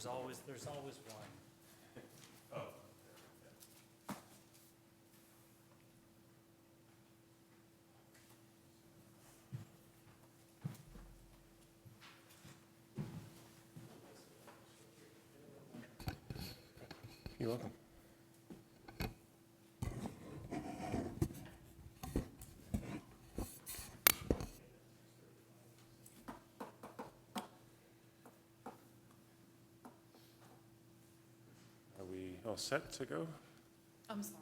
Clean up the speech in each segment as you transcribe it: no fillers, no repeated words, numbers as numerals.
There's always one. Oh. You're welcome. Are we all set to go? I'm sorry.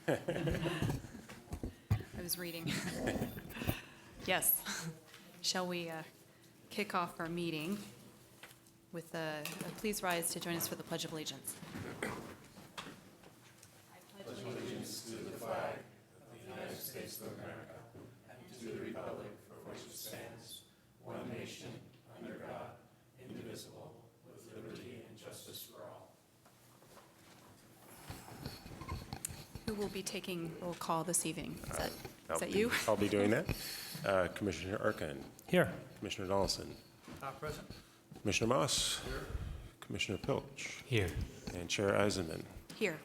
I was reading. Yes. Shall we kick off our meeting with please rise to join us for the Pledge of Allegiance. Who will be taking roll call this evening? Is that you? I'll be doing that. Commissioner Erkin. Here. Commissioner Donaldson. Present. Commissioner Moss. Here. Commissioner Pilch. Here. And Chair Eisenman. Here.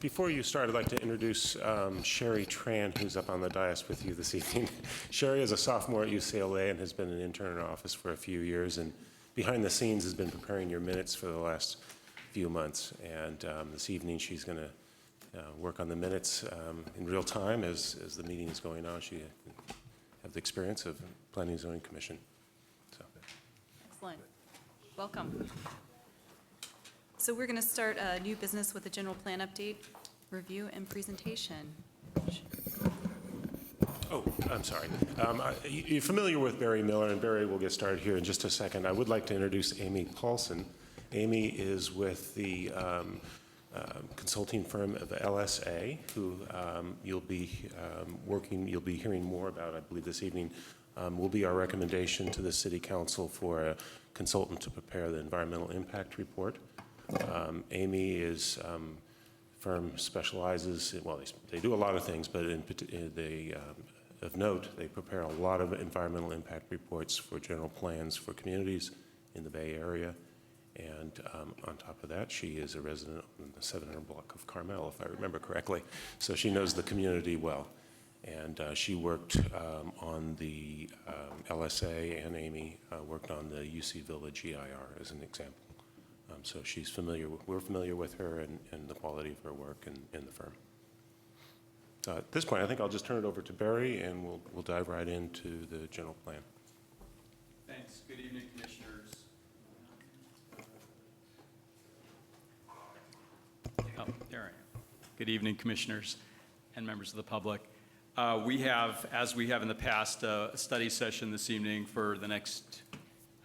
Before you start, I'd like to introduce Sherry Tran, who's up on the dais with you this evening. Sherry is a sophomore at UCLA and has been an intern in our office for a few years, and behind the scenes has been preparing your minutes for the last few months. And this evening she's going to work on the minutes in real time as the meeting is going on. She has the experience of Planning and Zoning Commission. So. Excellent. Welcome. So we're going to start a new business with a general plan update, review, and presentation. Oh, I'm sorry. You're familiar with Barry Miller, and Barry will get started here in just a second. I would like to introduce Amy Paulson. Amy is with the consulting firm of LSA, who you'll be hearing more about, I believe, this evening. Will be our recommendation to the City Council for a consultant to prepare the environmental impact report. Amy is firm specializes, well, they do a lot of things, but of note, they prepare a lot of environmental impact reports for general plans for communities in the Bay Area. And on top of that, she is a resident in the 700 block of Carmel, if I remember correctly. So she knows the community well. And she worked on the LSA, and Amy worked on the UC Village EIR as an example. So she's familiar, we're familiar with her and the quality of her work in the firm. At this point, I think I'll just turn it over to Barry, and we'll dive right into the general plan. Thanks. Good evening, Commissioners. Oh, there I am. Good evening, Commissioners and members of the public. We have, as we have in the past, a study session this evening for the next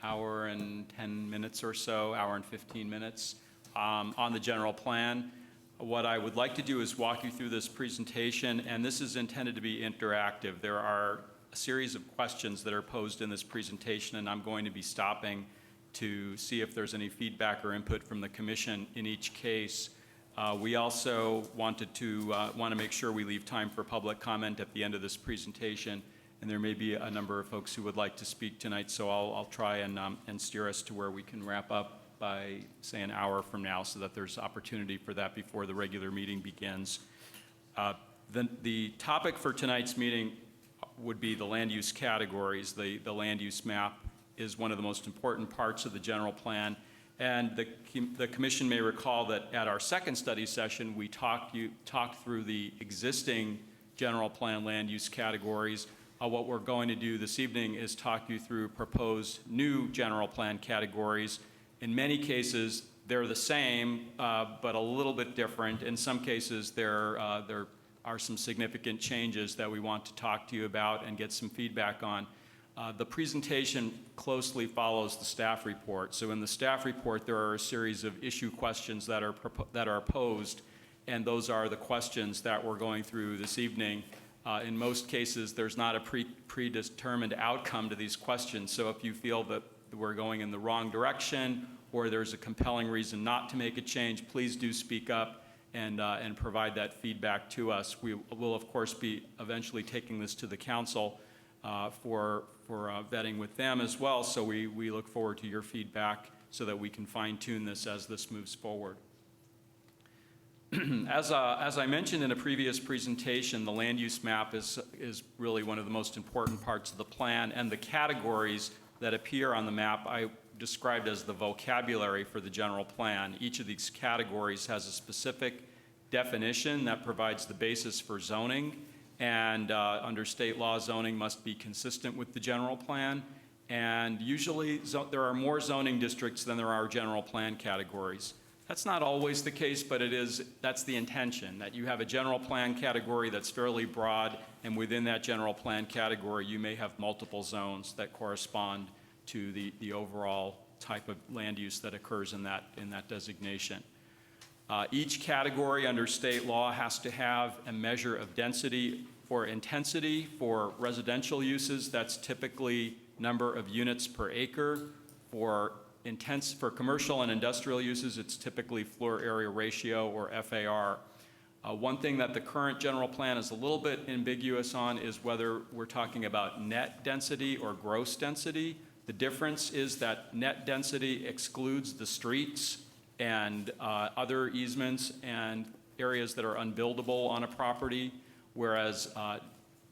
hour and 10 minutes or so, hour and 15 minutes on the general plan. What I would like to do is walk you through this presentation, and this is intended to be interactive. There are a series of questions that are posed in this presentation, and I'm going to be stopping to see if there's any feedback or input from the Commission in each case. We also want to make sure we leave time for public comment at the end of this presentation, and there may be a number of folks who would like to speak tonight, so I'll try and steer us to where we can wrap up by, say, an hour from now, so that there's opportunity for that before the regular meeting begins. The topic for tonight's meeting would be the land use categories. The land use map is one of the most important parts of the general plan. And the Commission may recall that at our second study session, we talked through the existing general plan land use categories. What we're going to do this evening is talk you through proposed new general plan categories. In many cases, they're the same, but a little bit different. In some cases, there are some significant changes that we want to talk to you about and get some feedback on. The presentation closely follows the staff report. So in the staff report, there are a series of issue questions that are posed, and those are the questions that we're going through this evening. In most cases, there's not a predetermined outcome to these questions. So if you feel that we're going in the wrong direction or there's a compelling reason not to make a change, please do speak up and provide that feedback to us. We will, of course, be eventually taking this to the council. for vetting with them as well. So we look forward to your feedback so that we can fine-tune this as this moves forward. As I mentioned in a previous presentation, the land use map is really one of the most important parts of the plan, and the categories that appear on the map I described as the vocabulary for the general plan. Each of these categories has a specific definition that provides the basis for zoning, and under state law, zoning must be consistent with the general plan, and usually there are more zoning districts than there are general plan categories. That's not always the case, but that's the intention, that you have a general plan category that's fairly broad, and within that general plan category, you may have multiple zones that correspond to the overall type of land use that occurs in that designation. Each category under state law has to have a measure of density or intensity. For residential uses, that's typically number of units per acre. For commercial and industrial uses, it's typically floor area ratio, or FAR. One thing that the current general plan is a little bit ambiguous on is whether we're talking about net density or gross density. The difference is that net density excludes the streets and other easements and areas that are unbuildable on a property, whereas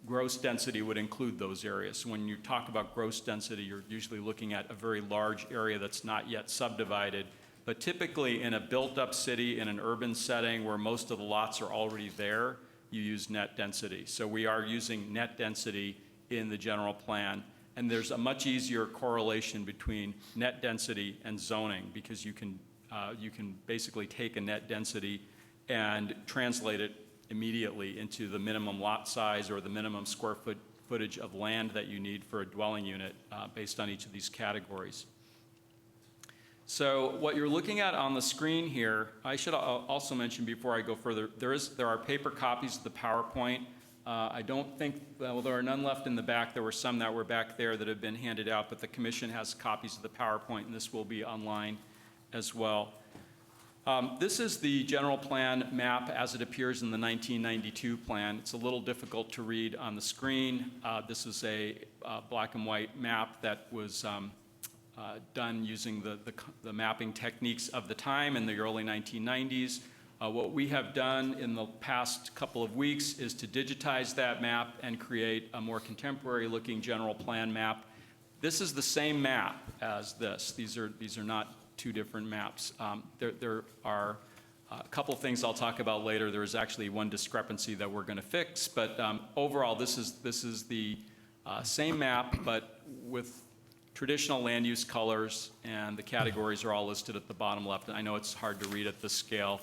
gross density would include those areas. So when you talk about gross density, you're usually looking at a very large area that's not yet subdivided. But typically in a built-up city, in an urban setting where most of the lots are already there, you use net density. So we are using net density in the general plan. And there's a much easier correlation between net density and zoning, because you can basically take a net density and translate it immediately into the minimum lot size or the minimum square footage of land that you need for a dwelling unit based on each of these categories. So what you're looking at on the screen here, I should also mention before I go further, there are paper copies of the PowerPoint. I don't think, well, there are none left in the back. There were some that were back there that have been handed out, but the commission has copies of the PowerPoint, and this will be online as well. This is the general plan map as it appears in the 1992 plan. It's a little difficult to read on the screen. This is a black and white map that was done using the mapping techniques of the time in the early 1990s. What we have done in the past couple of weeks is to digitize that map and create a more contemporary looking general plan map. This is the same map as this. These are not two different maps. There are a couple of things I'll talk about later. There is actually one discrepancy that we're going to fix, but overall this is the same map, but with traditional land use colors, and the categories are all listed at the bottom left. And I know it's hard to read at this scale.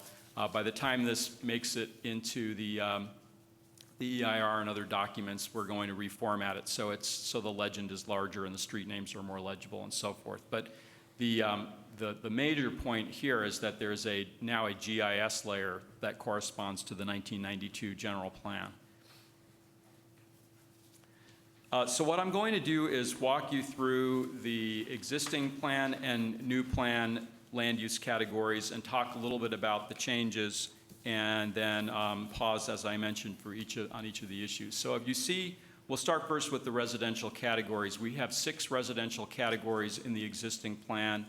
By the time this makes it into the EIR and other documents, we're going to reformat it so the legend is larger and the street names are more legible and so forth. But the major point here is that there's now a GIS layer that corresponds to the 1992 general plan. So what I'm going to do is walk you through the existing plan and new plan land use categories and talk a little bit about the changes, and then pause, as I mentioned, on each of the issues. So if you see, we'll start first with the residential categories. We have 6 residential categories in the existing plan.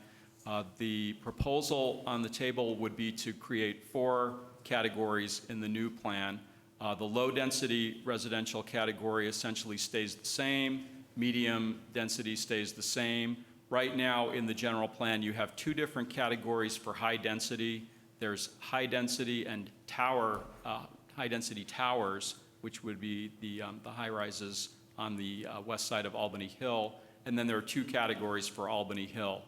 The proposal on the table would be to create 4 categories in the new plan. The low-density residential category essentially stays the same. Medium density stays the same. Right now in the general plan, you have 2 different categories for high density. There's high density and high density towers, which would be the high rises on the west side of Albany Hill. And then there are 2 categories for Albany Hill.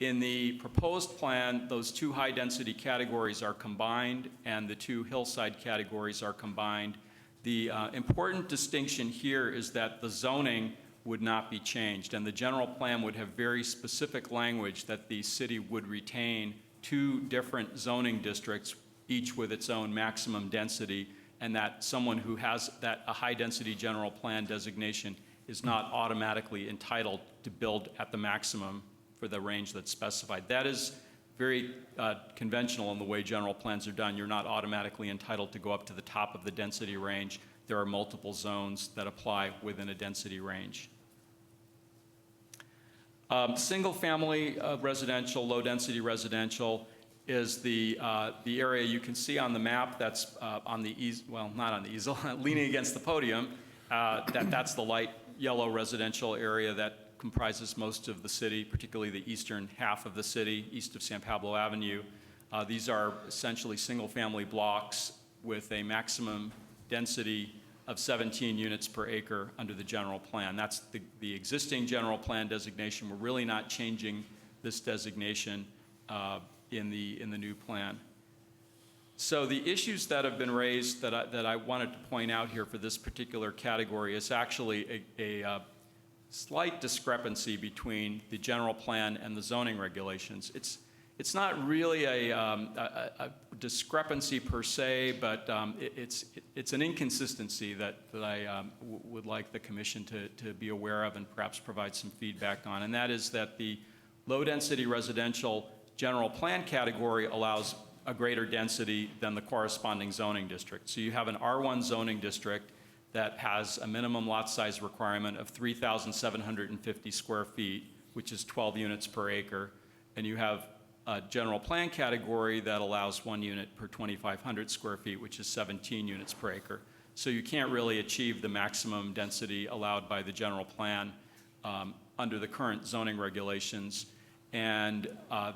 In the proposed plan, those 2 high density categories are combined and the 2 hillside categories are combined. The important distinction here is that the zoning would not be changed, and the general plan would have very specific language that the city would retain 2 different zoning districts, each with its own maximum density, and that someone who has a high density general plan designation is not automatically entitled to build at the maximum for the range that's specified. That is very conventional in the way general plans are done. You're not automatically entitled to go up to the top of the density range. there are multiple zones that apply within a density range. Single-family residential, low-density residential is the area you can see on the map that's on the easel, well, not on the easel, leaning against the podium. That's the light yellow residential area that comprises most of the city, particularly the eastern half of the city, east of San Pablo Avenue. These are essentially single-family blocks with a maximum density of 17 units per acre under the general plan. That's the existing general plan designation. We're really not changing this designation in the new plan. So the issues that have been raised that I wanted to point out here for this particular category is actually a slight discrepancy between the general plan and the zoning regulations. It's not really a discrepancy per se, but it's an inconsistency that I would like the commission to be aware of and perhaps provide some feedback on. And that is that the low-density residential general plan category allows a greater density than the corresponding zoning district. So you have an R1 zoning district that has a minimum lot size requirement of 3,750 square feet, which is 12 units per acre, and you have a general plan category that allows 1 unit per 2,500 square feet, which is 17 units per acre. So you can't really achieve the maximum density allowed by the general plan under the current zoning regulations. And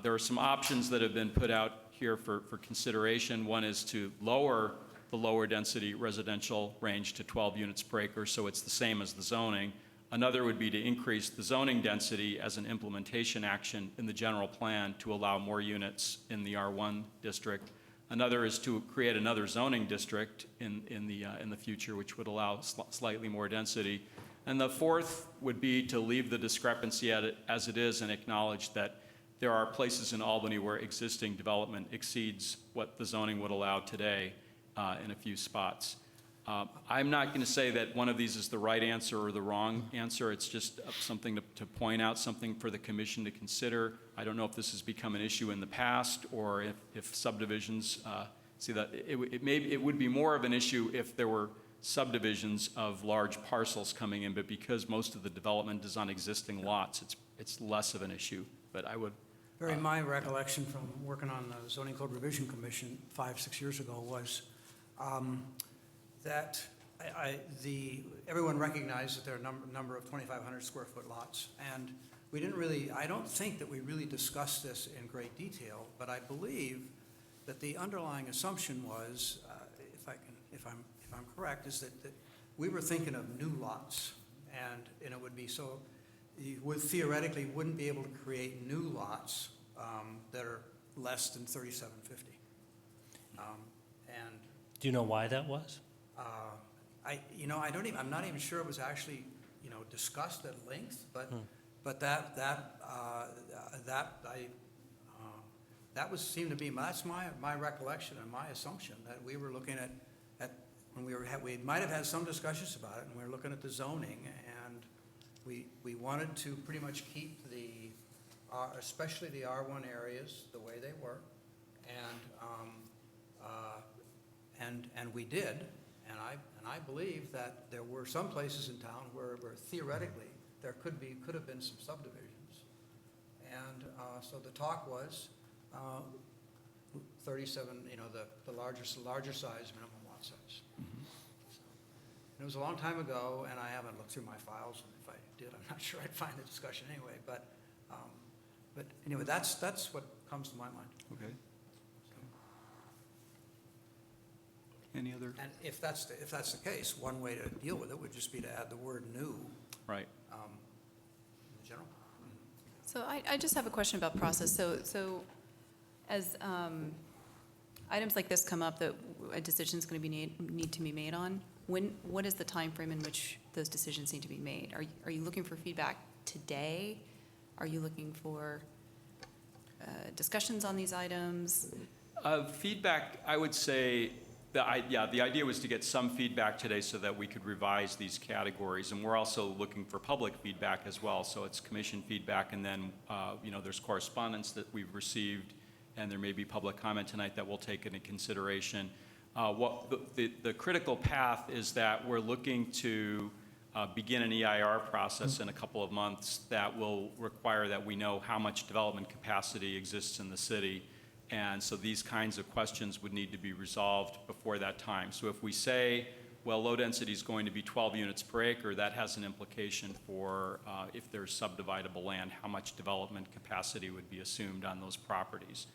there are some options that have been put out here for consideration. One is to lower the lower density residential range to 12 units per acre, so it's the same as the zoning. Another would be to increase the zoning density as an implementation action in the general plan to allow more units in the R1 district. Another is to create another zoning district in the future, which would allow slightly more density. And the fourth would be to leave the discrepancy at it as it is and acknowledge that there are places in Albany where existing development exceeds what the zoning would allow today in a few spots. I'm not going to say that one of these is the right answer or the wrong answer. It's just something to point out, something for the commission to consider. I don't know if this has become an issue in the past or if subdivisions, see that it would be more of an issue if there were subdivisions of large parcels coming in, but because most of the development is on existing lots, it's less of an issue. But I would. Barry, my recollection from working on the Zoning Code Revision Commission 5-6 years ago was that everyone recognized that there are a number of 2,500 square foot lots, and we didn't really, I don't think that we really discussed this in great detail, but I believe that the underlying assumption was, if I'm correct, is that we were thinking of new lots, and it would be so, you would theoretically wouldn't be able to create new lots that are less than 3,750. And Do you know why that was? I'm not even sure it was actually, discussed at length, but that seemed to be, that's my recollection and my assumption, that we were looking at when we might have had some discussions about it, and we were looking at the zoning, and we wanted to pretty much keep especially the R1 areas the way they were, and we did. And I believe that there were some places in town where theoretically there could have been some subdivisions, and so the talk was 37, the larger size minimum lot size. Mm-hmm. So, and it was a long time ago, and I haven't looked through my files. And if I did, I'm not sure I'd find the discussion anyway. But anyway, that's what comes to my mind. Okay. Any other? And if that's the case, one way to deal with it would just be to add the word "new" Right. in general. So I just have a question about process. So as items like this come up that a decision is going to need to be made on, what is the time frame in which those decisions need to be made? Are you looking for feedback today? Are you looking for discussions on these items? Feedback, I would say, the idea was to get some feedback today so that we could revise these categories. And we're also looking for public feedback as well. So it's commission feedback, and then there's correspondence that we've received, and there may be public comment tonight that we'll take into consideration. The critical path is that we're looking to begin an EIR process in a couple of months that will require that we know how much development capacity exists in the city. And so these kinds of questions would need to be resolved before that time. So if we say, well, low density is going to be 12 units per acre, that has an implication for if there's subdividable land, how much development capacity would be assumed on those properties.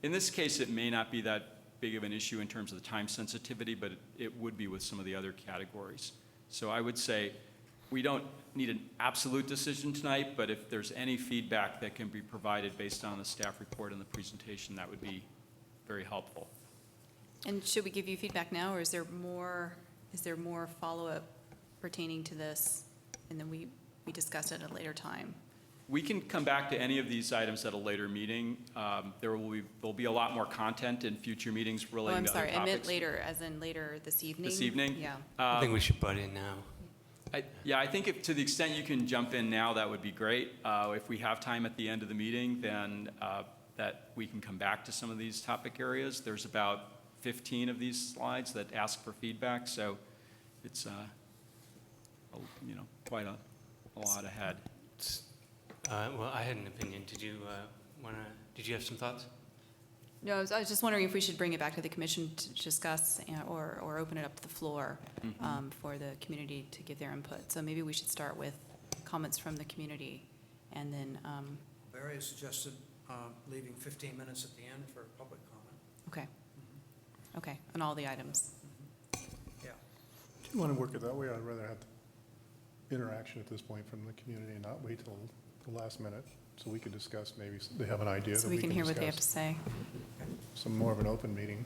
In this case, it may not be that big of an issue in terms of the time sensitivity, but it would be with some of the other categories. So I would say we don't need an absolute decision tonight, but if there's any feedback that can be provided based on the staff report and the presentation, that would be very helpful. And should we give you feedback now, or is there more follow-up pertaining to this, and then we discuss it at a later time? We can come back to any of these items at a later meeting. There'll be a lot more content in future meetings Oh, relating I'm to other sorry, topics. I meant later, as in later this evening? This evening? Yeah. I think we should butt in now. I think if, to the extent you can jump in now, that would be great. If we have time at the end of the meeting, then that we can come back to some of these topic areas. There's about 15 of these slides that ask for feedback, so it's quite a lot ahead. Well, I had an opinion. Did you did you have some thoughts? No, I was just wondering if we should bring it back to the commission to discuss or open it up to the floor for the community to give their input. So maybe we should start with comments from the community and then, Barry has suggested leaving 15 minutes at the end for public comment. okay. Okay, on all the items. Yeah. Do you want to work it that way? I'd rather have interaction at this point from the community and not wait till the last minute, so we could discuss, maybe they have an idea So that we can hear what they have to discuss. say. Some more of an open meeting.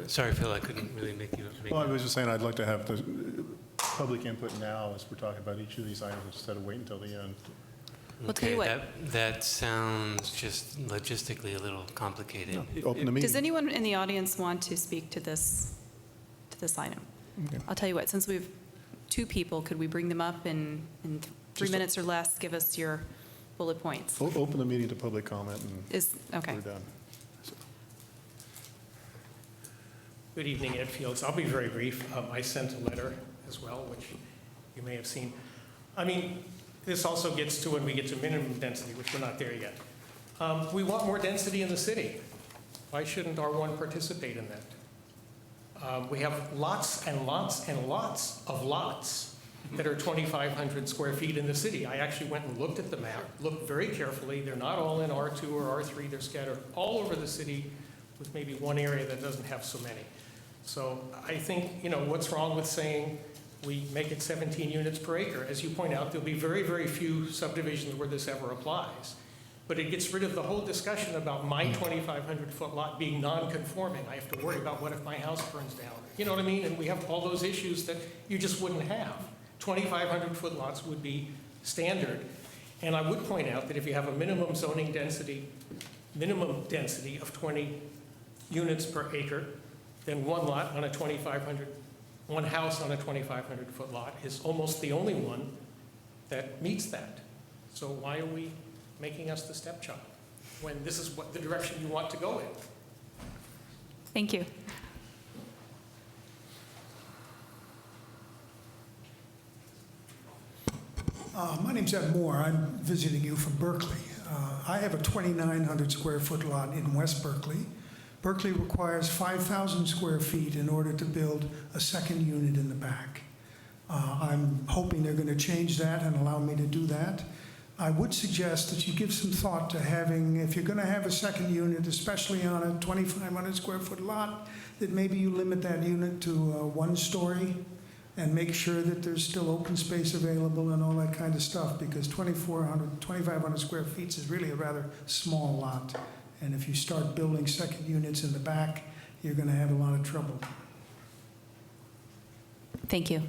Sorry, Phil, I couldn't really make you. Well, I was just saying, I'd like to have the public input now as we're talking about each of these items instead of waiting until the end. Well, tell you what. That sounds just logistically a little complicated. Open the meeting. Does anyone in the audience want to speak to this item? Okay. I'll tell you what, since we have two people, could we bring them up in 3 Just- minutes or less? Give us your bullet points. Open the meeting to public comment and Okay. we're done. Good evening, Ed Fields. I'll be very brief. I sent a letter as well, which you may have seen. I mean, this also gets to when we get to minimum density, which we're not there yet. We want more density in the city. Why shouldn't R1 participate in that? We have lots and lots and lots of lots that are 2,500 square feet in the city. I actually went and looked at the map, looked very carefully. They're not all in R2 or R3. They're scattered all over the city with maybe one area that doesn't have so many. So I think, what's wrong with saying we make it 17 units per acre? As you point out, there'll be very, very few subdivisions where this ever applies. But it gets rid of the whole discussion about my 2,500-foot lot being non-conforming. I have to worry about what if my house burns down? You know what I mean? And we have all those issues that you just wouldn't have. 2,500-foot lots would be standard. And I would point out that if you have a minimum density of 20 units per acre, then one house on a 2,500-foot lot is almost the only one that meets that. So why are we making us the stepchild when this is what the direction you want to go in? Thank you. My name's Ed Moore. I'm visiting you from Berkeley. I have a 2,900 square foot lot in West Berkeley. Berkeley requires 5,000 square feet in order to build a second unit in the back. I'm hoping they're going to change that and allow me to do that. I would suggest that you give some thought to having, if you're going to have a second unit, especially on a 2,500 square foot lot, that maybe you limit that unit to 1 story and make sure that there's still open space available and all that kind of stuff, because 2,500 square feet is really a rather small lot. And if you start building second units in the back, you're going to have a lot of trouble. Thank you.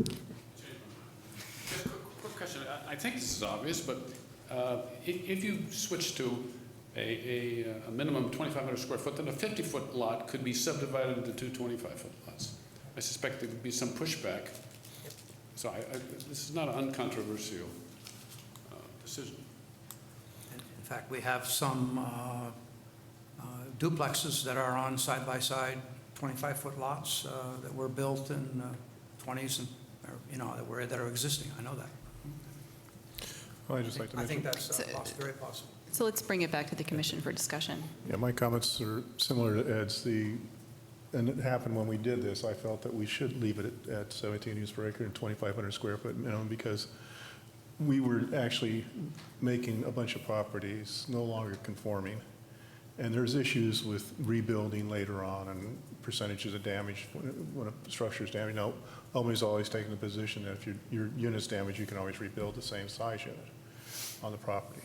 Just a quick question. I think this is obvious, but if you switch to a minimum 2,500 square foot, then a 50-foot lot could be subdivided into 2 25-foot lots. I suspect there would be some pushback. So this is not an uncontroversial decision. In fact, we have some duplexes that are on side-by-side 25-foot lots that were built in 20s and, that are existing. I know that. Well, I'd just like to I think mention, that's very possible. So let's bring it back to the commission for discussion. yeah, my comments are similar to Ed's. And it happened when we did this, I felt that we should leave it at 17 units per acre and 2,500 square foot minimum, because we were actually making a bunch of properties no longer conforming. And there's issues with rebuilding later on and percentages of damage when a structure is damaged. Now, Albany's always taken the position that if your unit's damaged, you can always rebuild the same size unit on the property.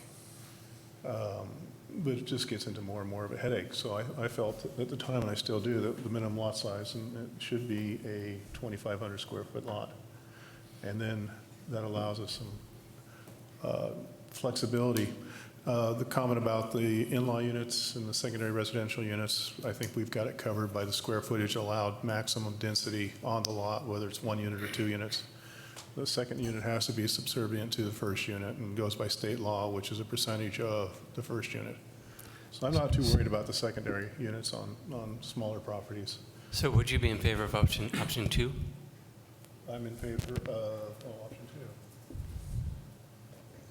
But it just gets into more and more of a headache. So I felt at the time, and I still do, that the minimum lot size and it should be a 2,500 square foot lot. And then that allows us some flexibility. The comment about the in-law units and the secondary residential units, I think we've got it covered by the square footage allowed maximum density on the lot, whether it's 1 unit or 2 units. The second unit has to be subservient to the first unit and goes by state law, which is a percentage of the first unit. So I'm not too worried about the secondary units on smaller properties. So would you be in favor of option 2? I'm in favor of option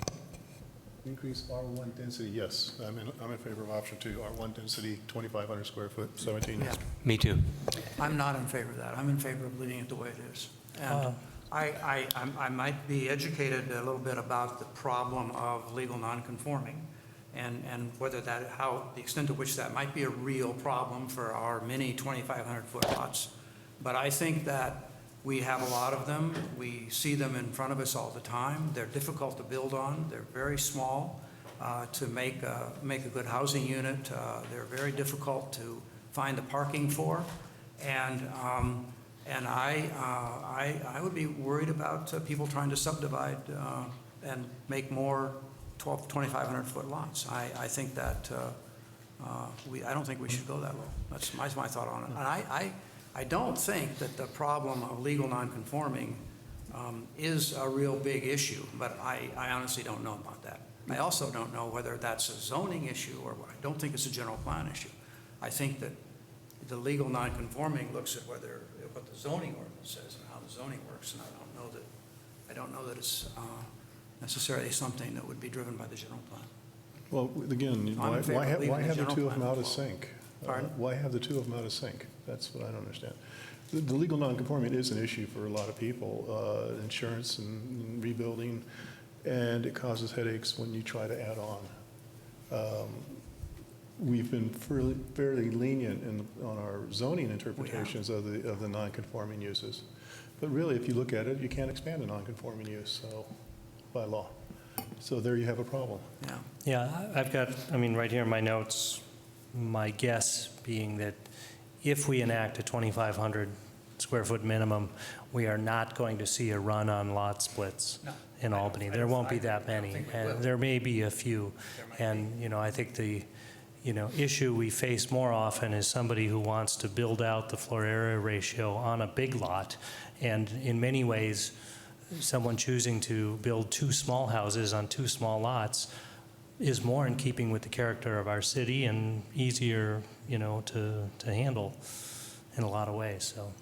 2. Increase R1 density, yes. I'm in favor of option 2. R1 density, 2,500 square foot, 17 units. Me too. I'm not in favor of that. I'm in favor of leaving it the way it is. And I might be educated a little bit about the problem of legal nonconforming and whether that, how, the extent to which that might be a real problem for our many 2,500-foot lots. But I think that we have a lot of them. We see them in front of us all the time. They're difficult to build on. They're very small to make a good housing unit. They're very difficult to find the parking for. And I would be worried about people trying to subdivide and make more 2,500-foot lots. I think that I don't think we should go that low. That's my thought on it. And I don't think that the problem of legal nonconforming is a real big issue, but I honestly don't know about that. I also don't know whether that's a zoning issue or I don't think it's a general plan issue. I think that the legal nonconforming looks at what the zoning ordinance says and how the zoning works, and I don't know that it's necessarily something that would be driven by the general plan. Well, again, I'm in favor of leaving why the have the general two of plan them out of alone. sync? Pardon? Why have the two of them out of sync? That's what I don't understand. The legal nonconforming is an issue for a lot of people, insurance and rebuilding, and it causes headaches when you try to add on. We've been fairly lenient on our zoning interpretations of the nonconforming uses. But really, if you look at it, you can't expand a nonconforming use by law. So there you have a problem. Yeah. Yeah, I've got, right here in my notes, my guess being that if we enact a 2,500 square foot minimum, we are not going to see a run on lot splits in Albany. There won't be that many. And there may be a few. And, I think the issue we face more often is somebody who wants to build out the floor area ratio on a big lot. And in many ways, someone choosing to build 2 small houses on 2 small lots is more in keeping with the character of our city and easier, to handle in a lot of ways. So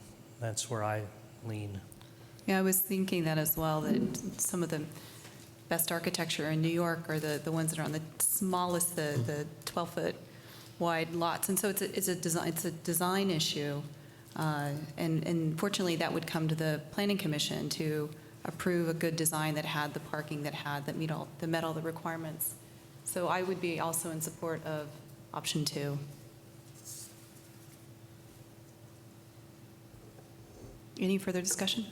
that's where I lean. Yeah, I was thinking that as well, that some of the best architecture in New York are the ones that are on the smallest, the 12-foot wide lots. And so it's a design issue. And fortunately, that would come to the Planning Commission to approve a good design that had the parking that met all the requirements. So I would be also in support of option 2. Any further discussion?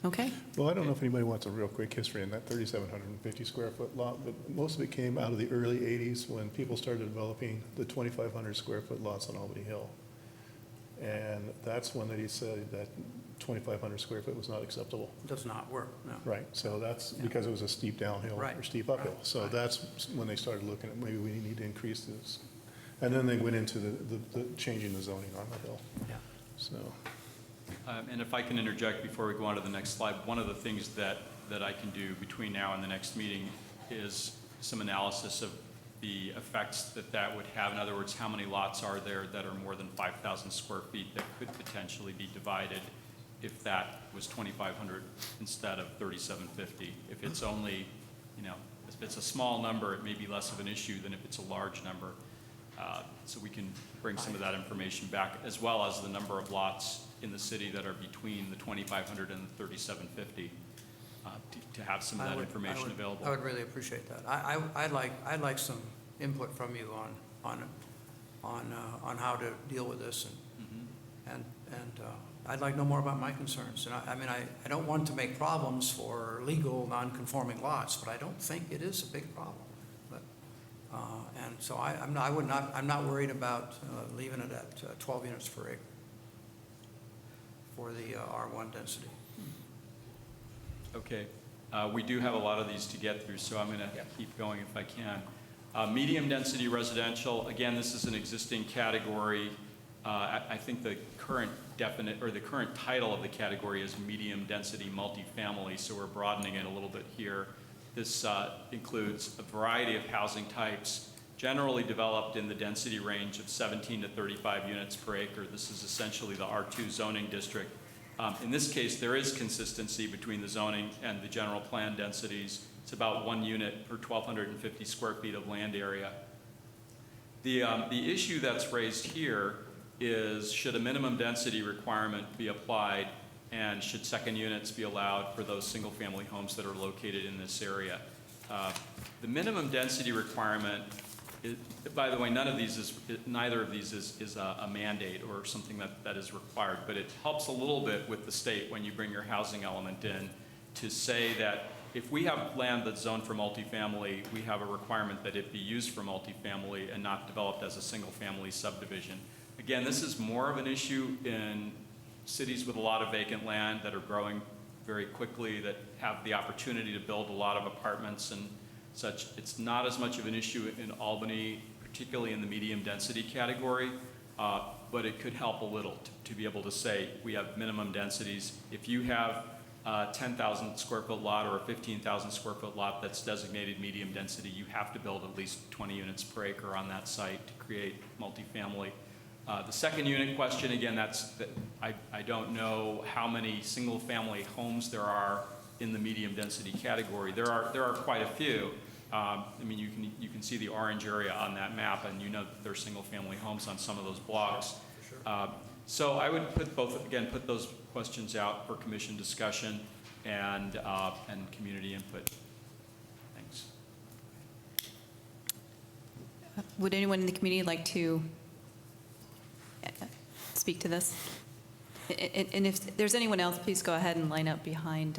Okay. Well, I don't know if anybody wants a real quick history in that 3,750 square foot lot, but most of it came out of the early 80s when people started developing the 2,500 square foot lots on Albany Hill. And that's when they said that 2,500 square foot was not acceptable. Does not work, no. Right, so that's because it was a steep downhill or Right, steep uphill. right, So right. that's when they started looking at maybe we need to increase this. And then they went into the changing the zoning on the hill. Yeah. So, And if I can interject before we go on to the next slide, one of the things that I can do between now and the next meeting is some analysis of the effects that that would have. In other words, how many lots are there that are more than 5,000 square feet that could potentially be divided if that was 2,500 instead of 3,750? If it's only, you know, if it's a small number, it may be less of an issue than if it's a large number. So we can bring some of that information back, as well as the number of lots in the city that are between the 2,500 and the 3,750, to have some of that information available. I would really appreciate that. I'd like some input from you on how to deal with this, and I'd like to know more about my concerns. And I mean, I don't want to make problems for legal non-conforming lots, but I don't think it is a big problem. But and so I'm not worried about leaving it at 12 units per acre for the R1 density. Okay. We do have a lot of these to get through, so I'm going to keep going if I can. Medium density residential, again, this is an existing category. I think the current the current title of the category is medium density multifamily, so we're broadening it a little bit here. This includes a variety of housing types, generally developed in the density range of 17 to 35 units per acre. This is essentially the R2 zoning district. In this case, there is consistency between the zoning and the general plan densities. It's about 1 unit per 1,250 square feet of land area. The issue that's raised here is, should a minimum density requirement be applied, and should second units be allowed for those single-family homes that are located in this area? The minimum density requirement, by the way, neither of these is a mandate or something that is required, but it helps a little bit with the state when you bring your housing element in to say that if we have land that's zoned for multifamily, we have a requirement that it be used for multifamily and not developed as a single-family subdivision. Again, this is more of an issue in cities with a lot of vacant land that are growing very quickly, that have the opportunity to build a lot of apartments and such. It's not as much of an issue in Albany, particularly in the medium density category, but it could help a little to be able to say we have minimum densities. If you have a 10,000 square foot lot or a 15,000 square foot lot that's designated medium density, you have to build at least 20 units per acre on that site to create multifamily. The second unit question, again, I don't know how many single family homes there are in the medium density category. There are quite a few. I mean, you can see the orange area on that map, and you know that there are single family homes on some of those blocks. Sure. So I would put those questions out for commission discussion and community input. Thanks. Would anyone in the community like to speak to this? And if there's anyone else, please go ahead and line up behind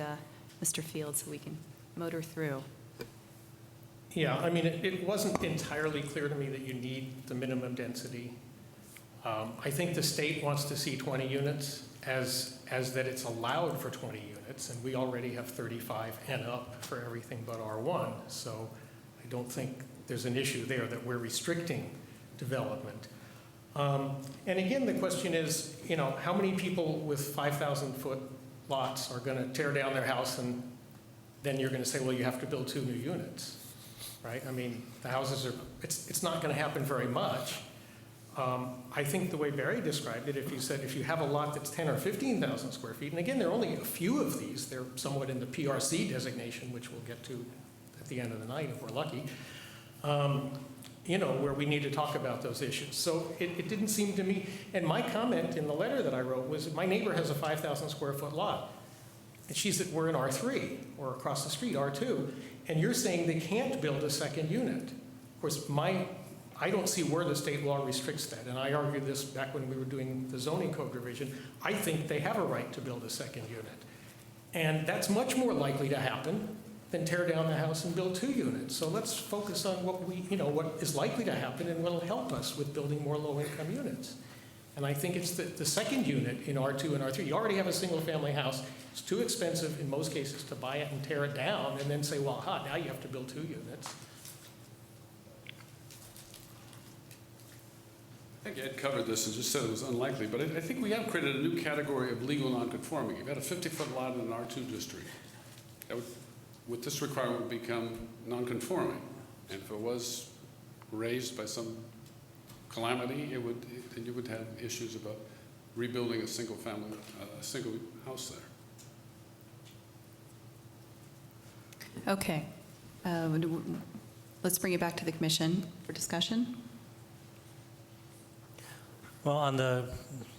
Mr. Fields so we can motor through. Yeah, I mean, it wasn't entirely clear to me that you need the minimum density. I think the state wants to see 20 units as that it's allowed for 20 units, and we already have 35 and up for everything but R1. So I don't think there's an issue there that we're restricting development. And again, the question is, you know, how many people with 5,000-foot lots are going to tear down their house, and then you're going to say, well, you have to build 2 new units, right? I mean, the houses are, it's not going to happen very much. I think the way Barry described it, if you have a lot that's 10 or 15,000 square feet, and again, there are only a few of these, they're somewhat in the PRC designation, which we'll get to at the end of the night if we're lucky, you know, where we need to talk about those issues. So it didn't seem to me, and my comment in the letter that I wrote was, my neighbor has a 5,000 square foot lot, and she said, we're in R3, or across the street, R2, and you're saying they can't build a second unit. Of course, I don't see where the state law restricts that, and I argued this back when we were doing the zoning code revision. I think they have a right to build a second unit. And that's much more likely to happen than tear down the house and build 2 units. So let's focus on what is likely to happen and will help us with building more low-income units. And I think it's the second unit in R2 and R3. You already have a single-family house. It's too expensive in most cases to buy it and tear it down and then say, well, now you have to build 2 units. I think Ed covered this and just said it was unlikely, but I think we have created a new category of legal nonconforming. You've got a 50-foot lot in an R2 district. That would, with this requirement, would become nonconforming. And if it was raised by some calamity, then you would have issues about rebuilding a single house there. Okay. Let's bring it back to the commission for discussion. Well, on the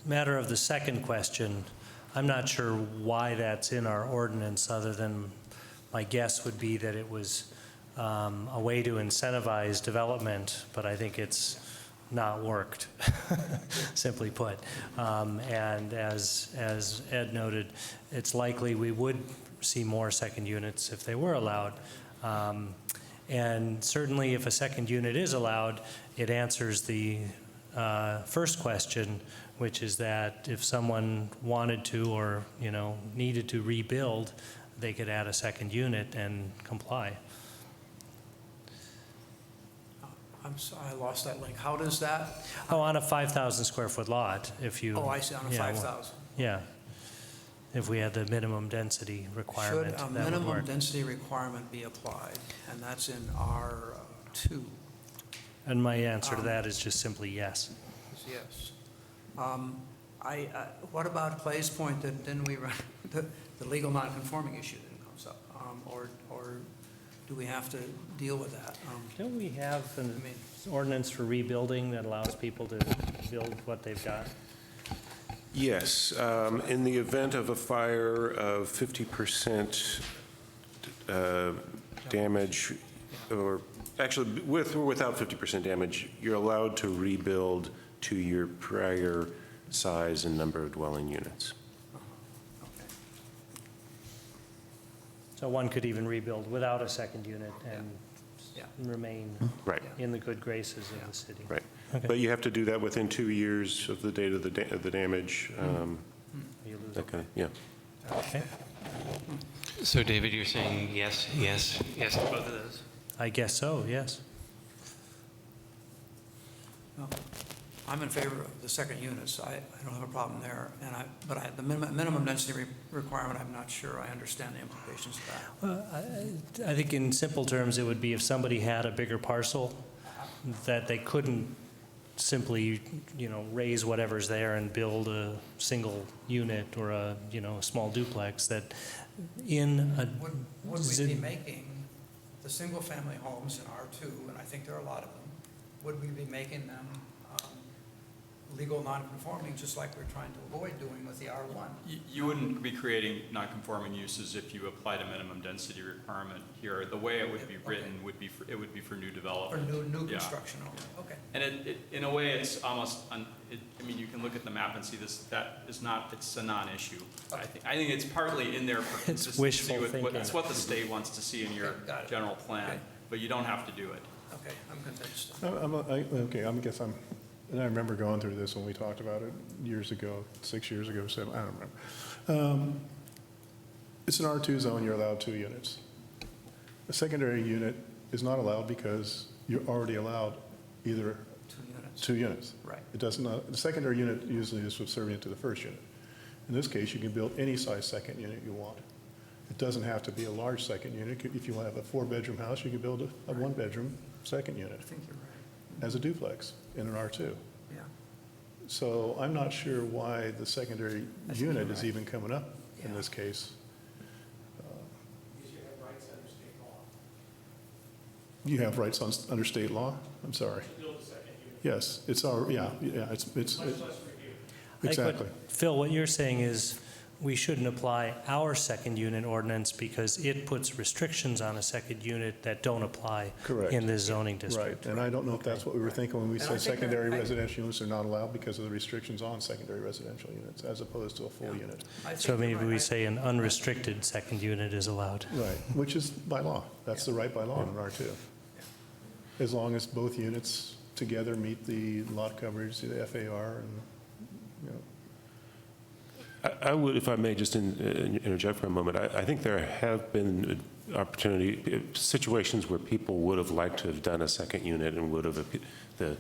matter of the second question, I'm not sure why that's in our ordinance, other than my guess would be that it was a way to incentivize development, but I think it's not worked, simply put. And as Ed noted, it's likely we would see more second units if they were allowed. And certainly if a second unit is allowed, it answers the first question, which is that if someone wanted to or, needed to rebuild, they could add a second unit and comply. I lost that link. How does that? Oh, on a 5,000 square foot lot, if you. Oh, I see, on a yeah, 5,000. Yeah. If we had the minimum density requirement, Should a that would minimum work. density requirement be applied? And that's in R2. And my answer to that is just simply yes. Yes. What about Clay's point that didn't we run, the legal nonconforming issue that comes up? Or do we have to deal with that? Don't we have an ordinance for rebuilding that allows people to build what they've got? Yes, in the event of a fire of 50% damage, or actually with or without 50% damage, you're allowed to rebuild to your prior size and number of dwelling units. Okay. So one could even rebuild without a second unit and Yeah. remain Right, in the good graces of the city. right. Okay. But you have to do that within 2 years of the date of the damage. You lose That kind of, yeah. Okay. So David, you're saying yes, yes, yes to both of those? I guess so, yes. No. I'm in favor of the second units. I don't have a problem there. But the minimum density requirement, I'm not sure I understand the implications of that. Well, I think in simple terms, it would be if somebody had a bigger parcel that they couldn't simply, raise whatever's there and build a single unit or a small duplex, that in a. Would we be making the single-family homes in R2, and I think there are a lot of them, would we be making them legal non-conforming, just like we're trying to avoid doing with the R1? You wouldn't be creating non-conforming uses if you applied a minimum density requirement here. The way it would be written would be for new Or development. new Yeah. construction only? Okay. And it in a way, it's almost, you can look at the map and see this, it's a non-issue. I think it's partly in there for It's consistency wishful with thinking. it's what the state wants to see in your Okay, got it. general plan, Okay. but you don't have to do it. Okay, I'm convinced. And I remember going through this when we talked about it years ago, 6 years ago, 7, I don't remember. It's an R2 zone, you're allowed 2 units. A secondary unit is not allowed because you're already allowed either 2 units. 2 units. Right. It does not, the secondary unit usually is subservient to the first unit. In this case, you can build any size second unit you want. It doesn't have to be a large second unit. If you want to have a 4-bedroom house, you can build a 1-bedroom second unit I think you're right. as a duplex in an R2. Yeah. So I'm not sure why the secondary I think unit you're is right. even coming up in Yeah. this case. You have rights under state law? I'm sorry. Yes, it's our, it's exactly. Phil, what you're saying is we shouldn't apply our second unit ordinance because it puts restrictions on a second unit that don't apply Correct. in this zoning Right, district. and I don't know if that's what we were thinking when we And I said think secondary that- residential units are not allowed because of the restrictions on secondary residential units as opposed to a full unit. I think So you're maybe right. we say an unrestricted second unit is allowed. Right, which is by law. That's the right by law in an R2. As long as both units together meet the lot coverage, the FAR, and, I would, if I may just interject for a moment, I think there have been situations where people would have liked to have done a second unit and would have, the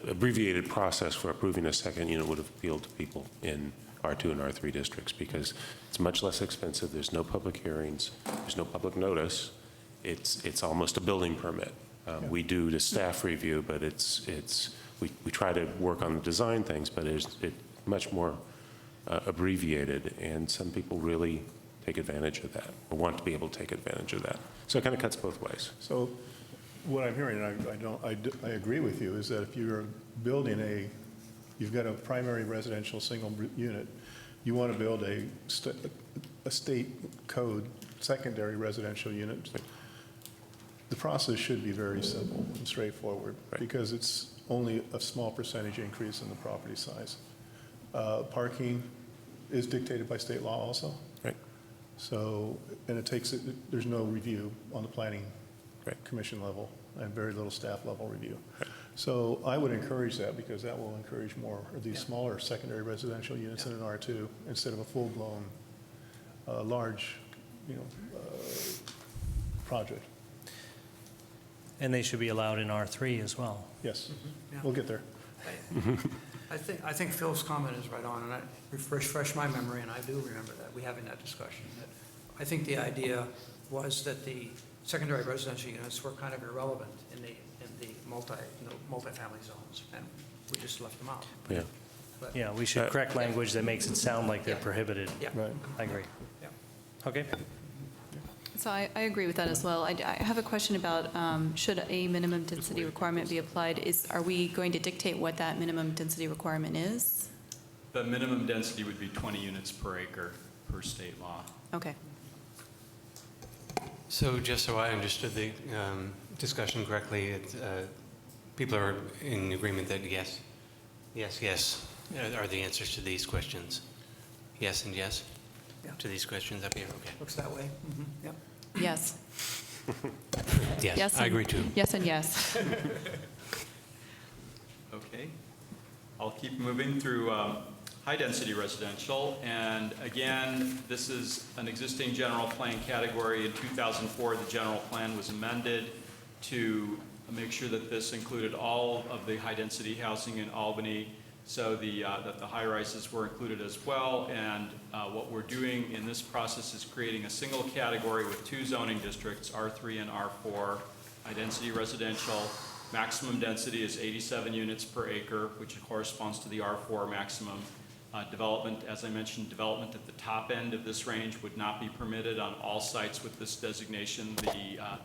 abbreviated process for approving a second unit would have appealed to people in R2 and R3 districts because it's much less expensive, there's no public hearings, there's no public notice, it's almost a building permit. We do the staff review, but we try to work on the design things, but it's much more abbreviated, and some people really take advantage of that, or want to be able to take advantage of that. So it kind of cuts both ways. So what I'm hearing, and I agree with you, is that if you're building you've got a primary residential single unit, you want to build a state code secondary residential unit. The process should be very simple and straightforward, because it's only a small percentage increase in the property size. Parking is dictated by state law also. Right. So, and there's no review on the planning commission level and very little staff level review. Right. So I would encourage that, because that will encourage more of these smaller secondary residential units in an R2 instead of a full-blown, large, project. And they should be allowed in R3 as well. Yes, Yeah. we'll get there. I think Phil's comment is right on, and I refresh my memory, and I do remember that, we having that discussion. That I think the idea was that the secondary residential units were kind of irrelevant in the multifamily zones, and we just left them out. Yeah. But- Yeah, we should correct language that makes it sound like they're Yeah. prohibited. Yeah. Right. I agree. Yeah. Okay. So I agree with that as well. I have a question about, should a minimum density requirement be applied? Are we going to dictate what that minimum density requirement is? The minimum density would be 20 units per acre per state law. Okay. So just so I understood the discussion correctly, people are in agreement that yes are the answers to these questions. Yes and yes Yeah. to these questions up here, okay. Looks that way. Yep. Yes. Yes, I and- agree too. Yes and yes. Okay. I'll keep moving through high-density residential. And again, this is an existing general plan category. In 2004, the general plan was amended to make sure that this included all of the high-density housing in Albany, so that the high-rises were included as well. And what we're doing in this process is creating a single category with two zoning districts, R3 and R4, high-density residential. Maximum density is 87 units per acre, which corresponds to the R4 maximum. Development, as I mentioned, development at the top end of this range would not be permitted on all sites with this designation.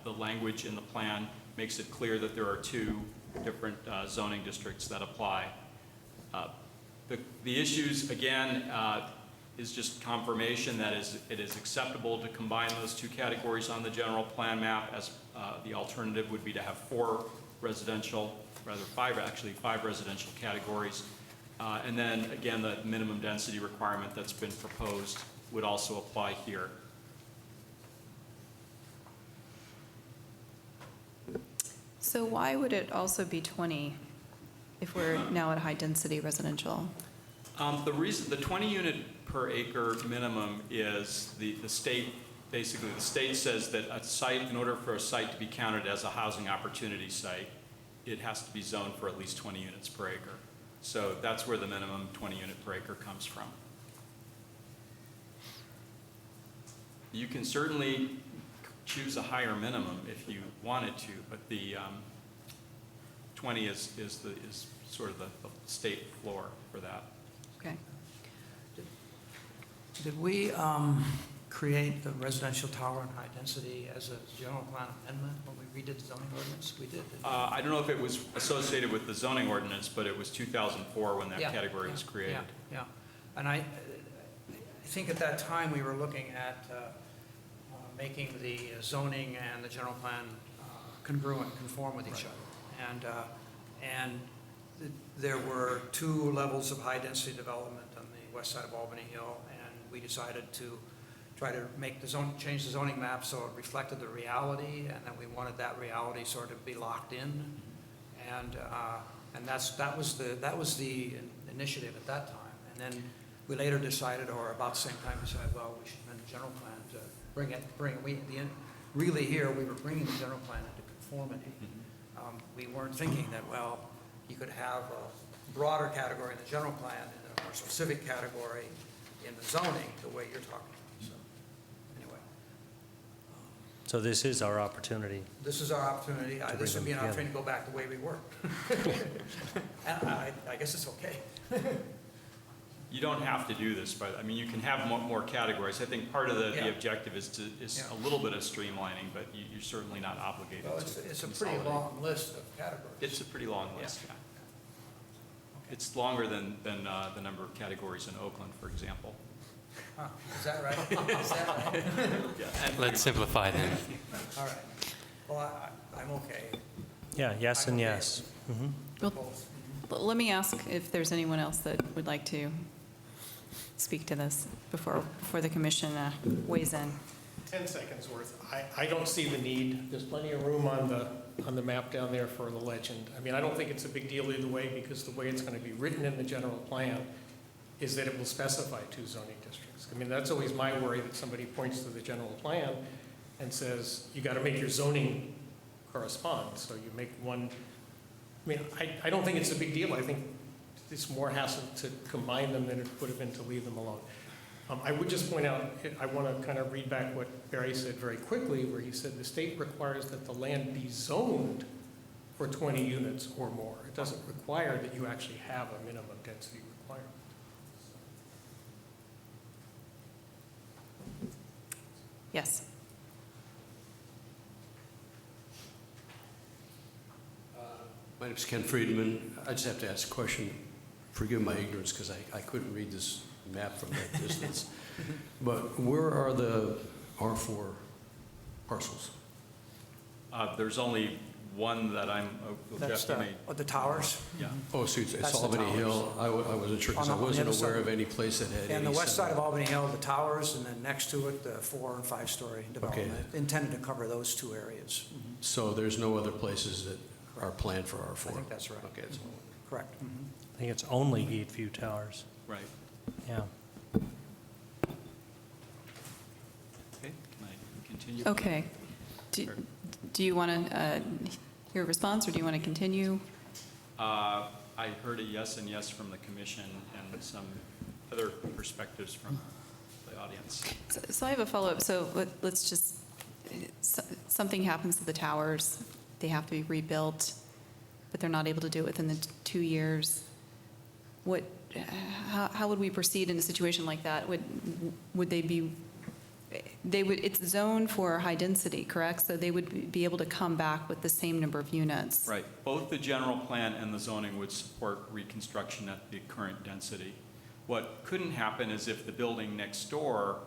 The language in the plan makes it clear that there are two different zoning districts that apply. The issues, again, is just confirmation that it is acceptable to combine those two categories on the general plan map, as the alternative would be to have five residential categories. And then, again, the minimum density requirement that's been proposed would also apply here. So why would it also be 20 if we're now at high-density residential? The reason, the 20 unit per acre minimum is the state, basically the state says that a site, in order for a site to be counted as a housing opportunity site, it has to be zoned for at least 20 units per acre. So that's where the minimum 20 unit per acre comes from. You can certainly choose a higher minimum if you wanted to, but the 20 is sort of the state floor for that. Okay. Did we create the residential tower and high density as a general plan amendment when we redid the zoning ordinance? We did, didn't we? I don't know if it was associated with the zoning ordinance, but it was 2004 when that Yeah, category was created. Yeah. And I think at that time, we were looking at making the zoning and the general plan congruent, conform with each other. And there were two levels of high-density development on the west side of Albany Hill, and we decided to try to make change the zoning map so it reflected the reality, and then we wanted that reality sort of be locked in. And that was the initiative at that time. And then we later decided, or about the same time, decided, well, we should amend the general plan to really here, we were bringing the general plan into conformity. We weren't thinking that, well, you could have a broader category in the general plan and then a more specific category in the zoning, the way you're talking about. So, anyway. So this is our opportunity. This is our opportunity. bring This would them be an together. opportunity to go back the way we were. And I guess it's okay. You don't have to do this, but, I mean, you can have more categories. I think part of the Yeah. objective is Yeah. a little bit of streamlining, but you're certainly not obligated to Well, it's a pretty consolidate. long list of categories. It's a pretty long Yeah. list, yeah. It's longer than the number of categories in Oakland, for example. Huh, is that right? Is that right? Let's simplify then. All right. Well, I'm okay. Yeah, yes and I'm okay. yes. Mhm. Well, Both. let me ask if there's anyone else that would like to speak to this before the commission weighs in. 10 seconds worth. I don't see the need. There's plenty of room on the map down there for the legend. I mean, I don't think it's a big deal either way, because the way it's going to be written in the general plan is that it will specify 2 zoning districts. I mean, that's always my worry, that somebody points to the general plan and says, you got to make your zoning correspond. So you make one, I mean, I don't think it's a big deal. I think it's more hassle to combine them than it would have been to leave them alone. I would just point out, I want to kind of read back what Barry said very quickly, where he said the state requires that the land be zoned for 20 units or more. It doesn't require that you actually have a minimum density requirement. Yes. My name's Ken Friedman. I just have to ask a question. Forgive my ignorance, because I couldn't read this map from that distance. But where are the R4 parcels? There's only one that That's Jeff, you may- the towers. yeah. Oh, so it's That's the Albany towers. Hill. I wasn't sure, because I On the wasn't other aware side. of any place that had any. And the west side of center. Albany Hill, the towers, and then next to it, the 4- and 5-story development, intended to cover those 2 areas. So there's no other places that are planned for R4? I think that's right. Okay, that's all. Correct. I think it's only Gate Towers. Right. Yeah. Okay, can I continue? Okay. Do you want to hear a response, or do you want to continue? I heard a yes and yes from the commission and some other perspectives from the audience. So I have a follow-up. So let's just, something happens to the towers, they have to be rebuilt, but they're not able to do it within the 2 years. How would we proceed in a situation like that? Would they be, it's zoned for high density, correct? So they would be able to come back with the same number of units? Right. Both the general plan and the zoning would support reconstruction at the current density. What couldn't happen is if the building next door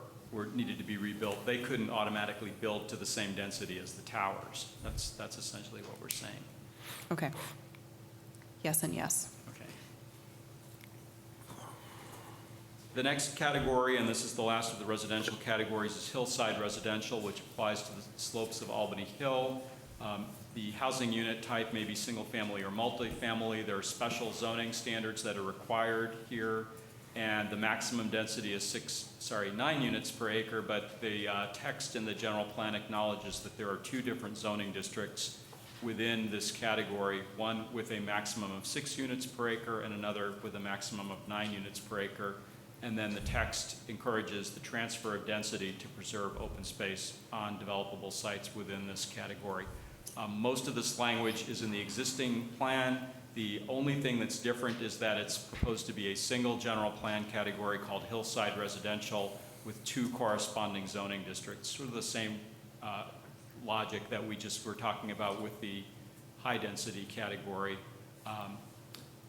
needed to be rebuilt, they couldn't automatically build to the same density as the towers. That's essentially what we're saying. Okay. Yes and yes. Okay. The next category, and this is the last of the residential categories, is hillside residential, which applies to the slopes of Albany Hill. The housing unit type may be single-family or multifamily. There are special zoning standards that are required here, and the maximum density is 9 units per acre, but the text in the general plan acknowledges that there are 2 different zoning districts within this category, one with a maximum of 6 units per acre and another with a maximum of 9 units per acre. And then the text encourages the transfer of density to preserve open space on developable sites within this category. Most of this language is in the existing plan. The only thing that's different is that it's proposed to be a single general plan category called hillside residential with 2 corresponding zoning districts, sort of the same logic that we just were talking about with the high density category.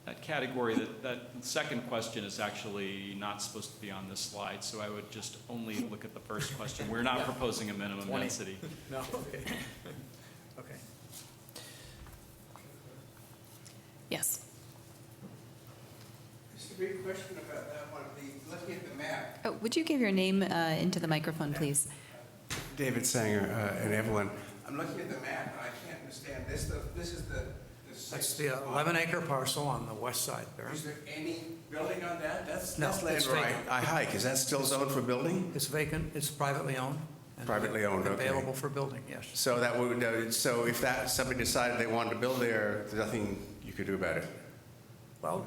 That category, that second question is actually not supposed to be on this slide, so I would just only look at the first question. We're not proposing a minimum 20. density. No, okay. Okay. Yes. Just a brief question about that one. Looking at the map, Oh, would you give your name into the microphone, please? David Sanger and Evelyn. I'm looking at the map, and I can't understand this. This is the That's the 11-acre parcel on the west side, Barry. Is there any building on that? That's No, land it's where vacant. I hike. Is that still zoned for building? It's vacant, it's privately owned. and Privately owned, okay. Available for building, yes. So that would, so if somebody decided they wanted to build there, there's nothing you could do about it? Well,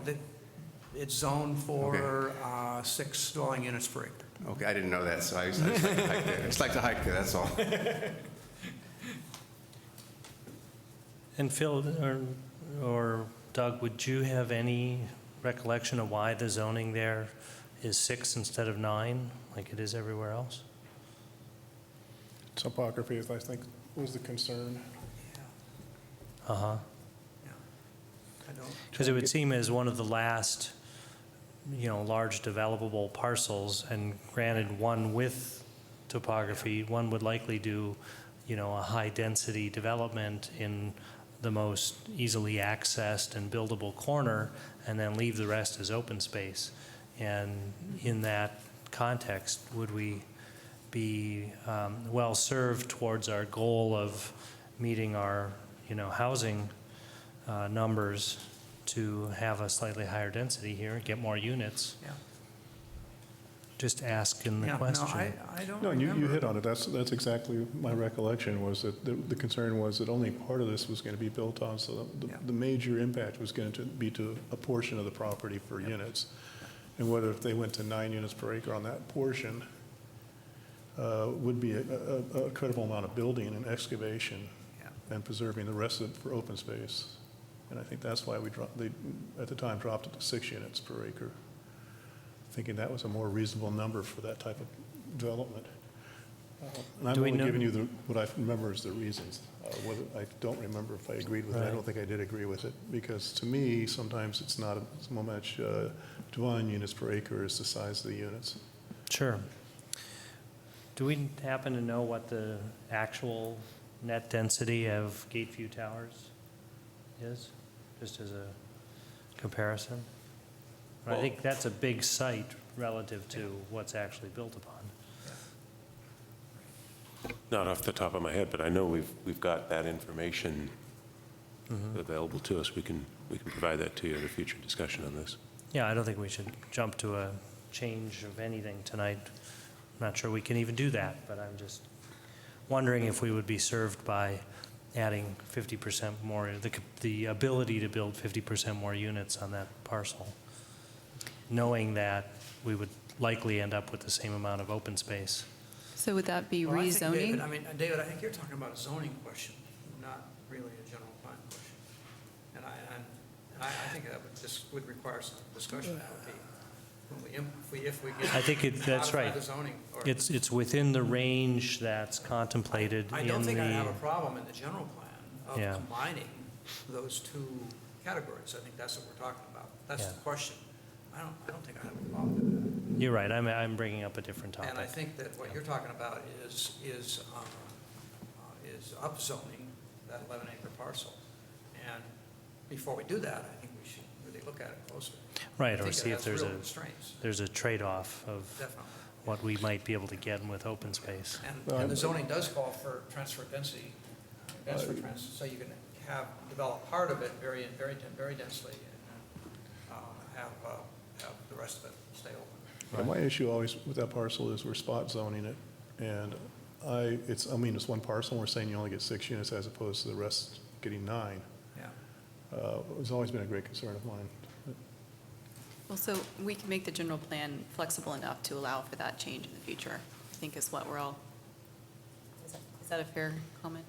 it's zoned for 6 dwelling units per acre. Okay, I didn't know that, so I just like to hike there. I just like to hike there, that's all. And Phil or Doug, would you have any recollection of why the zoning there is 6 instead of 9, like it is everywhere else? Topography, I think, was the concern. Uh-huh. Yeah. I don't. Because it would seem as one of the last, large developable parcels, and granted, one with topography, one would likely do, a high-density development in the most easily accessed and buildable corner, and then leave the rest as open space. And in that context, would we be well-served towards our goal of meeting our, housing numbers to have a slightly higher density here, get more units? Yeah. Just ask in the Yeah, question. no, I don't No, remember. you hit on it. That's exactly my recollection, was that the concern was that only part of this was going to be built on, so Yeah. the major impact was going to be to a portion of the property for units. And whether if they went to 9 units per acre on that portion would be a credible amount of building and excavation Yeah. and preserving the rest of it for open space. And I think that's why they at the time dropped it to 6 units per acre, thinking that was a more reasonable number for that type of development. And I'm Do we only know- giving you what I remember as the reasons. I don't remember if I agreed with it. I Right. don't think I did agree with it, because to me, sometimes it's not so much 1 units per acre as the size of the units. Sure. Do we happen to know what the actual net density of Gateview Towers is, just as a comparison? I think that's a big site relative to what's actually built upon. Not off the top of my head, but I know we've got that information available to us. We can provide that to you in a future discussion on this. Yeah, I don't think we should jump to a change of anything tonight. I'm not sure we can even do that, but I'm just wondering if we would be served by adding 50% more, the ability to build 50% more units on that parcel, knowing that we would likely end up with the same amount of open space. So would that be Well, I think, David, rezoning? David, I think you're talking about a zoning question, not really a general plan question. And I think that would require some discussion. That would be, if we get. I think that's modify right. the zoning. Or- It's within the range that's contemplated in the... I don't think I'd have a problem in the general plan Yeah. of combining those two categories. I think that's what we're talking about. That's Yeah. the question. I don't think I have a problem with that. You're right, I'm bringing up a different topic. And I think that what you're talking about is upzoning that 11-acre parcel. And before we do that, I think we should really look at it closely. Right, I or think see it if has real constraints, there's a trade-off of definitely. what we might be able to get with open space. And the zoning does call for transfer density, so you can develop part of it very densely and have the rest of it stay open. My issue always with that parcel is we're spot zoning it, and it's one parcel, and we're saying you only get 6 units as opposed to the rest getting 9. Yeah. It's always been a great concern of mine. Well, so we can make the general plan flexible enough to allow for that change in the future, I think is what we're all, is that a fair comment?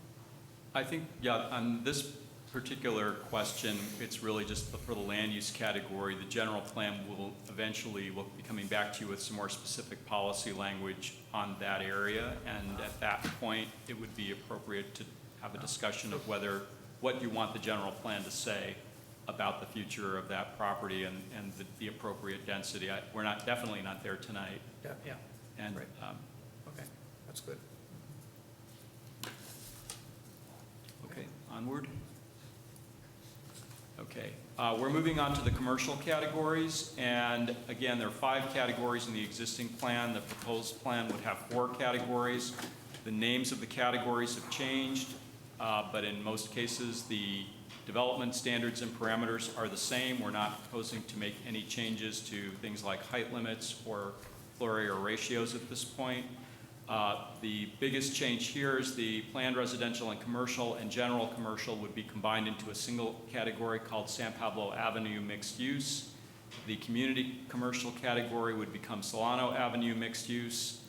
I think, yeah, on this particular question, it's really just for the land use category. The general plan will eventually be coming back to you with some more specific policy language on that area. And at that point, it would be appropriate to have a discussion of what you want the general plan to say about the future of that property and the appropriate density. We're definitely not there tonight. Yeah. And Right. Okay, that's good. Okay, onward. Okay, we're moving on to the commercial categories, and again, there are 5 categories in the existing plan. The proposed plan would have 4 categories. The names of the categories have changed, but in most cases, the development standards and parameters are the same. We're not proposing to make any changes to things like height limits or floor area ratios at this point. The biggest change here is the planned residential and commercial and general commercial would be combined into a single category called San Pablo Avenue Mixed Use. The community commercial category would become Solano Avenue Mixed Use.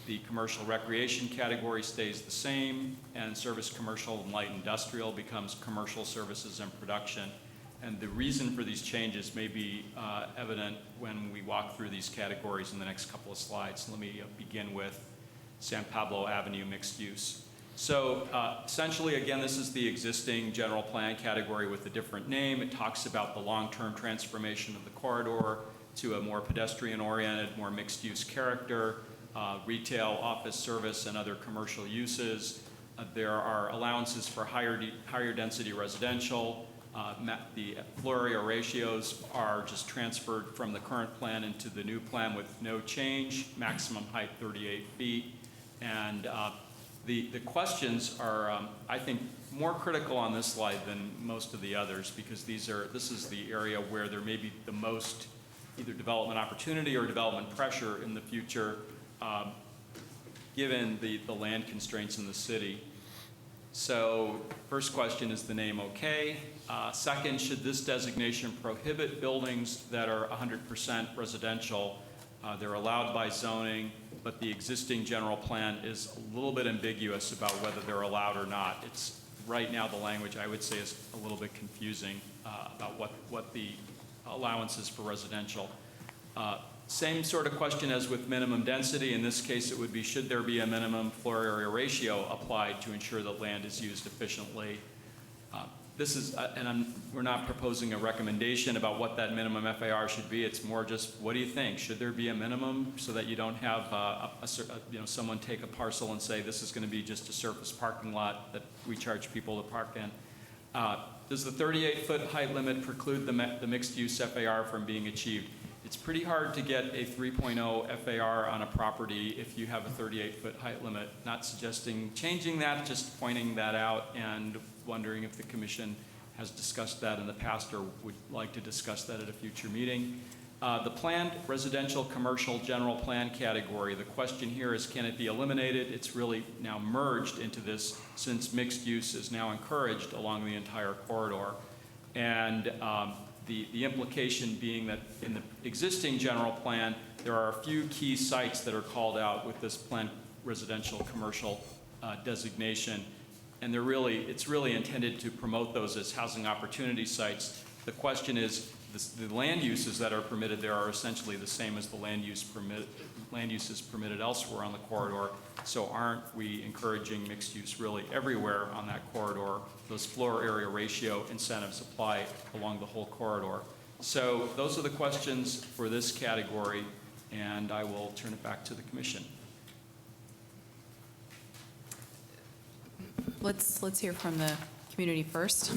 The commercial recreation category stays the same, and service commercial and light industrial becomes commercial services and production. And the reason for these changes may be evident when we walk through these categories in the next couple of slides. Let me begin with San Pablo Avenue mixed use. So essentially, again, this is the existing general plan category with a different name. It talks about the long-term transformation of the corridor to a more pedestrian-oriented, more mixed-use character, retail, office, service, and other commercial uses. There are allowances for higher density residential. The floor area ratios are just transferred from the current plan into the new plan with no change, maximum height 38 feet. And the questions are, I think, more critical on this slide than most of the others, because this is the area where there may be the most either development opportunity or development pressure in the future, given the land constraints in the city. So first question, is the name okay? Second, should this designation prohibit buildings that are 100% residential? They're allowed by zoning, but the existing general plan is a little bit ambiguous about whether they're allowed or not. It's right now the language, I would say, is a little bit confusing about what the allowance is for residential. Same sort of question as with minimum density. In this case, it would be, should there be a minimum floor area ratio applied to ensure that land is used efficiently? This is, we're not proposing a recommendation about what that minimum FAR should be. It's more just, what do you think? Should there be a minimum so that you don't have someone take a parcel and say this is going to be just a surface parking lot that we charge people to park in? Does the 38-foot height limit preclude the mixed-use FAR from being achieved? It's pretty hard to get a 3.0 FAR on a property if you have a 38-foot height limit. Not suggesting changing that, just pointing that out and wondering if the commission has discussed that in the past or would like to discuss that at a future meeting. The planned residential commercial general plan category, the question here is, can it be eliminated? It's really now merged into this, since mixed use is now encouraged along the entire corridor. And the implication being that in the existing general plan, there are a few key sites that are called out with this planned residential commercial designation. And it's really intended to promote those as housing opportunity sites. The question is, the land uses that are permitted there are essentially the same as the land uses permitted elsewhere on the corridor. So aren't we encouraging mixed use really everywhere on that corridor? Those floor area ratio incentives apply along the whole corridor. So those are the questions for this category, and I will turn it back to the commission. Let's hear from the community first.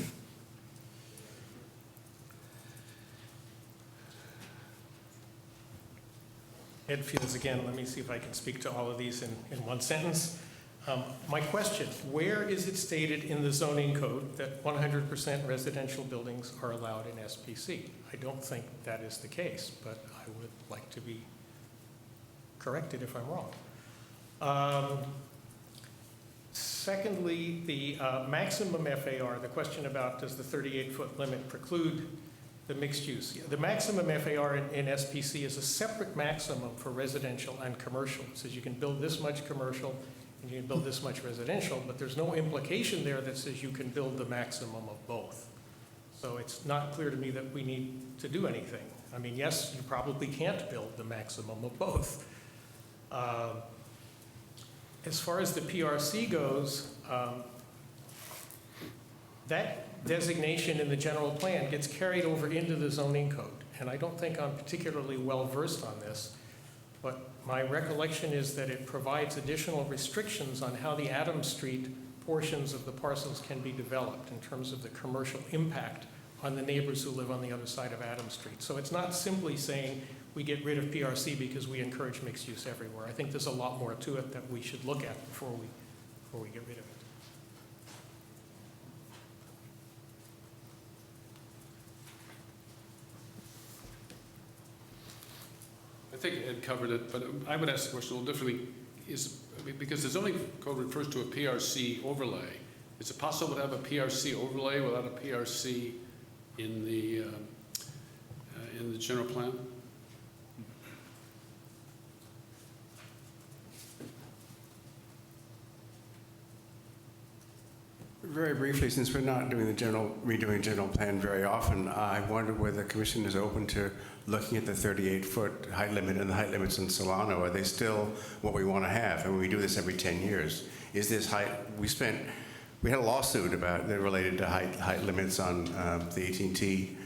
Ed Fields again. Let me see if I can speak to all of these in one sentence. My question, where is it stated in the zoning code that 100% residential buildings are allowed in SPC? I don't think that is the case, but I would like to be corrected if I'm wrong. Secondly, the maximum FAR, the question about does the 38-foot limit preclude the mixed use. The maximum FAR in SPC is a separate maximum for residential and commercial. It says you can build this much commercial and you can build this much residential, but there's no implication there that says you can build the maximum of both. So it's not clear to me that we need to do anything. I mean, yes, you probably can't build the maximum of both. As far as the PRC goes, that designation in the general plan gets carried over into the zoning code. And I don't think I'm particularly well versed on this, but my recollection is that it provides additional restrictions on how the Adams Street portions of the parcels can be developed in terms of the commercial impact on the neighbors who live on the other side of Adams Street. So it's not simply saying we get rid of PRC because we encourage mixed use everywhere. I think there's a lot more to it that we should look at before we get rid of it. I think Ed covered it, but I would ask the question a little differently. Because the zoning code refers to a PRC overlay. Is it possible to have a PRC overlay without a PRC in the general plan? Very briefly, since we're not doing redoing the general plan very often, I wonder whether the commission is open to looking at the 38-foot height limit and the height limits in Solano. Are they still what we want to have? And we do this every 10 years. Is this height, we had a lawsuit about that related to height limits on the AT&T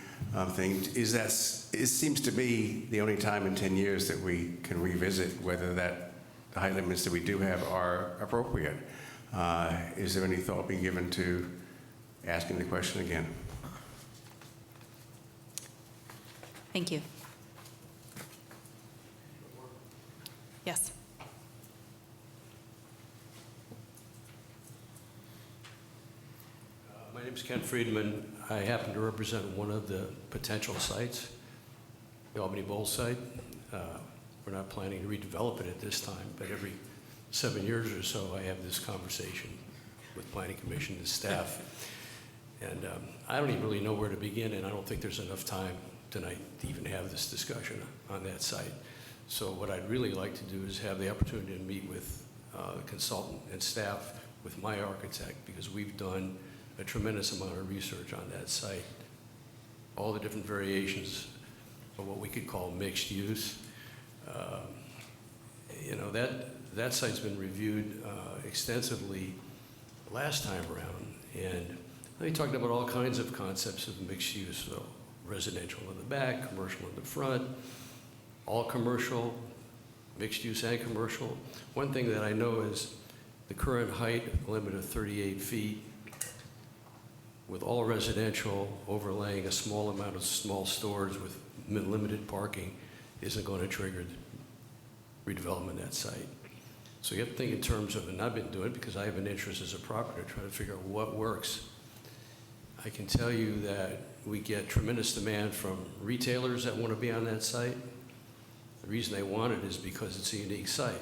thing. It seems to be the only time in 10 years that we can revisit whether the height limits that we do have are appropriate. Is there any thought being given to asking the question again? Thank you. Yes. My name is Ken Friedman. I happen to represent one of the potential sites, the Albany Bowl site. We're not planning to redevelop it at this time, but every 7 years or so, I have this conversation with Planning Commission and staff. And I don't even really know where to begin, and I don't think there's enough time tonight to even have this discussion on that site. So what I'd really like to do is have the opportunity to meet with the consultant and staff, with my architect, because we've done a tremendous amount of research on that site. All the different variations of what we could call mixed use. You know, that site's been reviewed extensively last time around, and they talked about all kinds of concepts of mixed use, so residential in the back, commercial in the front, all commercial, mixed use and commercial. One thing that I know is the current height limit of 38 feet with all residential overlaying a small amount of small stores with limited parking isn't going to trigger redevelopment of that site. So you have to think in terms of, and I've been doing it because I have an interest as a property to try to figure out what works. I can tell you that we get tremendous demand from retailers that want to be on that site. The reason they want it is because it's a unique site.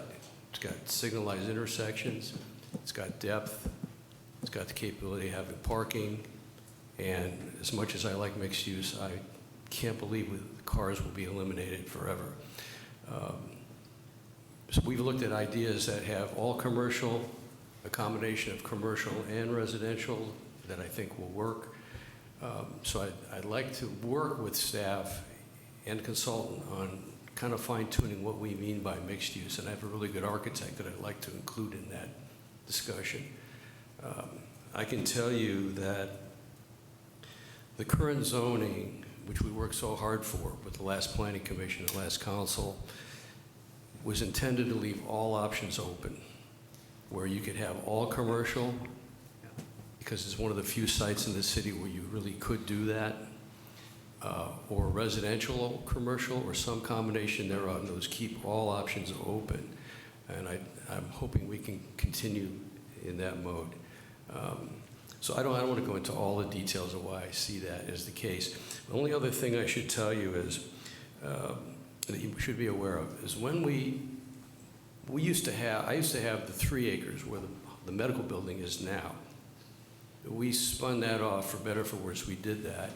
It's got signalized intersections, it's got depth, it's got the capability of having parking, and as much as I like mixed use, I can't believe cars will be eliminated forever. So we've looked at ideas that have all commercial, a combination of commercial and residential that I think will work. So I'd like to work with staff and consultant on kind of fine-tuning what we mean by mixed use, and I have a really good architect that I'd like to include in that discussion. I can tell you that the current zoning, which we worked so hard for with the last planning commission, the last council, was intended to leave all options open, where you could have all commercial, because it's one of the few sites in the city where you really could do that, or residential commercial, or some combination thereof. Those keep all options open, and I'm hoping we can continue in that mode. So I don't want to go into all the details of why I see that as the case. The only other thing I should tell you is, that you should be aware of, is when I used to have the 3 acres where the medical building is now. We spun that off, for better or for worse, we did that.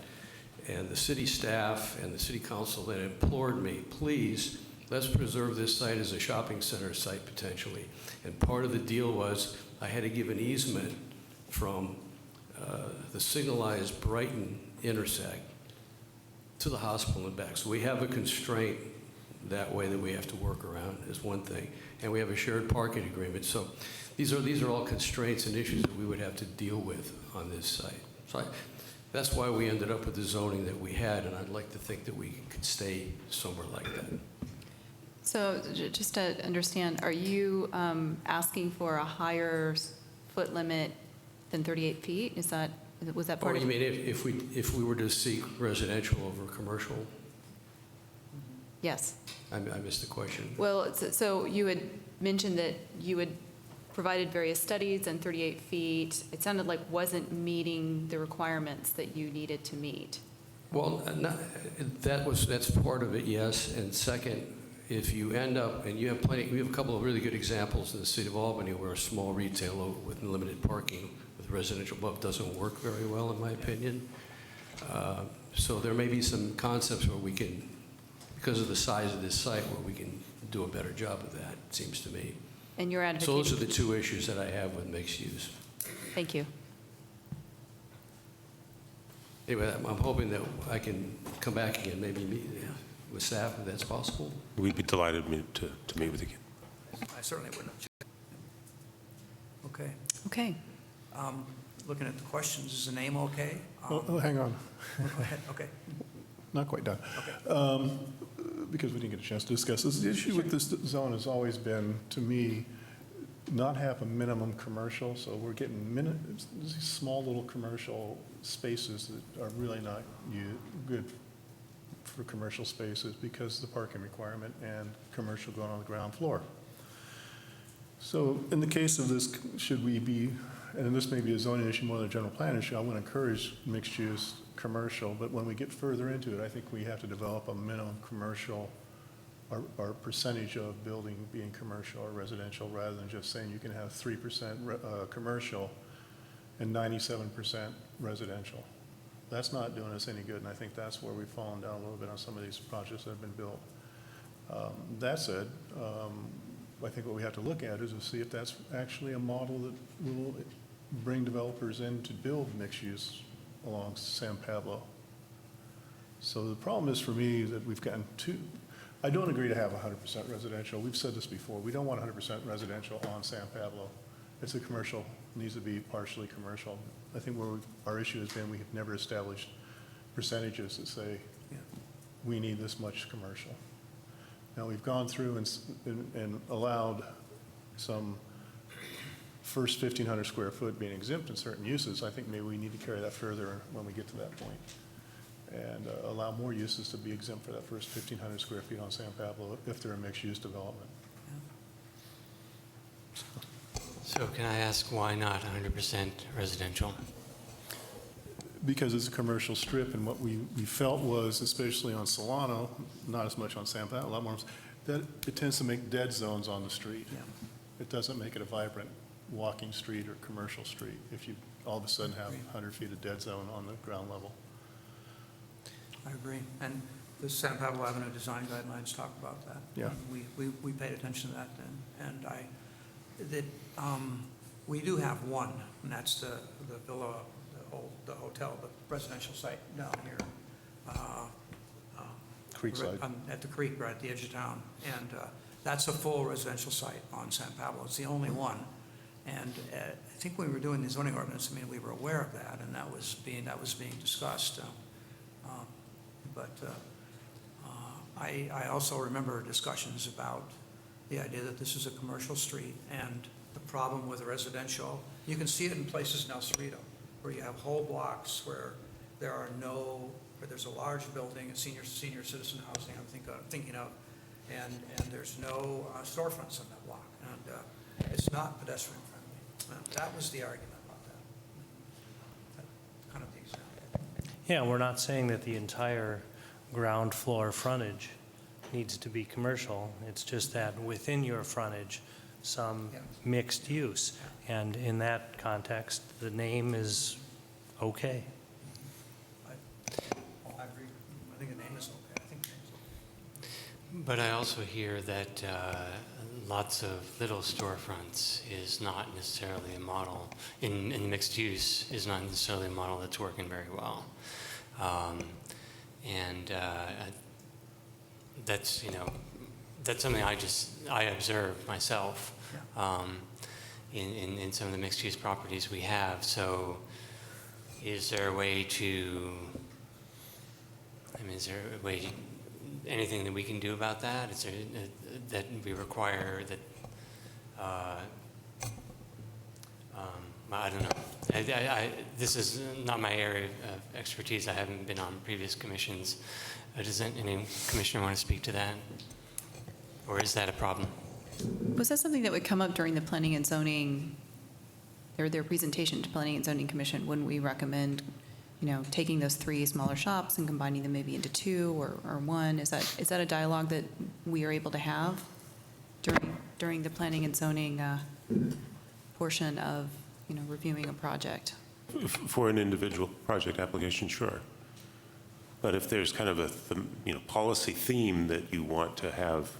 And the city staff and the city council then implored me, please, let's preserve this site as a shopping center site potentially. And part of the deal was I had to give an easement from the signalized Brighton intersect to the hospital and back. So we have a constraint that way that we have to work around, is one thing. And we have a shared parking agreement. So these are all constraints and issues that we would have to deal with on this site. So that's why we ended up with the zoning that we had, and I'd like to think that we could stay somewhere like that. So just to understand, are you asking for a higher foot limit than 38 feet? Was that part Or of? you mean if we were to seek residential over commercial? Yes. I missed the question. Well, so you had mentioned that you had provided various studies, and 38 feet, it sounded like wasn't meeting the requirements that you needed to meet. Well, that's part of it, yes. And second, if you end up, and we have a couple of really good examples in the city of Albany where a small retailer with limited parking with residential above doesn't work very well, in my opinion. So there may be some concepts where we can, because of the size of this site, where we can do a better job of that, it seems to me. And you're advocating. So those are the 2 issues that I have with mixed use. Thank you. Anyway, I'm hoping that I can come back again, maybe meet with staff, if that's possible. We'd be delighted to meet with you. I certainly wouldn't object. Okay. Okay. Looking at the questions, is the name okay? Oh, hang on, Go ahead, okay. not quite done. Okay. Because we didn't get a chance to discuss this. The issue with this zone has always been, to me, not have a minimum commercial, so we're getting these small little commercial spaces that are really not good for commercial spaces because of the parking requirement and commercial going on the ground floor. So in the case of this, should we be, and this may be a zoning issue more than a general plan issue, I want to encourage mixed use commercial, but when we get further into it, I think we have to develop a minimum commercial or percentage of building being commercial or residential, rather than just saying you can have 3% commercial and 97% residential. That's not doing us any good, and I think that's where we've fallen down a little bit on some of these projects that have been built. That said, I think what we have to look at is to see if that's actually a model that will bring developers in to build mixed use along San Pablo. So the problem is for me that we've gotten I don't agree to have 100% residential. We've said this before. We don't want 100% residential on San Pablo. It's a commercial, needs to be partially commercial. I think where our issue has been, we have never established percentages that say we need this much commercial. Now, we've gone through and allowed some first 1,500 square foot being exempt in certain uses. I think maybe we need to carry that further when we get to that point and allow more uses to be exempt for that first 1,500 square feet on San Pablo if they're a mixed-use development. So can I ask why not 100% residential? Because it's a commercial strip, and what we felt was, especially on Solano, not as much on San Pablo, a lot more, that it tends to make dead zones on the street. Yeah. It doesn't make it a vibrant walking street or commercial street if you all of a sudden have 100 feet of dead zone on the ground level. I agree. And the San Pablo Avenue design guidelines talk about that. Yeah. We paid attention to that then. And we do have one, and that's the villa, the hotel, the residential site down here. Creekside. At the creek, right at the edge of town. And that's a full residential site on San Pablo. It's the only one. And I think when we were doing the zoning ordinance, I mean, we were aware of that, and that was being discussed. I also remember discussions about the idea that this is a commercial street, and the problem with residential, you can see it in places in El Cerrito, where you have whole blocks where where there's a large building, a senior citizen housing I'm thinking of, and there's no storefronts on that block, and it's not pedestrian friendly. That was the argument about that. Kind of the example. Yeah, we're not saying that the entire ground floor frontage needs to be commercial. It's just that within your frontage, some mixed use. And in that context, the name is okay. I agree. I think the name is okay. I think the name is okay. But I also hear that lots of little storefronts is not necessarily a model, in mixed use, is not necessarily a model that's working very well. That's, that's something I observe myself in some of the mixed use properties we have. So is there a way to, is there a way, anything that we can do about that? Is there that we require that, I don't know. This is not my area of expertise. I haven't been on previous commissions. Does any commissioner want to speak to that? Or is that a problem? Was that something that would come up during the planning and zoning, or their presentation to Planning and Zoning Commission? Wouldn't we recommend, taking those 3 smaller shops and combining them maybe into 2 or 1? Is that a dialogue that we are able to have during the planning and zoning portion of, reviewing a project? For an individual project application, sure. But if there's kind of a policy theme that you want to have,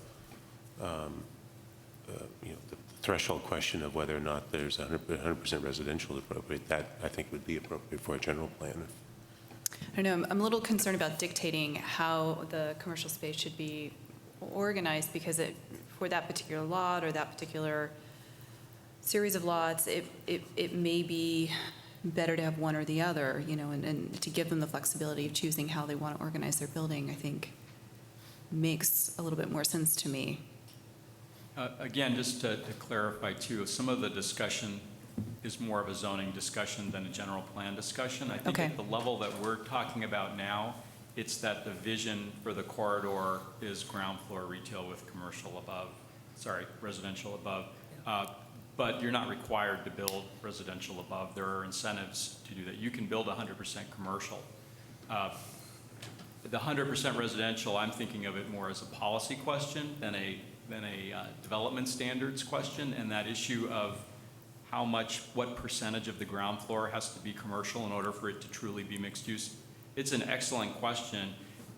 the threshold question of whether or not there's 100% residential appropriate, that I think would be appropriate for a general plan. I don't know, I'm a little concerned about dictating how the commercial space should be organized, because for that particular lot or that particular series of lots, it may be better to have one or the other, and to give them the flexibility of choosing how they want to organize their building, I think makes a little bit more sense to me. Again, just to clarify too, some of the discussion is more of a zoning discussion than a general plan discussion. I think Okay. at the level that we're talking about now, it's that the vision for the corridor is ground floor retail with residential above. But you're not required to build residential above. There are incentives to do that. You can build 100% commercial. The 100% residential, I'm thinking of it more as a policy question than a development standards question, and that issue of what percentage of the ground floor has to be commercial in order for it to truly be mixed use. It's an excellent question.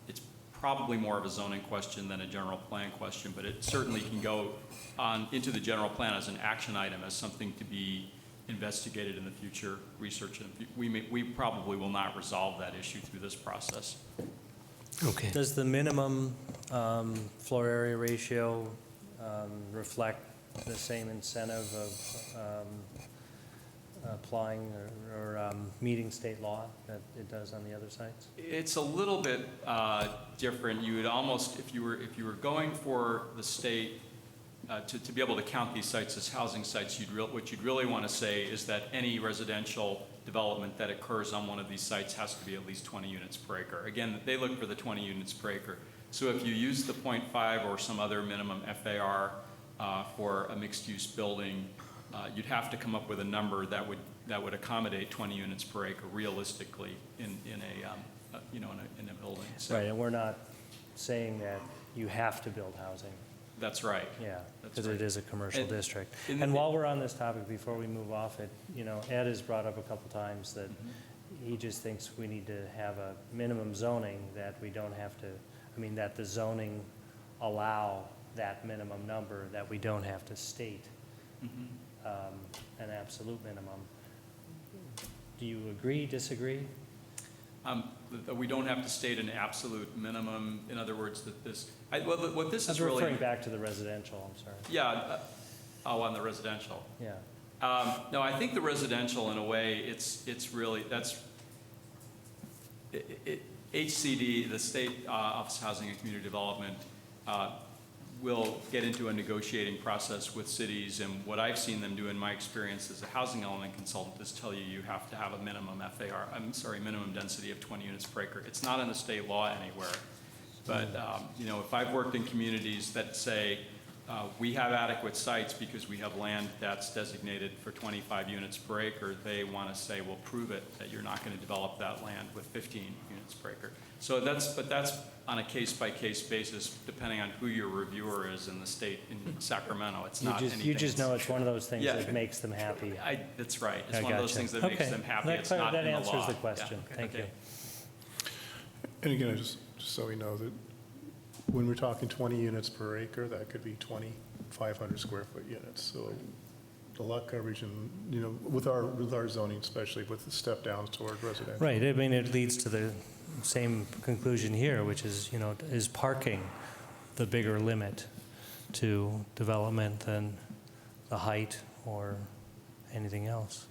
It's probably more of a zoning question than a general plan question, but it certainly can go on into the general plan as an action item, as something to be investigated in the future, research. We probably will not resolve that issue through this process. Okay. Does the minimum floor area ratio reflect the same incentive of applying or meeting state law that it does on the other sites? It's a little bit different. You would almost, if you were going for the state to be able to count these sites as housing sites, what you'd really want to say is that any residential development that occurs on one of these sites has to be at least 20 units per acre. Again, they look for the 20 units per acre. So if you use the 0.5 or some other minimum FAR for a mixed-use building, you'd have to come up with a number that would accommodate 20 units per acre realistically in a building. So Right, and we're not saying that you have to build housing. that's right. Yeah, That's because right. it is a commercial And- district. in And the- while we're on this topic, before we move off it, Ed has brought up a couple times that he just thinks we need to have a minimum zoning, that we don't have to, that the zoning allow that minimum number, that we don't have to state an absolute minimum. Do you agree, disagree? That we don't have to state an absolute minimum. In other words, that what this I is was really. referring back to the residential, I'm sorry. Yeah, on the residential. Yeah. No, I think the residential, in a way, it's really, HCD, the State Office of Housing and Community Development, will get into a negotiating process with cities, and what I've seen them do in my experience as a housing element consultant is tell you have to have a minimum minimum density of 20 units per acre. It's not in the state law anywhere, but if I've worked in communities that say, we have adequate sites because we have land that's designated for 25 units per acre, they want to say, well, prove it that you're not going to develop that land with 15 units per acre. So that's on a case-by-case basis, depending on who your reviewer is in the state in Sacramento. It's not anything. You just know it's one of those things Yeah. that makes them happy. That's right. It's I one of those gotcha. things that makes them happy. It's not in the law. That answers the question. Yeah. Thank you. And again, just so we know that when we're talking 20 units per acre, that could be 2,500 square foot units. So the lot coverage and, with our zoning, especially with the step downs toward residential. Right, it leads to the same conclusion here, which is, is parking the bigger limit to development than the height or anything else?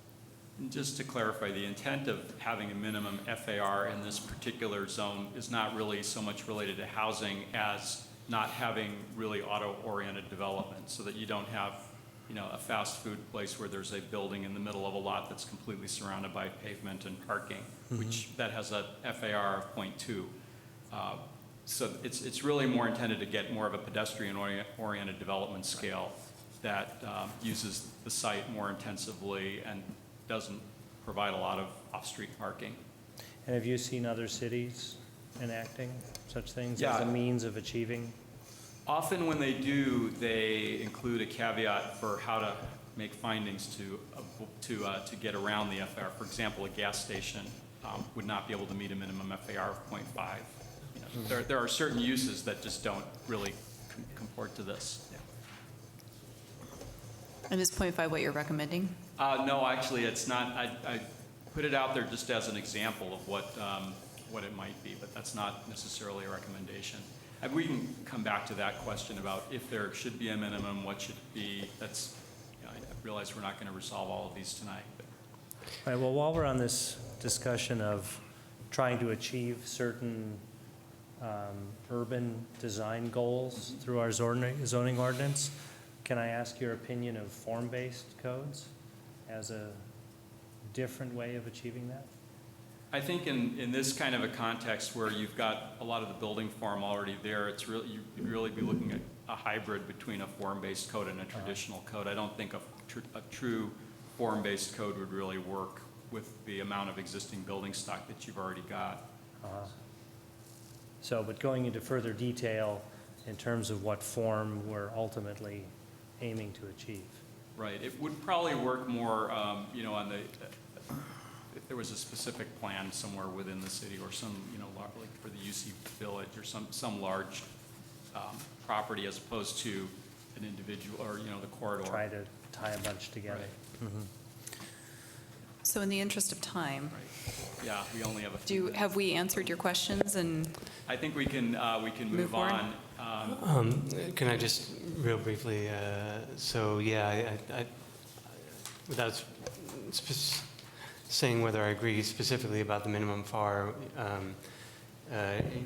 Just to clarify, the intent of having a minimum FAR in this particular zone is not really so much related to housing as not having really auto-oriented development, so that you don't have, a fast food place where there's a building in the middle of a lot that's completely surrounded by pavement and parking, which that has a FAR of 0.2. So it's really more intended to get more of a pedestrian-oriented development scale that uses the site more intensively and doesn't provide a lot of off-street parking. And have you seen other cities enacting such things as Yeah. a means of achieving? Often when they do, they include a caveat for how to make findings to get around the FAR. For example, a gas station would not be able to meet a minimum FAR of 0.5. There are certain uses that just don't really comport to this. And is 0.5 what you're recommending? No, actually, it's not. I put it out there just as an example of what what it might be, but that's not necessarily a recommendation. And we can come back to that question about if there should be a minimum, what should it be. That's, you know, I realize we're not going to resolve all of these tonight. But. All right, well, while we're on this discussion of trying to achieve certain urban design goals through our zoning ordinance, can I ask your opinion of form-based codes as a different way of achieving that? I think in this kind of a context where you've got a lot of the building form already there, it's really, you'd really be looking at a hybrid between a form-based code and a traditional code. I don't think a true form-based code would really work with the amount of existing building stock that you've already got. So, but going into further detail in terms of what form we're ultimately aiming to achieve. Right. It would probably work more, you know, on the, if there was a specific plan somewhere within the city or some, you know, like for the UC Village or some large property as opposed to an individual or, you know, the corridor. Try to tie a bunch together. Right. So in the interest of time, Right. Yeah, we only have a few. have we answered your questions? And I think we can move forward? on. Can I just real briefly, so yeah, I without saying whether I agree specifically about the minimum FAR,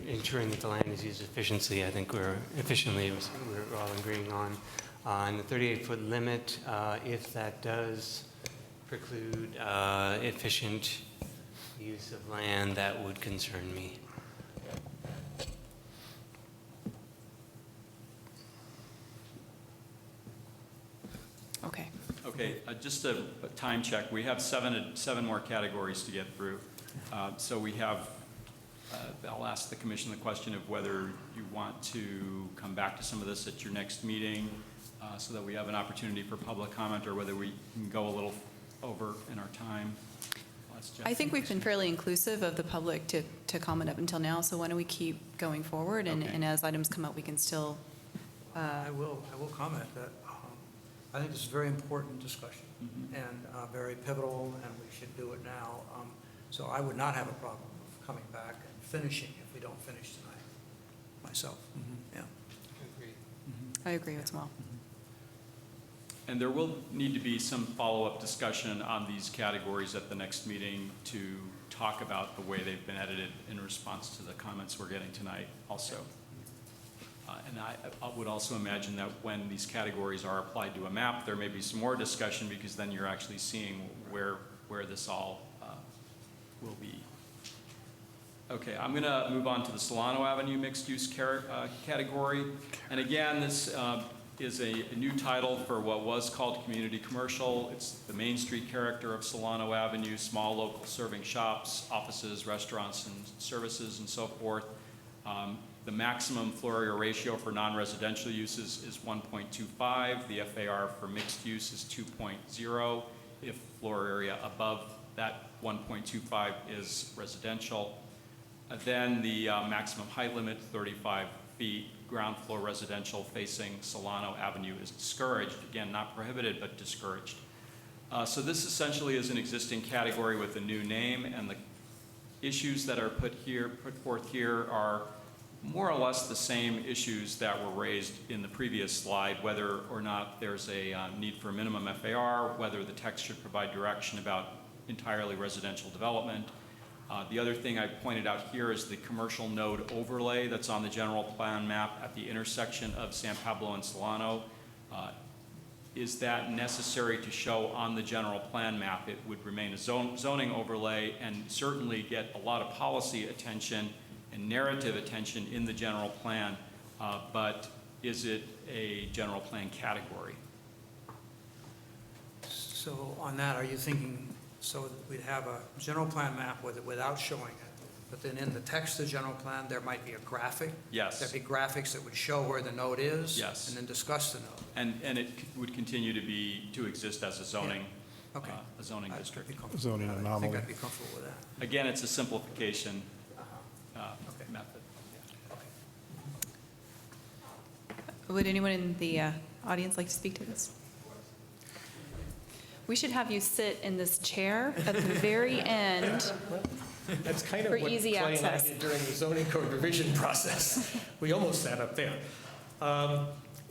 ensuring that the land is used efficiently, I think we're all agreeing on. On the 38-foot limit, if that does preclude efficient use of land, that would concern me. okay. Okay, just a time check. We have seven more categories to get through. So we have, I'll ask the commission the question of whether you want to come back to some of this at your next meeting so that we have an opportunity for public comment, or whether we can go a little over in our time. I think we've been fairly inclusive of the public to comment up until now, so why don't we keep going forward, and, Okay. and as items come up, we can still, I will comment that I think this is a very important discussion and very pivotal, and we should do it now. So I would not have a problem with coming back and finishing if we don't finish tonight, myself. Yeah. I agree as well. And there will need to be some follow-up discussion on these categories at the next meeting to talk about the way they've been edited in response to the comments we're getting tonight also. And I would also imagine that when these categories are applied to a map, there may be some more discussion, because then you're actually seeing where this all will be. Okay, I'm going to move on to the Solano Avenue mixed-use category. And again, this is a new title for what was called community commercial. It's the Main Street character of Solano Avenue, small local serving shops, offices, restaurants, and services, and so forth. The maximum floor area ratio for non-residential uses is 1.25. The FAR for mixed use is 2.0. If floor area above that 1.25 is residential. Then the maximum height limit, 35 feet. Ground floor residential facing Solano Avenue is discouraged. Again, not prohibited, but discouraged. So this essentially is an existing category with a new name, and the issues that are put forth here are more or less the same issues that were raised in the previous slide, whether or not there's a need for a minimum FAR, whether the text should provide direction about entirely residential development. The other thing I pointed out here is the commercial node overlay that's on the general plan map at the intersection of San Pablo and Solano. Is that necessary to show on the general plan map? It would remain a zoning overlay and certainly get a lot of policy attention and narrative attention in the general plan, but is it a general plan category? So on that, are you thinking, so that we'd have a general plan map without showing it, but then in the text of the general plan, there might be a graphic? Yes. There'd be graphics that would show where the node is? Yes. And then discuss the node? And it would continue to exist as a zoning, Okay. a zoning I'd district. be comfortable Zoning with that. I anomaly. think I'd be comfortable with that. Again, it's a simplification Okay. method. Would anyone in the audience like to speak to this? We should have you sit in this chair at the very end That's kind of For what easy Clay and I access. did during the zoning code revision process. We almost sat up there.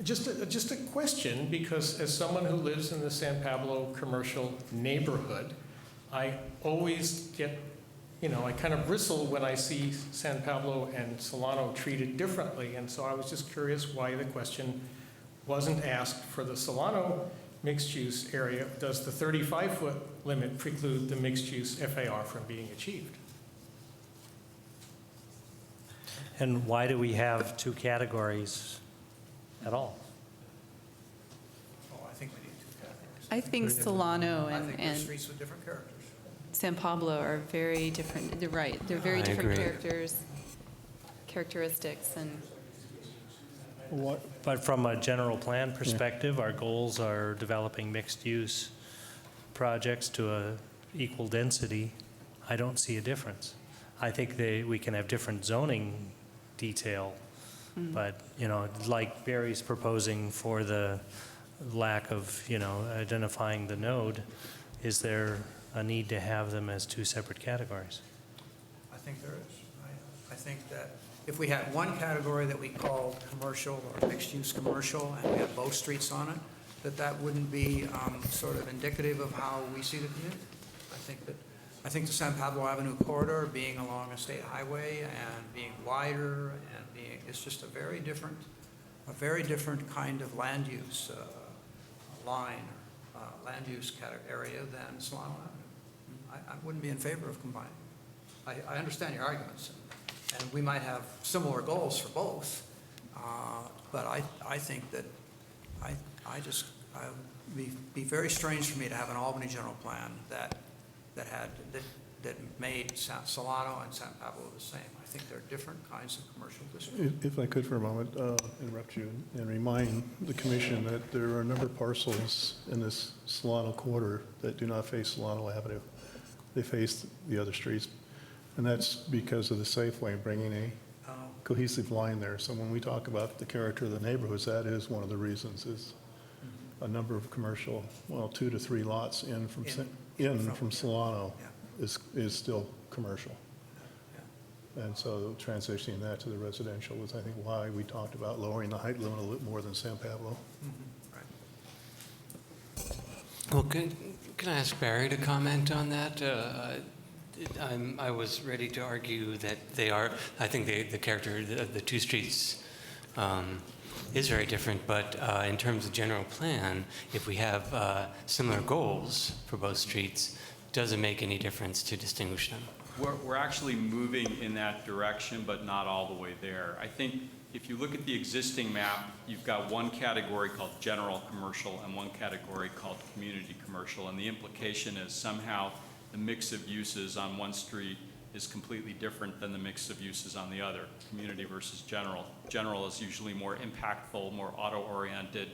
Just a question, because as someone who lives in the San Pablo commercial neighborhood, I always get, I kind of bristle when I see San Pablo and Solano treated differently. And so I was just curious why the question wasn't asked for the Solano mixed-use area. Does the 35-foot limit preclude the mixed-use FAR from being achieved? And why do we have two categories at all? Oh, I think we need two categories. I think Solano I think they're and streets with different characters. San Pablo are very different. They're right. They're very I different agree. characteristics, and But from a general plan perspective, our goals are developing mixed-use projects to a equal density. I don't see a difference. I think we can have different zoning detail, but, like Barry's proposing for the lack of, identifying the node, is there a need to have them as two separate categories? I think there is. I think that if we had one category that we called commercial or mixed-use commercial, and we had both streets on it, that wouldn't be sort of indicative of how we see the community. I think the San Pablo Avenue corridor being along a state highway and being wider and it's just a very different kind of land use line, land use area than Solano Avenue. I wouldn't be in favor of combining. I understand your arguments, and we might have similar goals for both, but I think that it would be very strange for me to have an Albany general plan that made Solano and San Pablo the same. I think they're different kinds of commercial districts. If I could for a moment interrupt you and remind the commission that there are a number of parcels in this Solano quarter that do not face Solano Avenue. They face the other streets, and that's because of the Safeway bringing a cohesive line there. So when we talk about the character of the neighborhoods, that is one of the reasons, is a number of commercial, 2 to 3 lots in from Solano is still commercial. And so transitioning that to the residential was, I think, why we talked about lowering the height limit a little more than San Pablo. Well, can I ask Barry to comment on that? I was ready to argue that I think the character of the two streets is very different, but in terms of general plan, if we have similar goals for both streets, does it make any difference to distinguish them? We're actually moving in that direction, but not all the way there. I think if you look at the existing map, you've got one category called general commercial and one category called community commercial, and the implication is somehow the mix of uses on one street is completely different than the mix of uses on the other, community versus general. General is usually more impactful, more auto-oriented.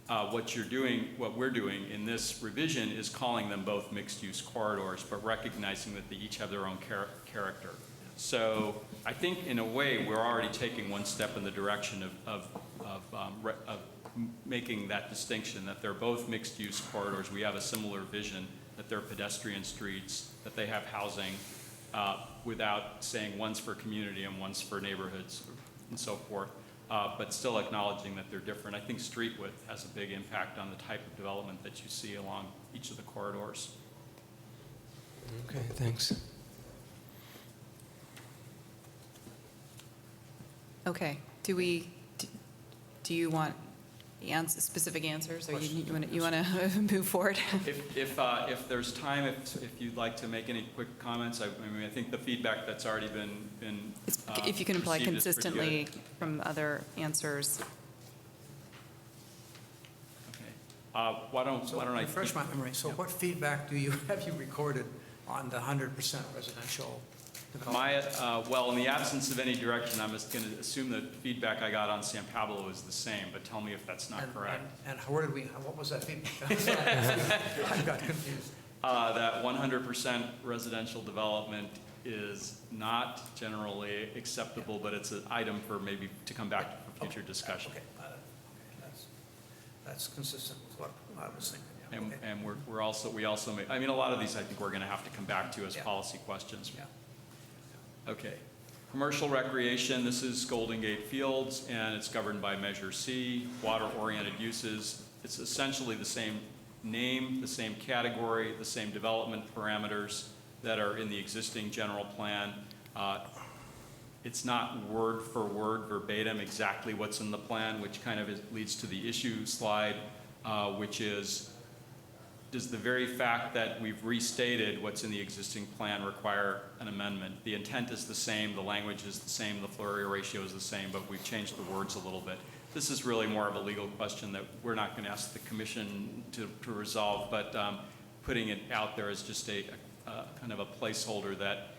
What we're doing in this revision is calling them both mixed-use corridors, but recognizing that they each have their own character. So I think in a way we're already taking one step in the direction of making that distinction, that they're both mixed-use corridors. We have a similar vision, that they're pedestrian streets, that they have housing, without saying one's for community and one's for neighborhoods and so forth, but still acknowledging that they're different. I think street width has a big impact on the type of development that you see along each of the corridors. Okay, thanks. okay. Do you want specific answers, or you want to move forward? If there's time, if you'd like to make any quick comments, I think the feedback that's already been If you can apply received is pretty consistently good. from other answers. Okay. Why don't I refresh my memory? So what feedback have you recorded on the 100% residential development? Well, in the absence of any direction, I'm just going to assume that feedback I got on San Pablo is the same, but tell me if that's not correct. And what was that feedback? I got confused. That 100% residential development is not generally acceptable, but it's an item for maybe to come back to for future discussion. Okay, that's consistent with what I was thinking. Yeah. And we also may, a lot of these I think we're going to have to come back to as Yeah. policy questions. Yeah. Okay. Commercial recreation, this is Golden Gate Fields, and it's governed by Measure C, water-oriented uses. It's essentially the same name, the same category, the same development parameters that are in the existing general plan. It's not word for word verbatim exactly what's in the plan, which kind of leads to the issue slide, which is, does the very fact that we've restated what's in the existing plan require an amendment? The intent is the same, the language is the same, the FLURRY ratio is the same, but we've changed the words a little bit. This is really more of a legal question that we're not going to ask the commission to resolve, but putting it out there as just a kind of a placeholder that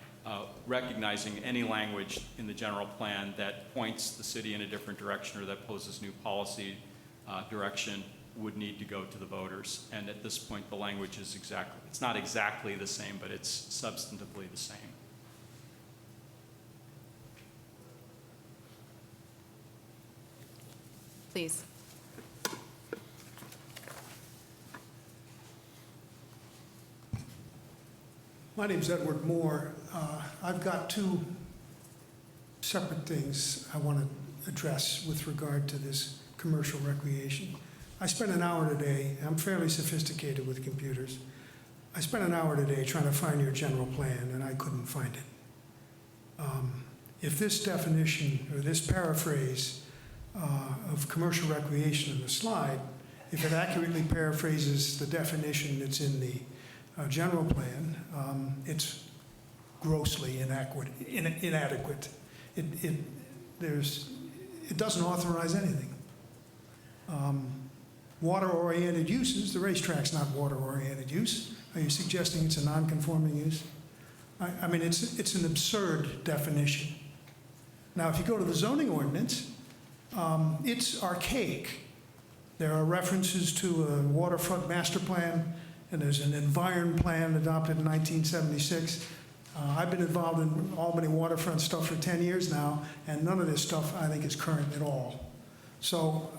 recognizing any language in the general plan that points the city in a different direction or that poses new policy direction would need to go to the voters. And at this point, the language is it's not exactly the same, but it's substantively the same. Please. My name's Edward Moore. I've got two separate things I want to address with regard to this commercial recreation. I spent an hour today, I'm fairly sophisticated with computers. I spent an hour today trying to find your general plan, and I couldn't find it. If this definition, or this paraphrase of commercial recreation in the slide, if it accurately paraphrases the definition that's in the general plan, it's grossly inadequate. It doesn't authorize anything. Water-oriented uses, the racetrack's not water-oriented use. Are you suggesting it's a non-conforming use? I mean, it's an absurd definition. Now, if you go to the zoning ordinance, it's archaic. There are references to a waterfront master plan, and there's an environ plan adopted in 1976. I've been involved in Albany waterfront stuff for 10 years now, and none of this stuff I think is current at all. So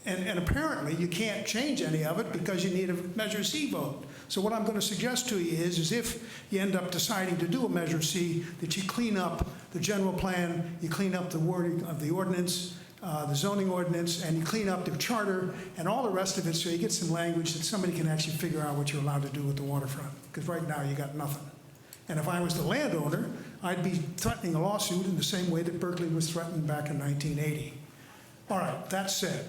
and apparently you can't change any of it because you need a Measure C vote. So what I'm going to suggest to you is if you end up deciding to do a Measure C, that you clean up the general plan, you clean up the wording of the ordinance, the zoning ordinance, and you clean up the charter and all the rest of it so you get some language that somebody can actually figure out what you're allowed to do with the waterfront. Because right now you got nothing. And if I was the landowner, I'd be threatening a lawsuit in the same way that Berkeley was threatened back in 1980. All right, that said,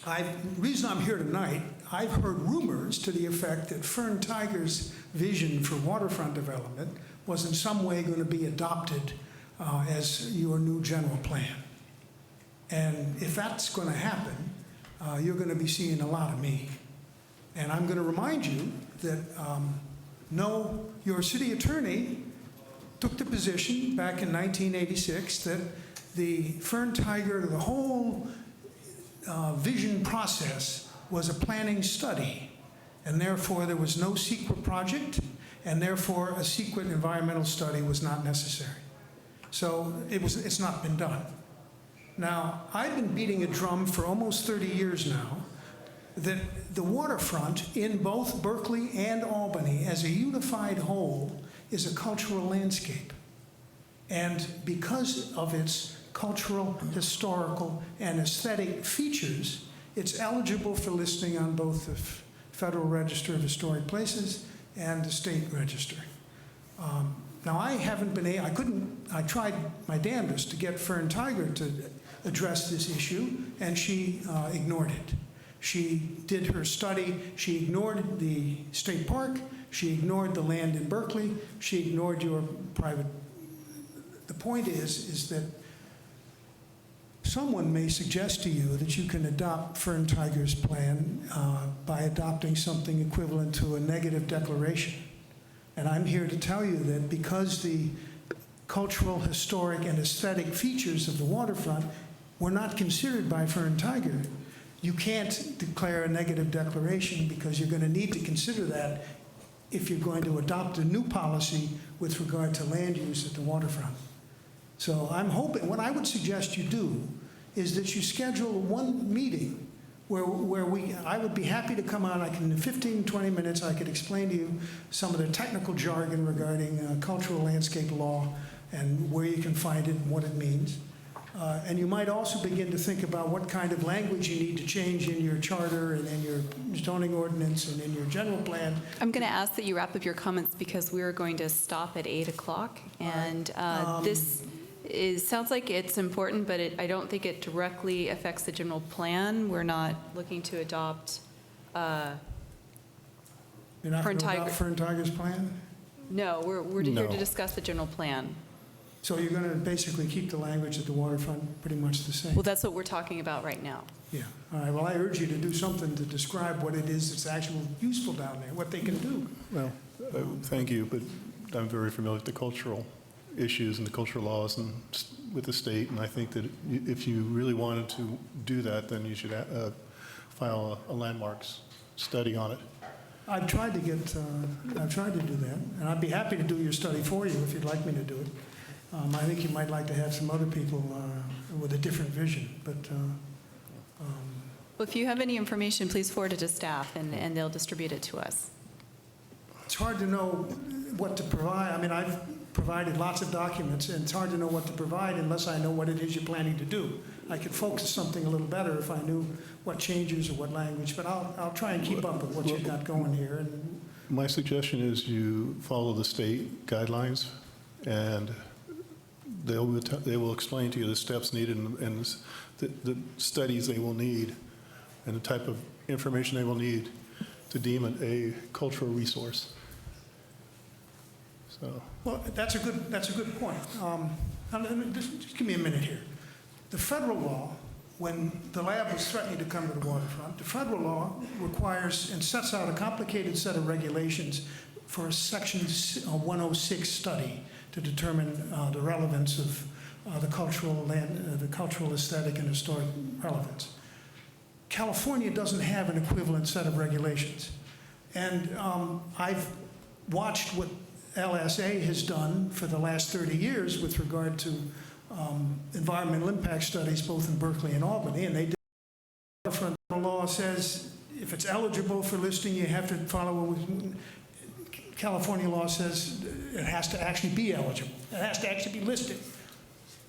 the reason I'm here tonight, I've heard rumors to the effect that Fern Tiger's vision for waterfront development was in some way going to be adopted as your new general plan. And if that's going to happen, you're going to be seeing a lot of me. And I'm going to remind you that your city attorney took the position back in 1986 that the Fern Tiger, the whole vision process was a planning study, and therefore there was no secret project, and therefore a secret environmental study was not necessary. So it's not been done. Now, I've been beating a drum for almost 30 years now that the waterfront in both Berkeley and Albany as a unified whole is a cultural landscape. And because of its cultural, historical, and aesthetic features, it's eligible for listing on both the Federal Register of Historic Places and the State Register. Now, I tried my damnedest to get Fern Tiger to address this issue, and she ignored it. She did her study, she ignored the state park, she ignored the land in Berkeley, she ignored your private. The point is that someone may suggest to you that you can adopt Fern Tiger's plan by adopting something equivalent to a negative declaration. And I'm here to tell you that because the cultural, historic, and aesthetic features of the waterfront were not considered by Fern Tiger, you can't declare a negative declaration because you're going to need to consider that if you're going to adopt a new policy with regard to land use at the waterfront. So I'm hoping, what I would suggest you do is that you schedule one meeting I would be happy to come on, in 15, 20 minutes, I could explain to you some of the technical jargon regarding cultural landscape law and where you can find it and what it means. And you might also begin to think about what kind of language you need to change in your charter and in your zoning ordinance and in your general plan. I'm going to ask that you wrap up your comments because we are going to stop at 8 o'clock. And this sounds like it's important, but I don't think it directly affects the general plan. We're not looking to adopt. You're not going to adopt Fern Tiger's plan? No, we're here No. to discuss the general plan. So you're going to basically keep the language at the waterfront pretty much the same? Well, that's what we're talking about right now. Yeah. All right. Well, I urge you to do something to describe what it is that's actually useful down there, what they can do. Well, thank you, but I'm very familiar with the cultural issues and the cultural laws and with the state, and I think that if you really wanted to do that, then you should file a landmarks study on it. I've tried to do that, and I'd be happy to do your study for you if you'd like me to do it. I think you might like to have some other people with a different vision, but Well, if you have any information, please forward it to staff, and they'll distribute it to us. it's hard to know what to provide. I mean, I've provided lots of documents, and it's hard to know what to provide unless I know what it is you're planning to do. I could focus something a little better if I knew what changes or what language, but I'll try and keep up with what you've got going here. And My suggestion is you follow the state guidelines, and they will explain to you the steps needed and the studies they will need and the type of information they will need to deem it a cultural resource. So, well, that's a good point. Just give me a minute here. The federal law, when the lab was threatening to come to the waterfront, the federal law requires and sets out a complicated set of regulations for a Section 106 study to determine the relevance of the cultural, aesthetic, and historic relevance. California doesn't have an equivalent set of regulations. And I've watched what LSA has done for the last 30 years with regard to environmental impact studies both in Berkeley and Albany, and they did. The law says if it's eligible for listing, you have to follow. California law says it has to actually be eligible. It has to actually be listed.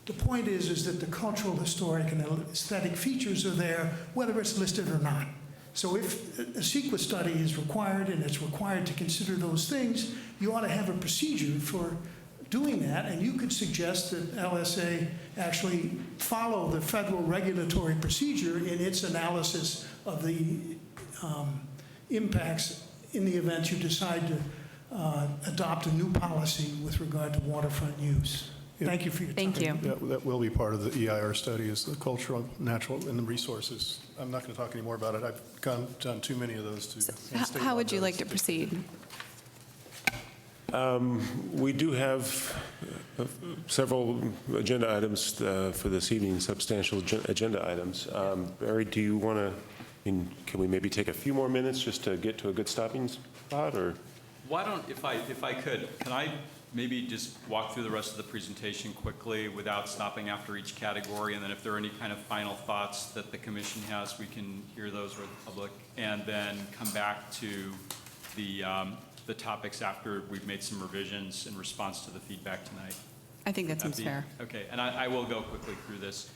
The point is that the cultural, historic, and aesthetic features are there, whether it's listed or not. So if a CEQA study is required and it's required to consider those things, you ought to have a procedure for doing that, and you could suggest that LSA actually follow the federal regulatory procedure in its analysis of the impacts in the event you decide to adopt a new policy with regard to waterfront use. Thank you for your time. Thank you. that will be part of the EIR study, is the cultural, natural, and the resources. I'm not going to talk any more about it. I've done too many of those to. How would you like to proceed? We do have several agenda items for this evening, substantial agenda items. Barry, do you want to, can we maybe take a few more minutes just to get to a good stopping spot, or? Why don't, if I could, can I maybe just walk through the rest of the presentation quickly without stopping after each category, and then if there are any kind of final thoughts that the commission has, we can hear those with the public, and then come back to the topics after we've made some revisions in response to the feedback tonight. I think that seems fair. Okay, and I will go quickly through this.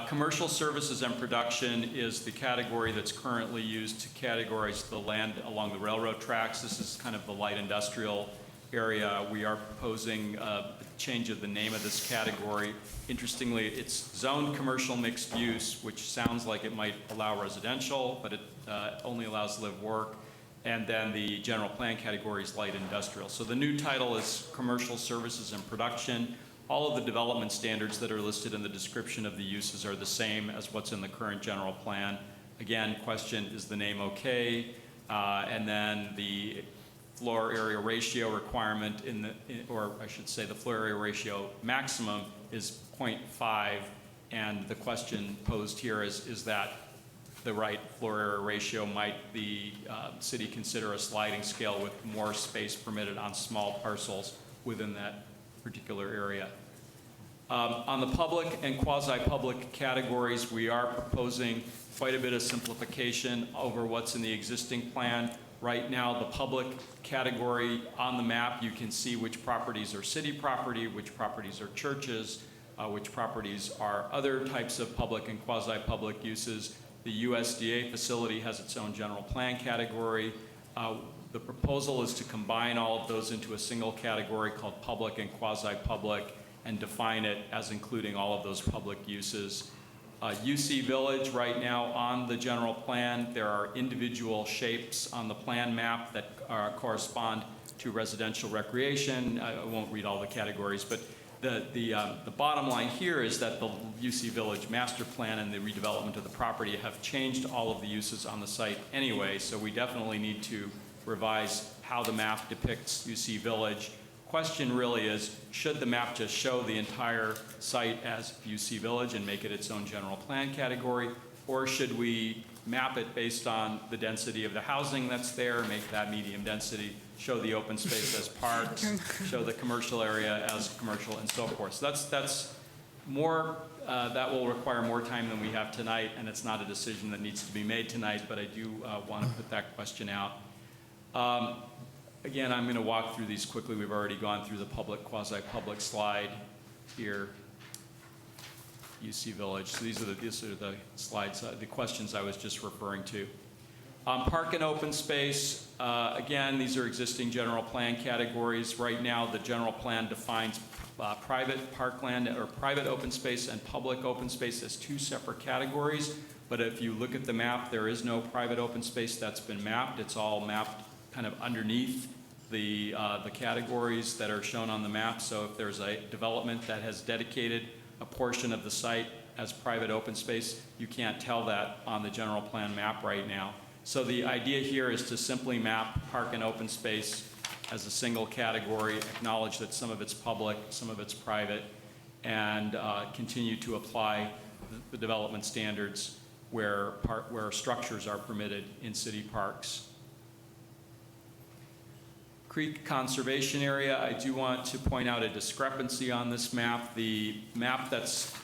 Commercial services and production is the category that's currently used to categorize the land along the railroad tracks. This is kind of the light industrial area. We are proposing a change of the name of this category. Interestingly, it's zoned commercial mixed use, which sounds like it might allow residential, but it only allows live work. And then the general plan category is light industrial. So the new title is commercial services and production. All of the development standards that are listed in the description of the uses are the same as what's in the current general plan. Again, question, is the name okay? And then the floor area ratio requirement or I should say the floor area ratio maximum is 0.5, and the question posed here is that the right floor area ratio? Might the city consider a sliding scale with more space permitted on small parcels within that particular area? On the public and quasi-public categories, we are proposing quite a bit of simplification over what's in the existing plan. Right now, the public category on the map, you can see which properties are city property, which properties are churches, which properties are other types of public and quasi-public uses. The USDA facility has its own general plan category. The proposal is to combine all of those into a single category called public and quasi-public and define it as including all of those public uses. UC Village, right now on the general plan, there are individual shapes on the plan map that correspond to residential recreation. I won't read all the categories, but the bottom line here is that the UC Village master plan and the redevelopment of the property have changed all of the uses on the site anyway, so we definitely need to revise how the map depicts UC Village. Question really is, should the map just show the entire site as UC Village and make it its own general plan category, or should we map it based on the density of the housing that's there, make that medium density, show the open space as parks, show the commercial area as commercial, and so forth. So that's more, that will require more time than we have tonight, and it's not a decision that needs to be made tonight, but I do want to put that question out. Again, I'm going to walk through these quickly. We've already gone through the public, quasi-public slide here. UC Village. So these are the slides, the questions I was just referring to. Park and open space. Again, these are existing general plan categories. Right now, the general plan defines private parkland or private open space and public open space as two separate categories. But if you look at the map, there is no private open space that's been mapped. It's all mapped kind of underneath the categories that are shown on the map. So if there's a development that has dedicated a portion of the site as private open space, you can't tell that on the general plan map right now. So the idea here is to simply map park and open space as a single category, acknowledge that some of it's public, some of it's private, and continue to apply the development standards where structures are permitted in city parks. Creek Conservation Area, I do want to point out a discrepancy on this map. The map that's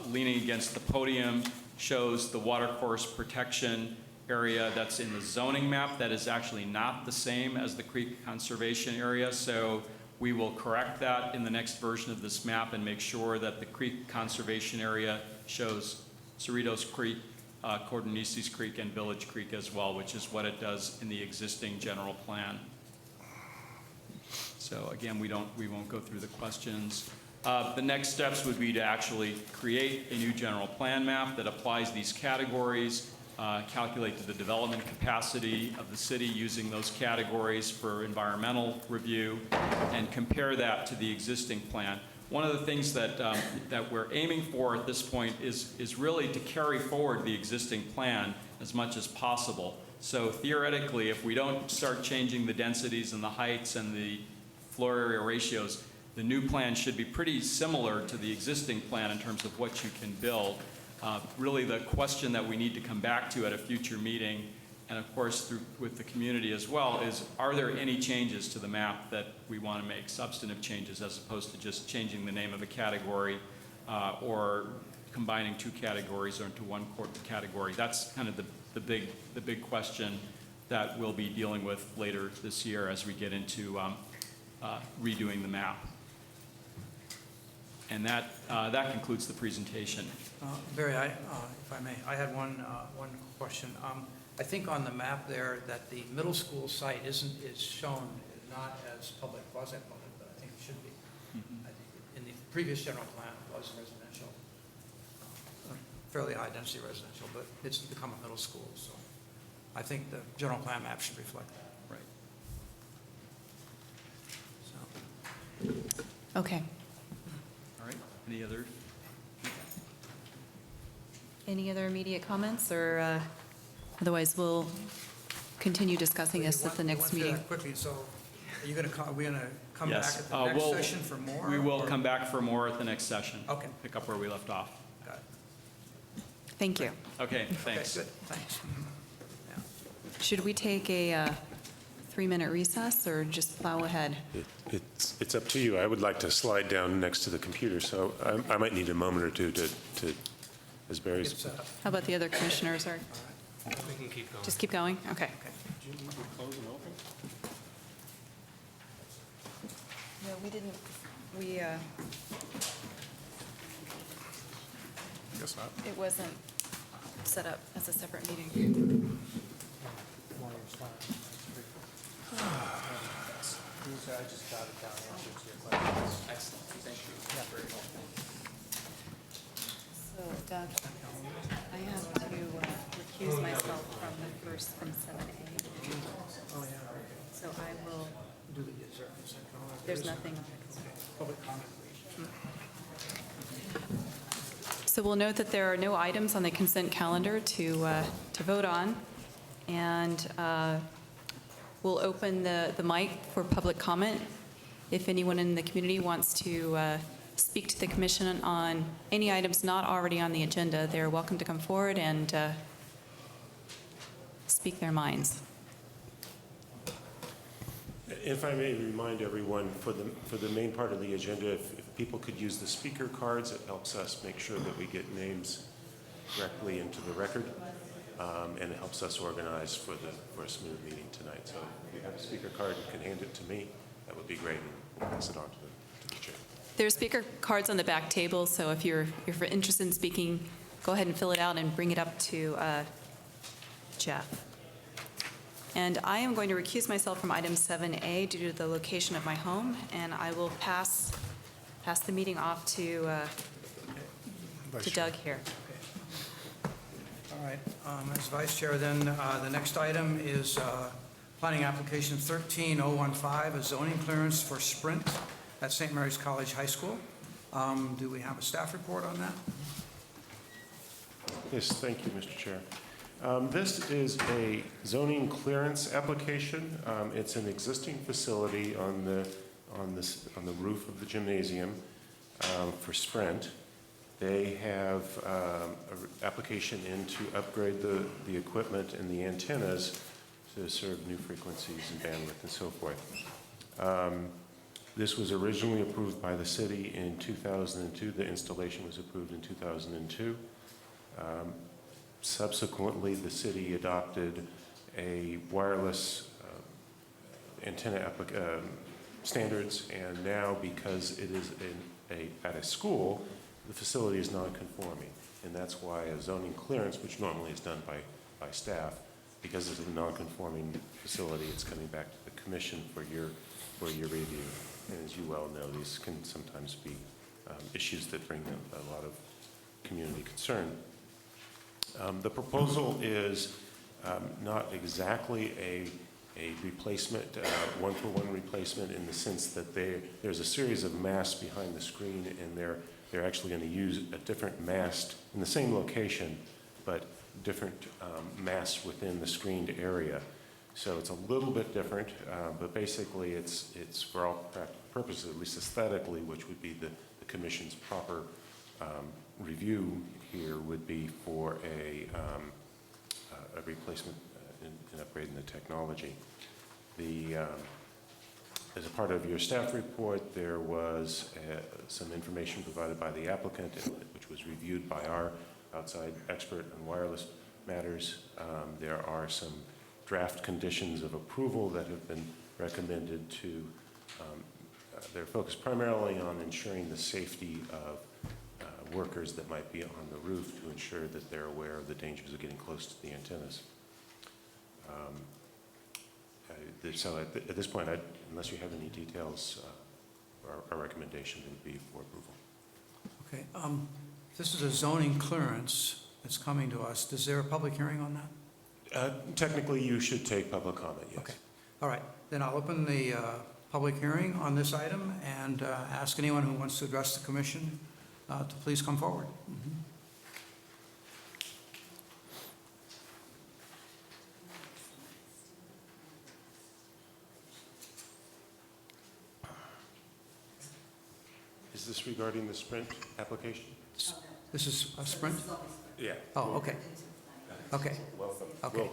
leaning against the podium shows the watercourse protection area that's in the zoning map. That is actually not the same as the Creek Conservation Area, so we will correct that in the next version of this map and make sure that the Creek Conservation Area shows Cerritos Creek, Cordonices Creek, and Village Creek as well, which is what it does in the existing general plan. So again, we won't go through the questions. The next steps would be to actually create a new general plan map that applies these categories, calculate the development capacity of the city using those categories for environmental review, and compare that to the existing plan. One of the things that we're aiming for at this point is really to carry forward the existing plan as much as possible. So theoretically, if we don't start changing the densities and the heights and the floor area ratios, the new plan should be pretty similar to the existing plan in terms of what you can build. Really the question that we need to come back to at a future meeting, and of course with the community as well, is are there any changes to the map that we want to make, substantive changes, as opposed to just changing the name of a category or combining two categories or into one category. That's kind of the big question that we'll be dealing with later this year as we get into redoing the map. And that concludes the presentation. Barry, if I may, I had one question. I think on the map there that the middle school site is shown not as public, quasi-public, but I think it should be. I think in the previous general plan it was residential, fairly high density residential, but it's become a middle school, so I think the general plan map should reflect that. Right. So. Okay. All right. Any other? Any other immediate comments, or otherwise we'll continue discussing this at the next meeting? Quickly, so are you going to come back Yes. at the next session for more? We will come back for more at the next session. Okay. Pick up where we left off. Got it. Thank you. Okay, thanks. Okay, good, thanks. Yeah. Should we take a 3-minute recess or just plow ahead? It's up to you. I would like to slide down next to the computer, so I might need a moment or two to as Barry's. Get set up. How about the other commissioners? Or We can keep going. just keep going? Okay. No, we didn't. We, Guess not. it wasn't set up as a separate meeting. So Doug, I have to recuse myself from the first, from 7A. Oh, yeah. So I will, Do the dessert in a second. there's nothing. Public comment. So we'll note that there are no items on the consent calendar to vote on. And we'll open the mic for public comment. If anyone in the community wants to speak to the commission on any items not already on the agenda, they're welcome to come forward and speak their minds. If I may remind everyone, for the main part of the agenda, if people could use the speaker cards, it helps us make sure that we get names correctly into the record, and it helps us organize for a smooth meeting tonight. So if you have a speaker card, you can hand it to me. That would be great, and we'll pass it on to the chair. There are speaker cards on the back table, so if you're interested in speaking, go ahead and fill it out and bring it up to Jeff. And I am going to recuse myself from item 7A due to the location of my home, and I will pass the meeting off to Doug here. All right, as vice chair, then, the next item is planning application 13015, a zoning clearance for Sprint at St. Mary's College High School. Do we have a staff report on that? Yes, thank you, Mr. Chair. This is a zoning clearance application. It's an existing facility on the roof of the gymnasium for Sprint. They have an application in to upgrade the equipment and the antennas to serve new frequencies and bandwidth and so forth. This was originally approved by the city in 2002. The installation was approved in 2002. Subsequently, the city adopted a wireless antenna standards, and now because it is at a school, the facility is non-conforming, and that's why a zoning clearance, which normally is done by staff, because it's a non-conforming facility, it's coming back to the commission for your review. And as you well know, these can sometimes be issues that bring a lot of community concern. The proposal is not exactly a replacement, one-for-one replacement, in the sense that there's a series of masts behind the screen, and they're actually going to use a different mast in the same location, but different masts within the screened area. So it's a little bit different, but basically it's for all practical purposes, at least aesthetically, which would be the commission's proper review here, would be for a replacement and upgrading the technology. As a part of your staff report, there was some information provided by the applicant, which was reviewed by our outside expert on wireless matters. There are some draft conditions of approval that have been recommended to, they're focused primarily on ensuring the safety of workers that might be on the roof, to ensure that they're aware of the dangers of getting close to the antennas. So at this point, unless you have any details, our recommendation would be for approval. Okay, this is a zoning clearance that's coming to us. Is there a public hearing on that? Technically, you should take public comment, yes. Okay, all right. Then I'll open the public hearing on this item and ask anyone who wants to address the commission to please come forward. Is this regarding the Sprint application? This is a Sprint? Yeah. Oh, okay. Okay. Welcome. Okay.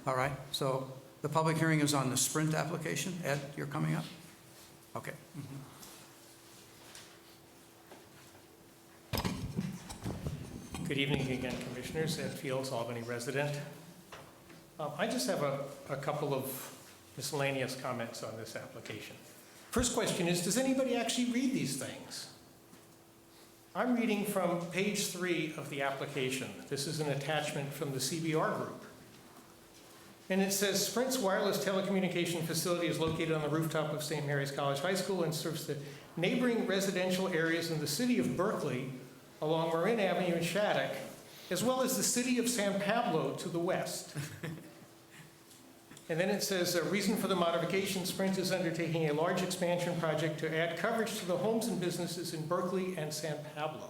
All right. So The public hearing is on the Sprint application. Ed, you're coming up? Okay. Good evening again, Commissioners. Ed Fields, Albany resident. I just have a couple of miscellaneous comments on this application. First question is, does anybody actually read these things? I'm reading from page 3 of the application. This is an attachment from the CBR group. And it says, Sprint's wireless telecommunication facility is located on the rooftop of St. Mary's College High School and serves the neighboring residential areas in the city of Berkeley along Marin Avenue in Shattuck, as well as the city of San Pablo to the west. And then it says, a reason for the modification, Sprint is undertaking a large expansion project to add coverage to the homes and businesses in Berkeley and San Pablo.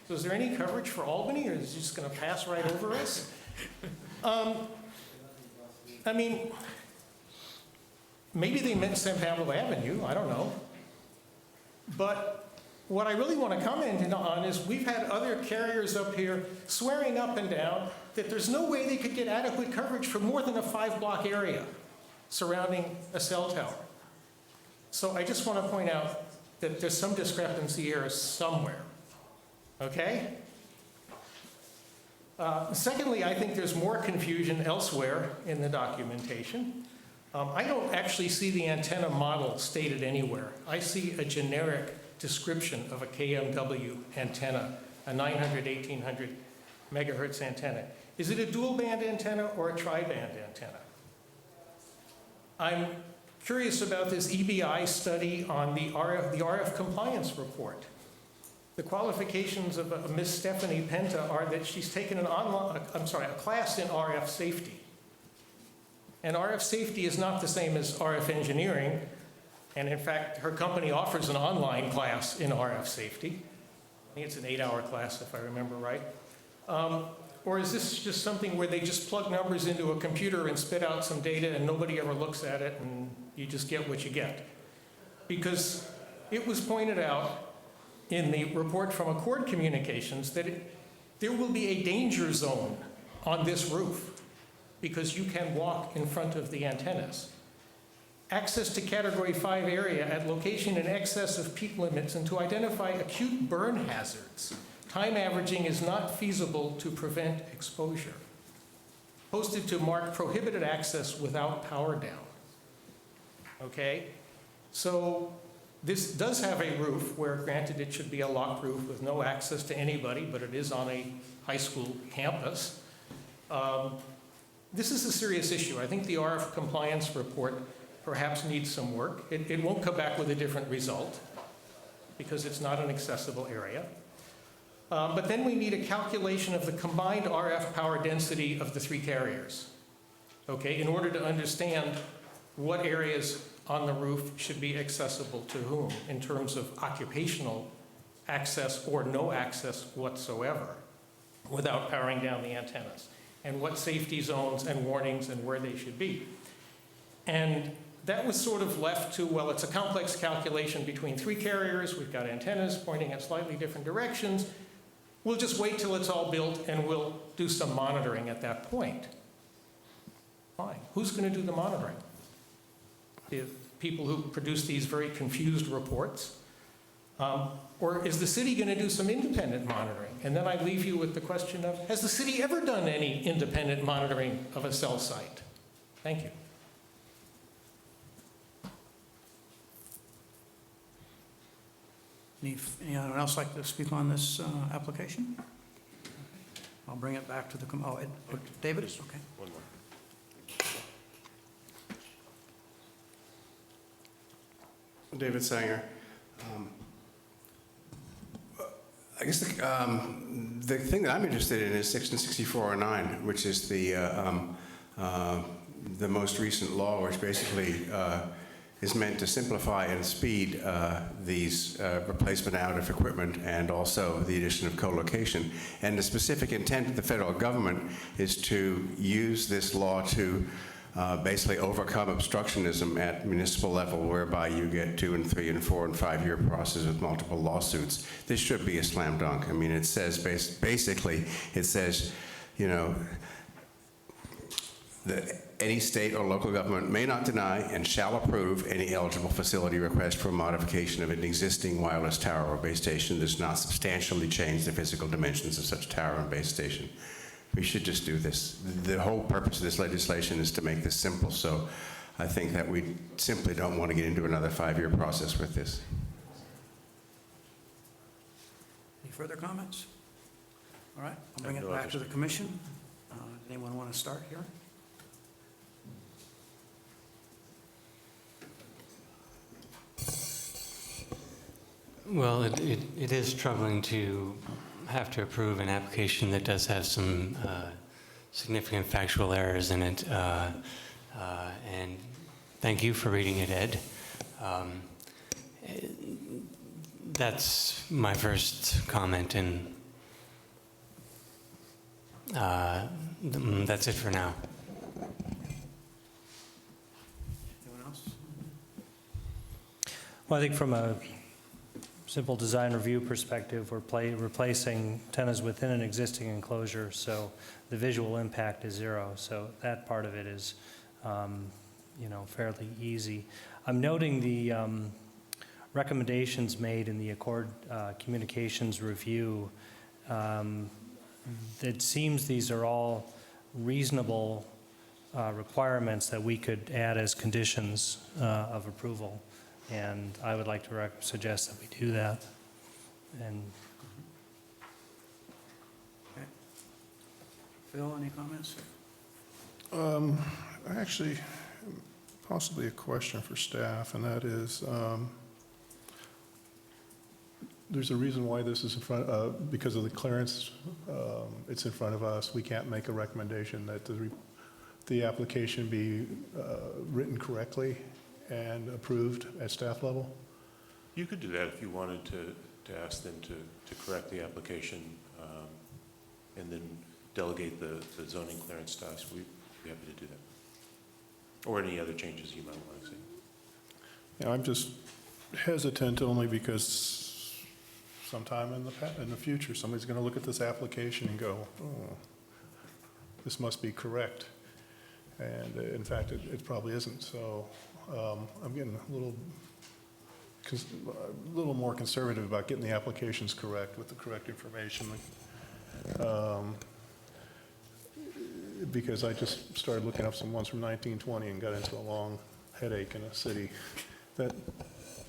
So is there any coverage for Albany, or is it just going to pass right over us? I mean, maybe they meant San Pablo Avenue, I don't know. But what I really want to comment on is we've had other carriers up here swearing up and down that there's no way they could get adequate coverage for more than a 5-block area surrounding a cell tower. So I just want to point out that there's some discrepancy here somewhere, okay? Secondly, I think there's more confusion elsewhere in the documentation. I don't actually see the antenna model stated anywhere. I see a generic description of a KMW antenna, a 900, 1800 megahertz antenna. Is it a dual band antenna or a tri-band antenna? I'm curious about this EBI study on the RF compliance report. The qualifications of Miss Stephanie Penta are that she's taken a class in RF safety. And RF safety is not the same as RF engineering. And in fact, her company offers an online class in RF safety. I think it's an 8-hour class, if I remember right. Or is this just something where they just plug numbers into a computer and spit out some data and nobody ever looks at it and you just get what you get? Because it was pointed out in the report from Accord Communications that there will be a danger zone on this roof because you can walk in front of the antennas. Access to Category 5 area at location in excess of peak limits and to identify acute burn hazards. Time averaging is not feasible to prevent exposure. Posted to mark prohibited access without power down. Okay? So this does have a roof where, granted, it should be a locked roof with no access to anybody, but it is on a high school campus. This is a serious issue. I think the RF compliance report perhaps needs some work. It won't come back with a different result because it's not an accessible area. But then we need a calculation of the combined RF power density of the 3 carriers, okay, in order to understand what areas on the roof should be accessible to whom in terms of occupational access or no access whatsoever without powering down the antennas, and what safety zones and warnings and where they should be. And that was sort of left to, well, it's a complex calculation between 3 carriers. We've got antennas pointing in slightly different directions. We'll just wait till it's all built and we'll do some monitoring at that point. Fine. Who's going to do the monitoring? The people who produce these very confused reports? Or is the city going to do some independent monitoring? And then I leave you with the question of, has the city ever done any independent monitoring of a cell site? Thank you. Anyone else like to speak on this application? I'll bring it back to the, David? Okay. One more. David Sanger. I guess the thing that I'm interested in is Section 6409, which is the most recent law, which basically is meant to simplify and speed these replacement out of equipment and also the addition of co-location. And the specific intent of the federal government is to use this law to basically overcome obstructionism at municipal level, whereby you get 2 and 3 and 4 and 5 year process with multiple lawsuits. This should be a slam dunk. I mean, it says basically, it says, you know, the Any state or local government may not deny and shall approve any eligible facility request for modification of an existing wireless tower or base station that does not substantially change the physical dimensions of such tower and base station. We should just do this. The whole purpose of this legislation is to make this simple, so I think that we simply don't want to get into another 5-year process with this. Any further comments? All right, I'll bring I have it no back to others. the commission. Anyone want to start here? Well, it is troubling to have to approve an application that does have some significant factual errors in it. And thank you for reading it, Ed. That's my first comment, and that's it for now. Anyone else? Well, I think from a simple design review perspective, we're replacing antennas within an existing enclosure, so the visual impact is zero. So that part of it is, fairly easy. I'm noting the recommendations made in the Accord Communications Review. It seems these are all reasonable requirements that we could add as conditions of approval. And I would like to suggest that we do that. And Okay. Phil, any comments? Actually, possibly a question for staff, and that is, there's a reason why this is in front, because of the clearance, it's in front of us. We can't make a recommendation that the application be written correctly and approved at staff level. You could do that if you wanted to ask them to correct the application and then delegate the zoning clearance to us. We'd be happy to do that. Or any other changes you might want to see. Yeah, I'm just hesitant only because sometime in the future, somebody's going to look at this application and go, oh, this must be correct. And in fact, it probably isn't. So I'm getting a little more conservative about getting the applications correct with the correct information. Because I just started looking up some ones from 1920 and got into a long headache in a city that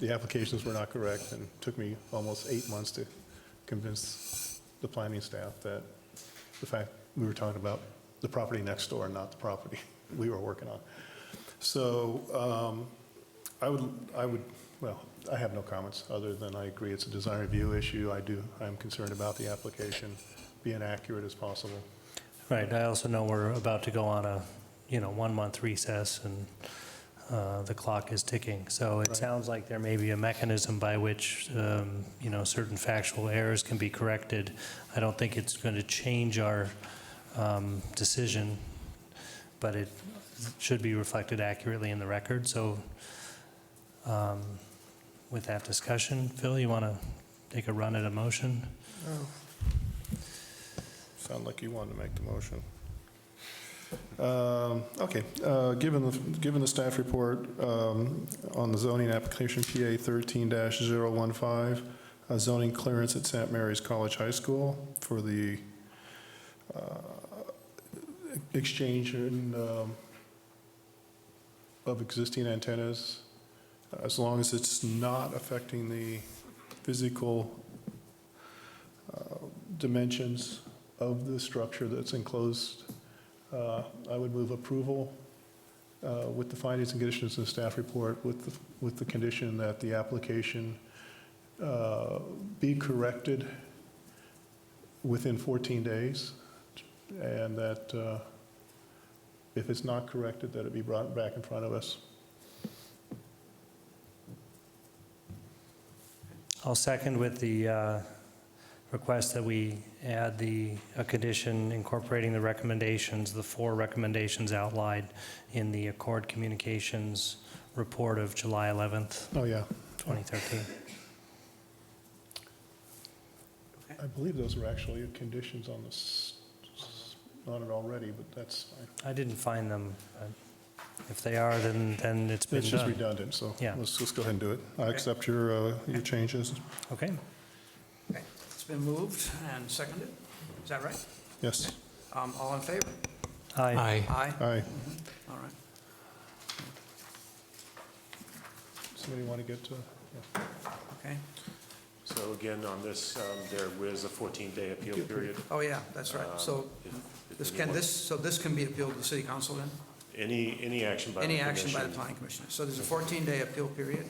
the applications were not correct, and it took me almost 8 months to convince the planning staff that the fact we were talking about the property next door and not the property we were working on. So I have no comments other than I agree it's a design review issue. I'm concerned about the application being accurate as possible. right, I also know we're about to go on a 1-month recess, and the clock is ticking. So it Right. sounds like there may be a mechanism by which certain factual errors can be corrected. I don't think it's going to change our decision, but it should be reflected accurately in the record. So with that discussion, Phil, you want to take a run at a motion? Sound like you wanted to make the motion. Okay, given the staff report on the zoning application PA 13-015, zoning clearance at St. Mary's College High School for the exchange of existing antennas, as long as it's not affecting the physical dimensions of the structure that's enclosed. I would move approval with the findings and conditions in the staff report with the condition that the application be corrected within 14 days, and that if it's not corrected, that it be brought back in front of us. I'll second with the request that we add a condition incorporating the recommendations, the 4 recommendations outlined in the Accord Communications report of July 11th, Oh, yeah. 2013. I believe those are actually conditions on it already, but that's fine. I didn't find them. If they are, then it's been It's just done. redundant, so Yeah. let's just go ahead and do it. I accept your changes. Okay. Okay, it's been moved and seconded. Is that right? Yes. All in favor? Aye. Aye. Aye. Aye. All right. Somebody want to get to? Yeah. Okay. So again, on this, there is a 14-day appeal period. Oh, yeah, that's right. So If this can, anyone- this can be appealed to the city council then? Any action by the Any action by the commission. planning commission. So there's a 14-day appeal period.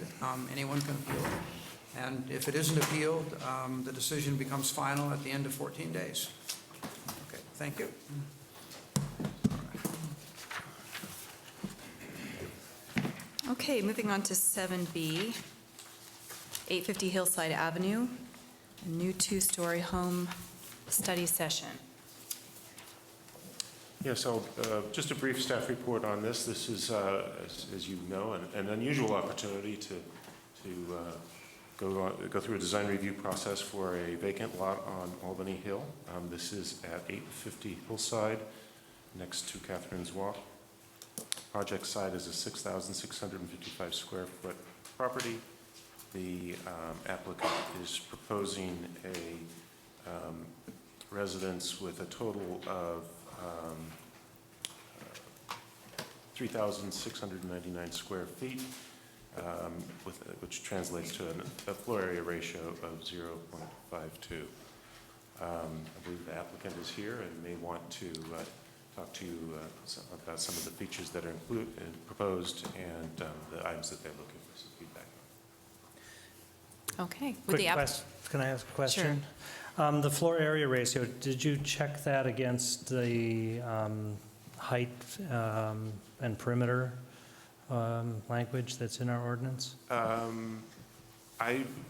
Anyone can appeal it. And if it isn't appealed, the decision becomes final at the end of 14 days. Okay, thank you. Okay, moving on to 7B, 850 Hillside Avenue, a new two-story home study session. Yeah, so just a brief staff report on this. This is, as you know, an unusual opportunity to go through a design review process for a vacant lot on Albany Hill. This is at 850 Hillside, next to Catherine's Walk. Project site is a 6,655 square foot property. The applicant is proposing a residence with a total of 3,699 square feet, which translates to a floor area ratio of 0.52. I believe the applicant is here and may want to talk to you about some of the features that are proposed and the items that they're looking for some feedback on. Okay. with Quick the app- question. Can I ask a question? The floor area ratio, did you check that against the height and perimeter language that's in our ordinance?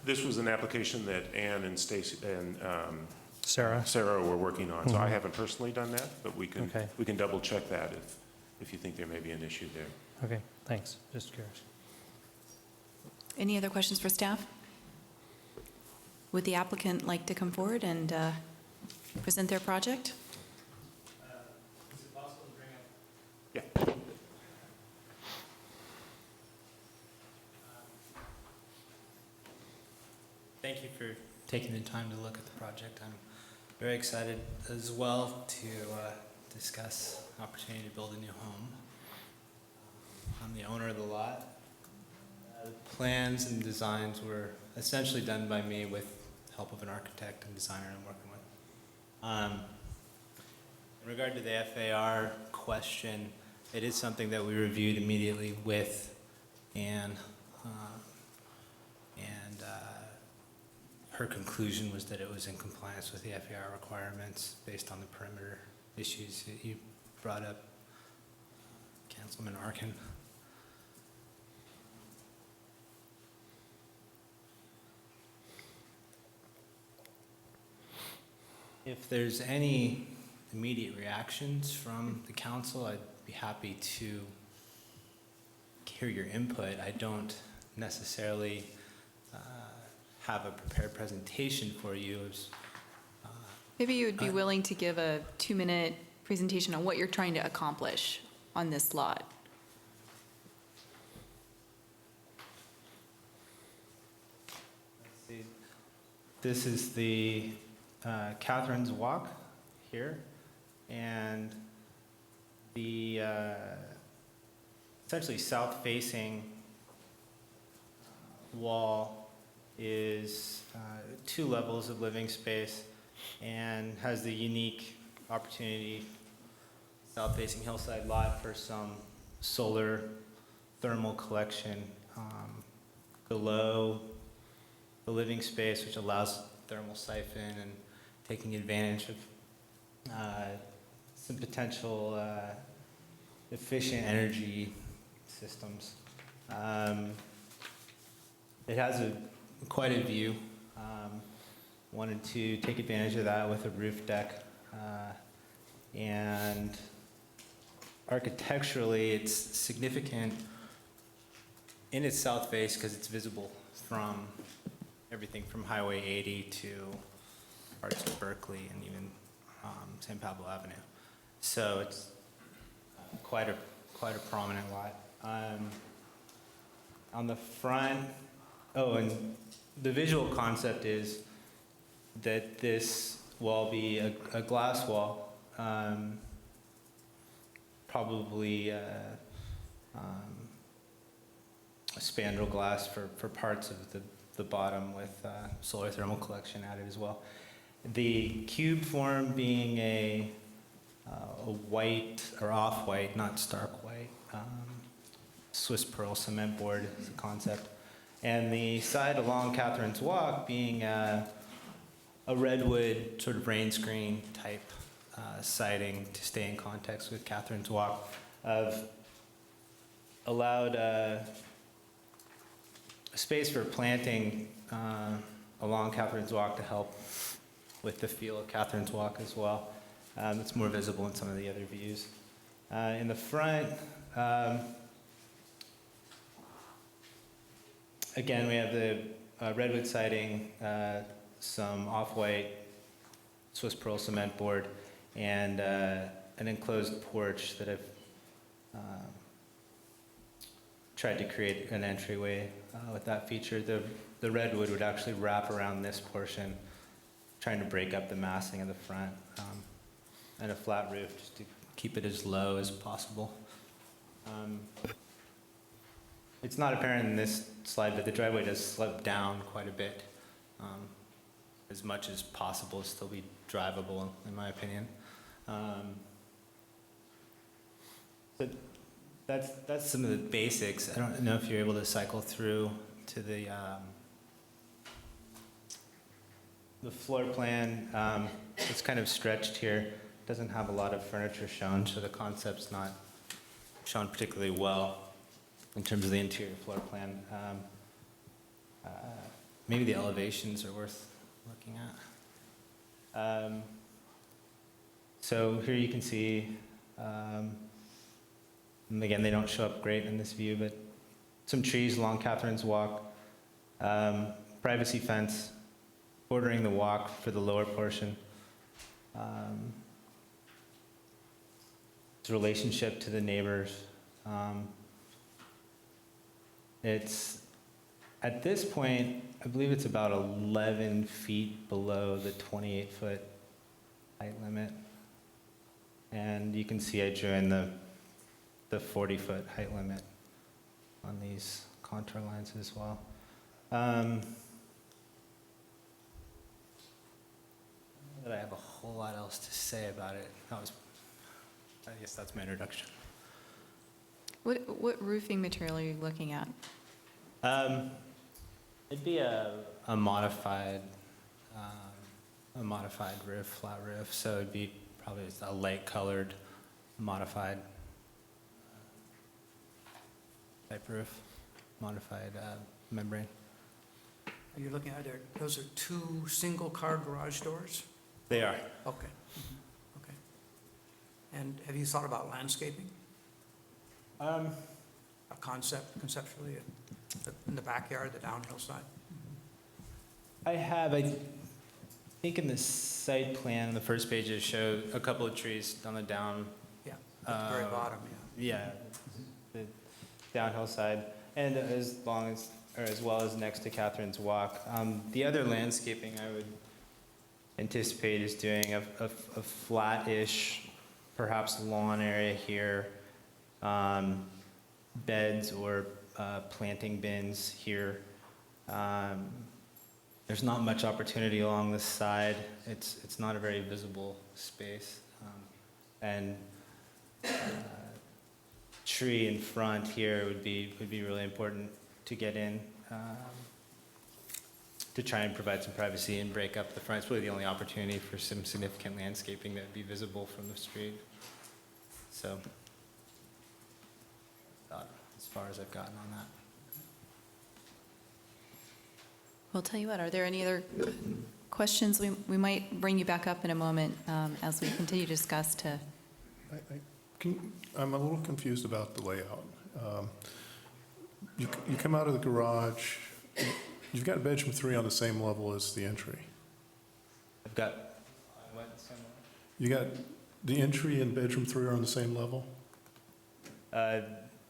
This was an application that Ann and Stacy and Sarah? Sarah were working on, so I haven't personally done that, but we can Okay. double check that if you think there may be an issue there. Okay, thanks. Just curious. Any other questions for staff? Would the applicant like to come forward and present their project? Is it possible to bring up? Yeah. Thank you for taking the time to look at the project. I'm very excited as well to discuss an opportunity to build a new home. I'm the owner of the lot. The plans and designs were essentially done by me with help of an architect and designer I'm working with. In regard to the FAR question, it is something that we reviewed immediately with Anne, and her conclusion was that it was in compliance with the FAR requirements based on the perimeter issues that you brought up, Councilman Arkin. If there's any immediate reactions from the council, I'd be happy to hear your input. I don't necessarily have a prepared presentation for you. Maybe you would be willing to give a 2-minute presentation on what you're trying to accomplish on this lot. Let's see. This is the Catherine's Walk here, and the essentially south-facing wall is 2 levels of living space and has the unique opportunity, south-facing hillside lot, for some solar thermal collection below the living space, which allows thermal siphon and taking advantage of some potential efficient energy systems. It has quite a view. Wanted to take advantage of that with a roof deck. And architecturally, it's significant in its south face because it's visible from everything from Highway 80 to parts of Berkeley and even San Pablo Avenue. So it's quite quite a prominent lot. On the front, oh, and the visual concept is that this will be a glass wall, probably a spandrel glass for parts of the bottom with solar thermal collection added as well. The cube form being a white or off-white, not stark white, Swiss pearl cement board is the concept. And the side along Catherine's Walk being a redwood sort of rain screen type siding to stay in context with Catherine's Walk. I've allowed a space for planting along Catherine's Walk to help with the feel of Catherine's Walk as well. It's more visible in some of the other views. In the front, again, we have the redwood siding, some off-white Swiss pearl cement board, and an enclosed porch that I've tried to create an entryway with that feature. The redwood would actually wrap around this portion, trying to break up the massing of the front, and a flat roof just to keep it as low as possible. It's not apparent in this slide, but the driveway does slope down quite a bit, as much as possible to still be drivable, in my opinion. But that's some of the basics. I don't know if you're able to cycle through to the floor plan. It's kind of stretched here. Doesn't have a lot of furniture shown, so the concept's not shown particularly well in terms of the interior floor plan. Maybe the elevations are worth looking at. So here you can see, again, they don't show up great in this view, but some trees along Catherine's Walk, privacy fence bordering the walk for the lower portion. Its relationship to the neighbors. It's, at this point, I believe it's about 11 feet below the 28-foot height limit. And you can see I drew in the 40-foot height limit on these contour lines as well. That I have a whole lot else to say about it. I guess that's my introduction. What roofing material are you looking at? It'd be a modified roof, flat roof. So it'd be probably a light-colored, modified type roof, modified membrane. Are you looking at there? Those are two single-car garage doors? They are. Okay. Okay. And have you thought about landscaping? A conceptually, in the backyard, the downhill side? I have. I think in the site plan, the first pages show a couple of trees on the down. Yeah, at the very bottom, Yeah, the downhill side, and as well as next to Catherine's Walk. The other landscaping I would anticipate is doing a flat-ish, perhaps lawn area here, beds or planting bins here. There's not much opportunity along this side. It's not a very visible space, and tree in front here would be really important to get in, to try and provide some privacy and break up the front. It's really the only opportunity for some significant landscaping that would be visible from the street. So, as far as I've gotten on that. Well, tell you what, are there any other questions? We might bring you back up in a moment as we continue to discuss to. I'm a little confused about the layout. You come out of the garage, you've got bedroom 3 on the same level as the entry. I've got what? You got the entry and bedroom 3 are on the same level?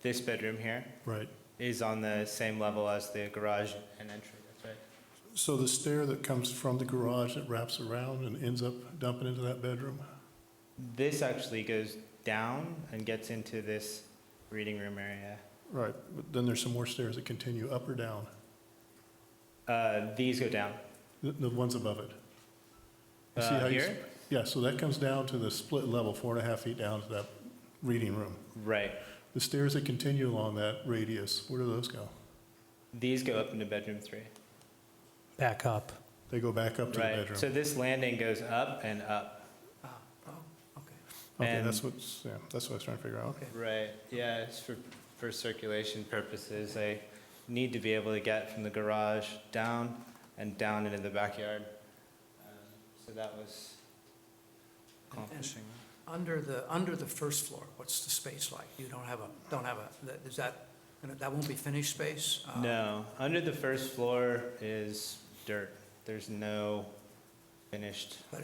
This bedroom here Right. is on the same level as the garage and entry, that's right. So the stair that comes from the garage that wraps around and ends up dumping into that bedroom? This actually goes down and gets into this reading room area. Right, but then there's some more stairs that continue up or down, These go down. the ones above it. You see how you s- Here? Yeah, so that comes down to the split level, 4.5 feet down to that reading room. Right. The stairs that continue along that radius, where do those go? These go up into bedroom 3. Back up. They go back up to the Right. bedroom? So this landing goes up and up. Oh, okay. Okay, and- that's what I was trying to figure out. Okay. Right, yeah, it's for circulation purposes. I need to be able to get from the garage down and down into the backyard. So that was accomplishing. Under the first floor, what's the space like? You don't have is that, that won't be finished space? No, under the first floor is dirt. There's no finished. But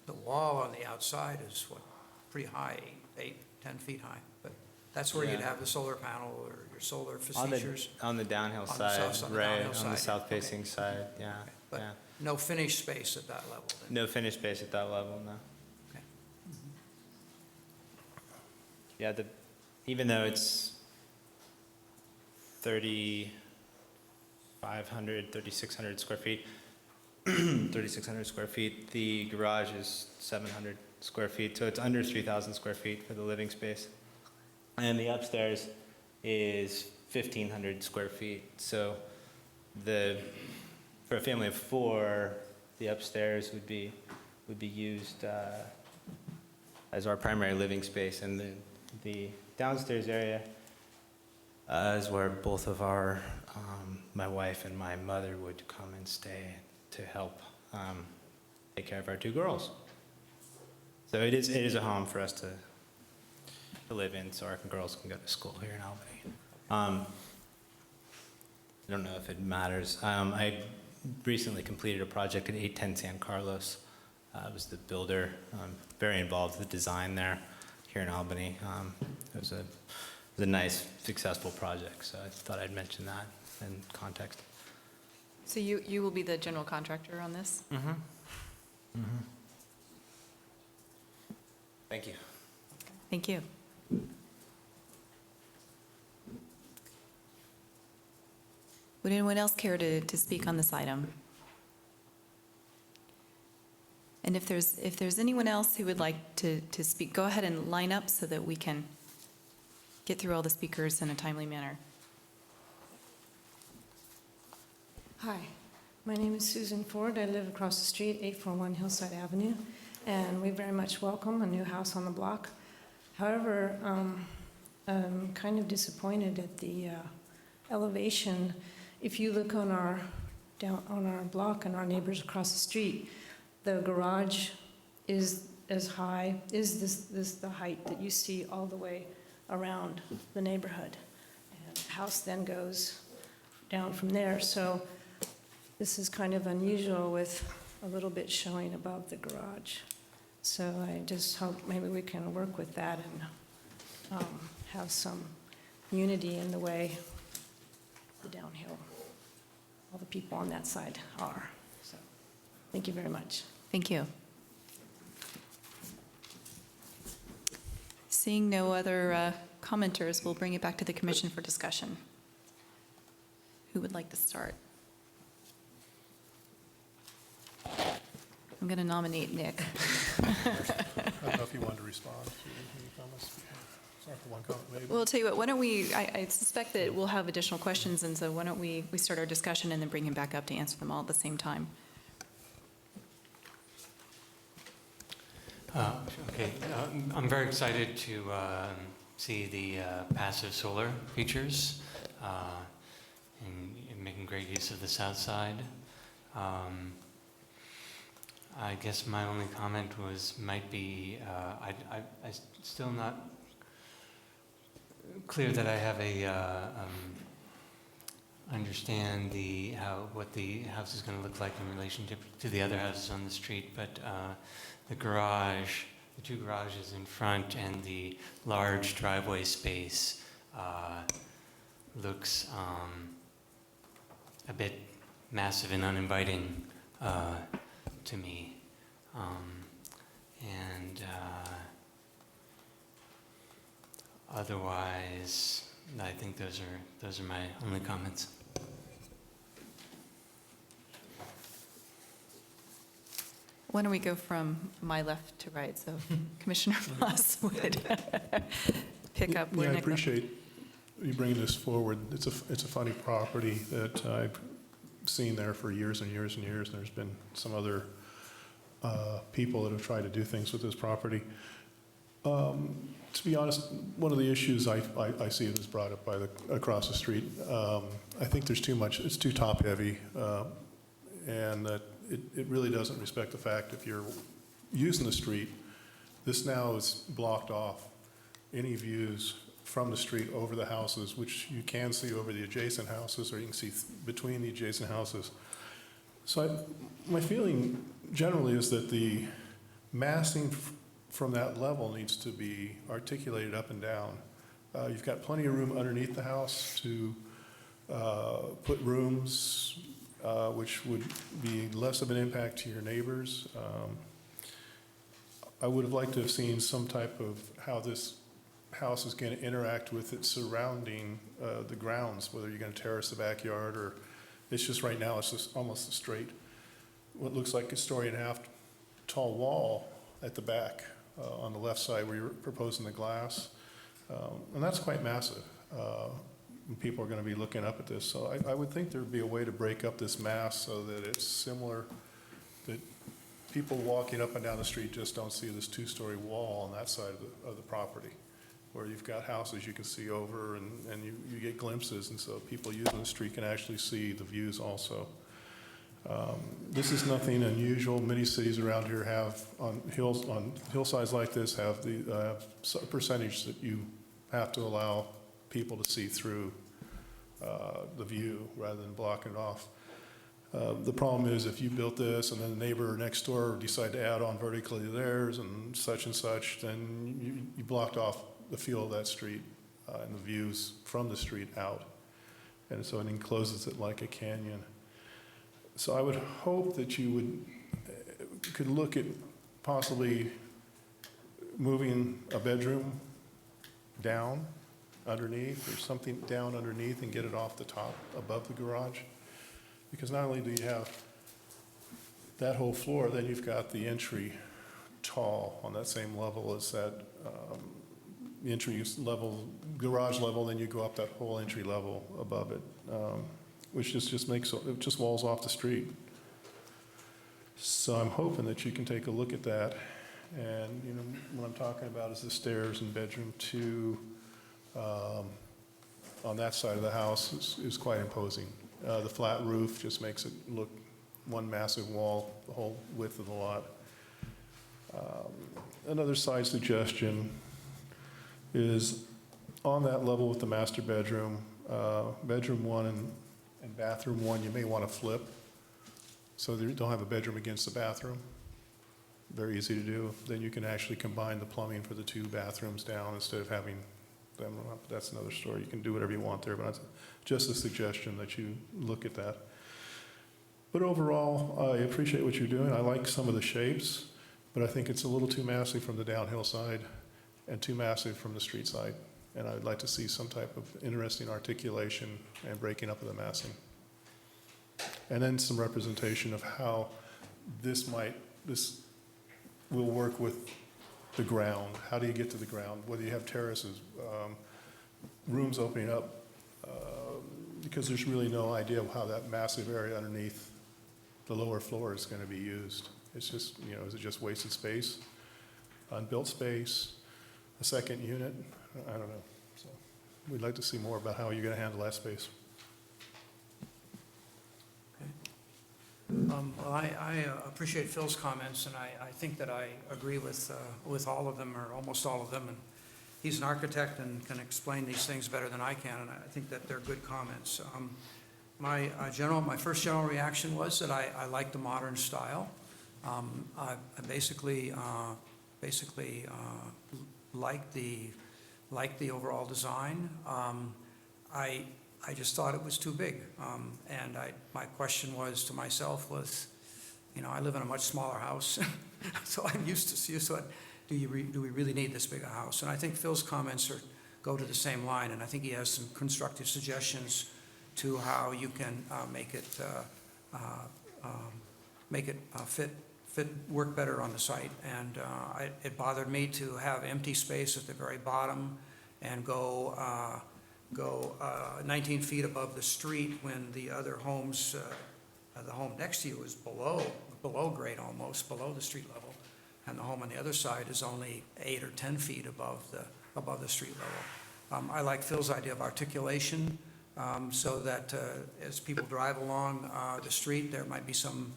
the wall on the outside is what, pretty high, 10 feet high. But that's where you'd Yeah. have the solar panel or your solar On the, features. on the downhill On the side, south side, right, downhill on the side, south okay. facing side, yeah, But yeah. no finished space at that level then? No finished space at that level, no. Okay. Yeah, even though it's 3,600 square feet, 3,600 square feet, the garage is 700 square feet, so it's under 3,000 square feet for the living space. And the upstairs is 1,500 square feet, so for a family of 4, the upstairs would be used as our primary living space, and the downstairs area is where both of our, my wife and my mother would come and stay to help take care of our 2 girls. So it is a home for us to live in, so our girls can go to school here in Albany. I don't know if it matters. I recently completed a project at 810 San Carlos. I was the builder, very involved with the design there here in Albany. It was a nice, successful project, so I thought I'd mention that in context. So you will be the general contractor on this? Mm-hmm. Mm-hmm. Thank you. Thank you. Would anyone else care to speak on this item? And if there's anyone else who would like to speak, go ahead and line up so that we can get through all the speakers in a timely manner. Hi, my name is Susan Ford. I live across the street, 841 Hillside Avenue, and we very much welcome a new house on the block. However, I'm kind of disappointed at the elevation. If you look on our block and our neighbors across the street, the garage is as high, is this the height that you see all the way around the neighborhood. And the house then goes down from there. So this is kind of unusual with a little bit showing above the garage. So I just hope maybe we can work with that and have some unity in the way the downhill, all the people on that side are. So thank you very much. Thank you. Seeing no other commenters, we'll bring it back to the commission for discussion. Who would like to start? I'm going to nominate Nick. I don't know if you wanted to respond to any comments. Sorry for one comment, maybe. Well, I'll tell you what, why don't we, I suspect that we'll have additional questions, and so why don't we start our discussion and then bring him back up to answer them all at the same time. Okay, I'm very excited to see the passive solar features and making great use of the south side. I guess my only comment might be I still not clear that I have understand what the house is going to look like in relationship to the other houses on the street, but the garage the two garages in front and the large driveway space looks a bit massive and uninviting to me. Otherwise, I think those are my only comments. Why don't we go from my left to right, so Commissioner Moss would pick up where Yeah, I Nick left. appreciate you bringing this forward. It's a funny property that I've seen there for years and years and years, and there's been some other people that have tried to do things with this property. To be honest, one of the issues I see that was brought up by across the street, I think there's too much, it's too top-heavy, and that it really doesn't respect the fact if you're using the street, this now is blocked off any views from the street over the houses, which you can see over the adjacent houses, or you can see between the adjacent houses. So my feeling generally is that the massing from that level needs to be articulated up and down. You've got plenty of room underneath the house to put rooms, which would be less of an impact to your neighbors. I would have liked to have seen some type of how this house is going to interact with its surrounding the grounds, whether you're going to terrace the backyard or it's just right now it's just almost a straight, what looks like a story and a half tall wall at the back on the left side where you're proposing the glass. And that's quite massive. And people are going to be looking up at this. So I would think there would be a way to break up this mass so that it's similar, that people walking up and down the street just don't see this two-story wall on that side of the property, where you've got houses you can see over and you get glimpses, and so people using the street can actually see the views also. This is nothing unusual. Many cities around here have, on hillsides like this, have the percentage that you have to allow people to see through the view rather than blocking it off. The problem is if you built this and then the neighbor next door decide to add on vertically to theirs and such, then you blocked off the feel of that street and the views from the street out. And so it encloses it like a canyon. So I would hope that you could look at possibly moving a bedroom down underneath or something down underneath and get it off the top above the garage. Because not only do you have that whole floor, then you've got the entry tall on that same level as that entry level, garage level, then you go up that whole entry level above it, which just makes, it just walls off the street. So I'm hoping that you can take a look at that. And you know, what I'm talking about is the stairs in bedroom 2 on that side of the house is quite imposing. The flat roof just makes it look one massive wall, the whole width of the lot. Another side suggestion is on that level with the master bedroom, bedroom 1 and bathroom 1, you may want to flip so that you don't have a bedroom against the bathroom. Very easy to do. Then you can actually combine the plumbing for the 2 bathrooms down instead of having them up. That's another story. You can do whatever you want there, but that's just a suggestion that you look at that. But overall, I appreciate what you're doing. I like some of the shapes, but I think it's a little too massive from the downhill side and too massive from the street side. And I'd like to see some type of interesting articulation and breaking up of the massing. And then some representation of how this will work with the ground. How do you get to the ground? Whether you have terraces, rooms opening up, because there's really no idea of how that massive area underneath the lower floor is going to be used. It's just, you know, is it just wasted space, unbuilt space, a second unit? I don't know. So we'd like to see more about how you're going to handle that space. Well, I appreciate Phil's comments, and I think that I agree with all of them, or almost all of them. And he's an architect and can explain these things better than I can, and I think that they're good comments. My first general reaction was that I like the modern style. I basically basically liked the overall design. I just thought it was too big. And my question was to myself was, you know, I live in a much smaller house, so I'm used to it. Do we really need this big a house? And I think Phil's comments go to the same line, and I think he has some constructive suggestions to how you can make it work better on the site. And it bothered me to have empty space at the very bottom and go 19 feet above the street when the other homes, the home next to you is below grade almost, below the street level. And the home on the other side is only 8 or 10 feet above the street level. I like Phil's idea of articulation, so that as people drive along the street, there might be some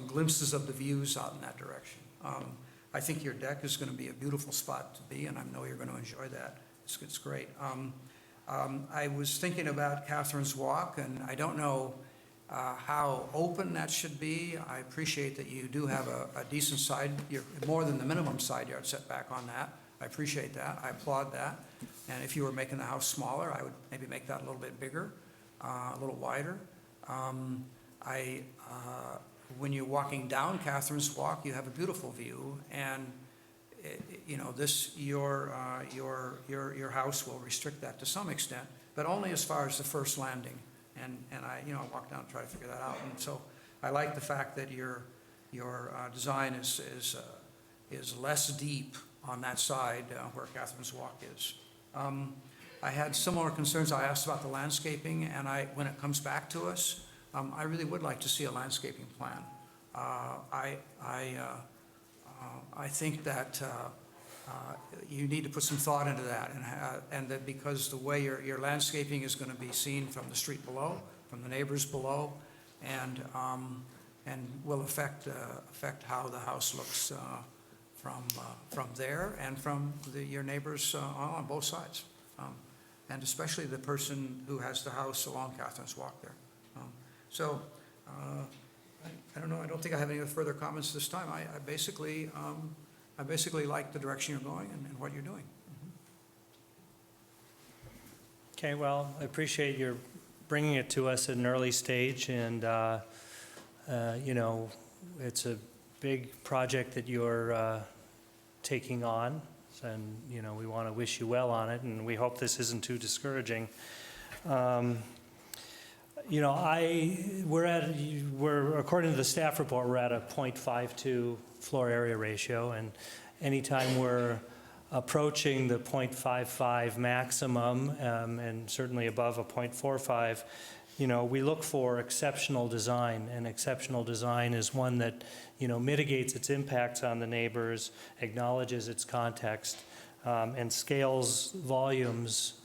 glimpses of the views out in that direction. I think your deck is going to be a beautiful spot to be, and I know you're going to enjoy that. It's great. I was thinking about Catherine's Walk, and I don't know how open that should be. I appreciate that you do have a decent more than the minimum side yard setback on that. I appreciate that. I applaud that. And if you were making the house smaller, I would maybe make that a little bit bigger, a little wider. When you're walking down Catherine's Walk, you have a beautiful view, and you know, your house will restrict that to some extent, but only as far as the first landing. And I walk down and try to figure that out. And so I like the fact that your design is less deep on that side where Catherine's Walk is. I had similar concerns. I asked about the landscaping, and when it comes back to us, I really would like to see a landscaping plan. I think that you need to put some thought into that, and that because the way your landscaping is going to be seen from the street below, from the neighbors below, and will affect how the house looks from there and from your neighbors on both sides, and especially the person who has the house along Catherine's Walk there. I don't know. I don't think I have any further comments this time. I basically like the direction you're going and what you're doing. Okay, well, I appreciate your bringing it to us at an early stage, and it's a big project that you're taking on, and we want to wish you well on it, and we hope this isn't too discouraging. We're according to the staff report, we're at a 0.52 floor area ratio, and anytime we're approaching the 0.55 maximum, and certainly above a 0.45, we look for exceptional design, and exceptional design is one that, mitigates its impacts on the neighbors, acknowledges its context, and scales volumes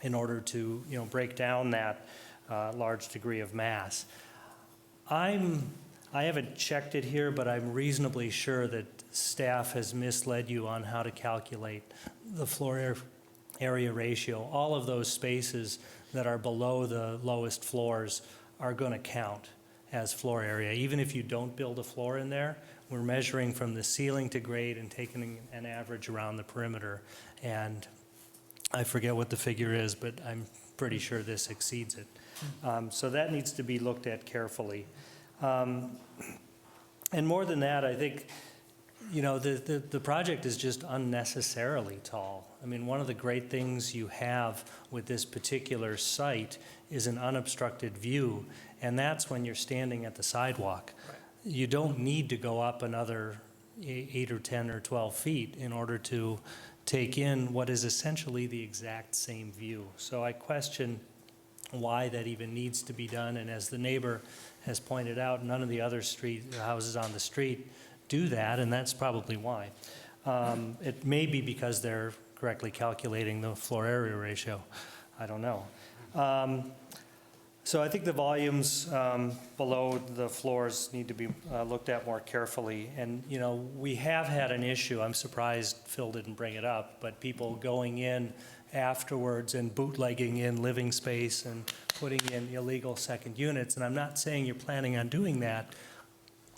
in order to, break down that large degree of mass. I haven't checked it here, but I'm reasonably sure that staff has misled you on how to calculate the floor area ratio. All of those spaces that are below the lowest floors are going to count as floor area. Even if you don't build a floor in there, we're measuring from the ceiling to grade and taking an average around the perimeter. And I forget what the figure is, but I'm pretty sure this exceeds it. So that needs to be looked at carefully. And more than that, I think, the project is just unnecessarily tall. I mean, one of the great things you have with this particular site is an unobstructed view, and that's when you're standing at the sidewalk. Right. You don't need to go up another 8 or 10 or 12 feet in order to take in what is essentially the exact same view. So I question why that even needs to be done, and as the neighbor has pointed out, none of the other houses on the street do that, and that's probably why. It may be because they're correctly calculating the floor area ratio. I don't know. So I think the volumes below the floors need to be looked at more carefully. And, we have had an issue. I'm surprised Phil didn't bring it up, but people going in afterwards and bootlegging in living space and putting in illegal second units. And I'm not saying you're planning on doing that,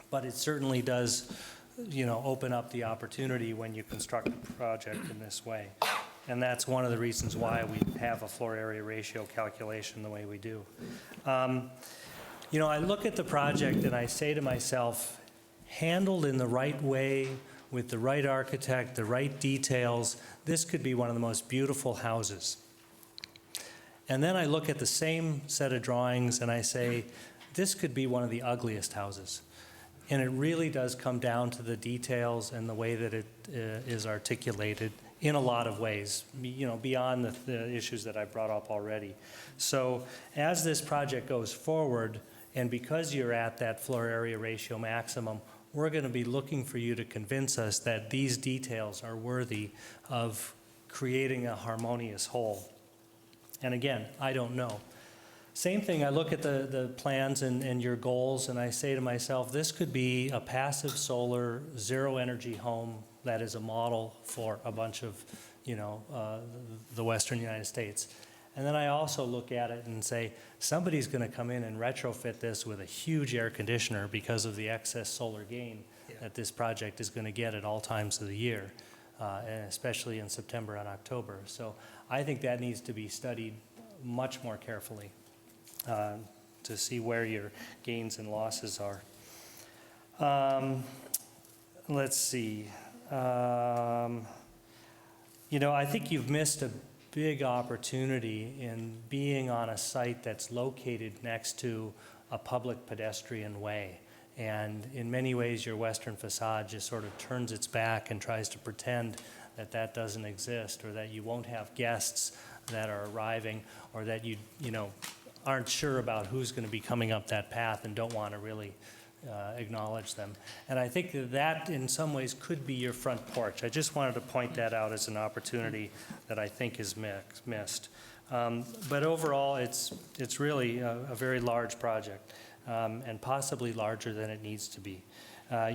but it certainly does open up the opportunity when you construct a project in this way. And that's one of the reasons why we have a floor area ratio calculation the way we do. I look at the project and I say to myself, handled in the right way, with the right architect, the right details, this could be one of the most beautiful houses. And then I look at the same set of drawings and I say, this could be one of the ugliest houses. And it really does come down to the details and the way that it is articulated in a lot of ways, beyond the issues that I brought up already. So as this project goes forward, and because you're at that floor area ratio maximum, we're going to be looking for you to convince us that these details are worthy of creating a harmonious whole. And again, I don't know. Same thing, I look at the plans and your goals, and I say to myself, this could be a passive solar, zero energy home that is a model for a bunch of, the Western United States. And then I also look at it and say, somebody's going to come in and retrofit this with a huge air conditioner because of the excess solar gain that this project is going to get at all times of the year, and especially in September and October. So I think that needs to be studied much more carefully to see where your gains and losses are. Let's see. I think you've missed a big opportunity in being on a site that's located next to a public pedestrian way. And in many ways, your western facade just sort of turns its back and tries to pretend that that doesn't exist, or that you won't have guests that are arriving, or that you aren't sure about who's going to be coming up that path and don't want to really acknowledge them. And I think that in some ways could be your front porch. I just wanted to point that out as an opportunity that I think is missed. But overall, it's really a very large project, and possibly larger than it needs to be.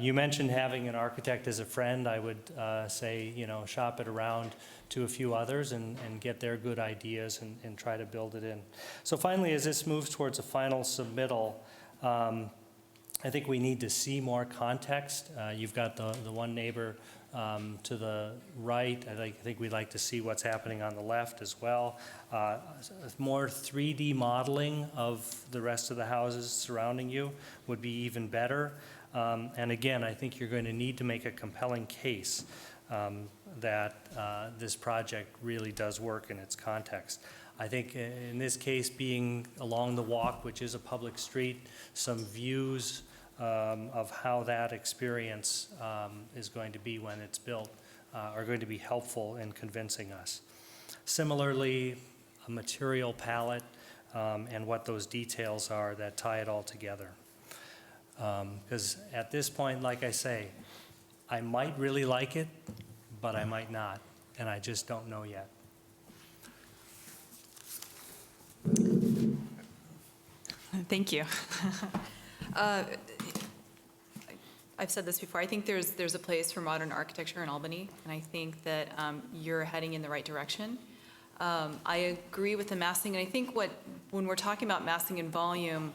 You mentioned having an architect as a friend. I would say, shop it around to a few others and get their good ideas and try to build it in. So finally, as this moves towards a final submittal, I think we need to see more context. You've got the one neighbor to the right. I think we'd like to see what's happening on the left as well. More 3D modeling of the rest of the houses surrounding you would be even better. And again, I think you're going to need to make a compelling case that this project really does work in its context. I think in this case, being along the walk, which is a public street, some views of how that experience is going to be when it's built are going to be helpful in convincing us. Similarly, a material palette and what those details are that tie it all together. Because at this point, like I say, I might really like it, but I might not, and I just don't know yet. Thank you. I've said this before. I think there's a place for modern architecture in Albany, and I think that you're heading in the right direction. I agree with the massing, and I think when we're talking about massing and volume,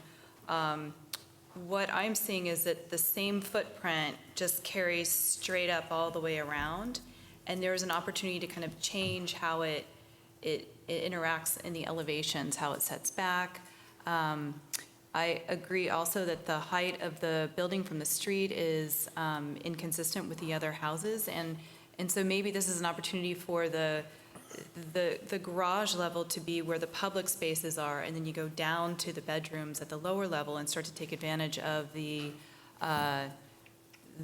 what I'm seeing is that the same footprint just carries straight up all the way around, and there's an opportunity to kind of change how it interacts in the elevations, how it sets back. I agree also that the height of the building from the street is inconsistent with the other houses, and so maybe this is an opportunity for the garage level to be where the public spaces are, and then you go down to the bedrooms at the lower level and start to take advantage of the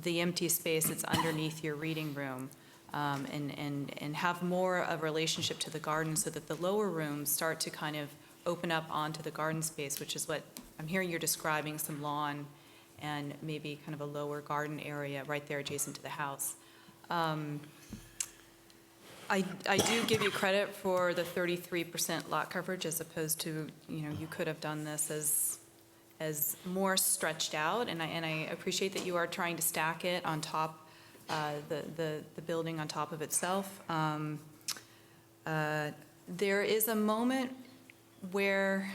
empty space that's underneath your reading room, and have more of a relationship to the garden, so that the lower rooms start to kind of open up onto the garden space, which is what I'm hearing you're describing, some lawn and maybe kind of a lower garden area right there adjacent to the house. I do give you credit for the 33% lot coverage, as opposed to, you could have done this as more stretched out, and I appreciate that you are trying to stack it on top, the building on top of itself. There is a moment where,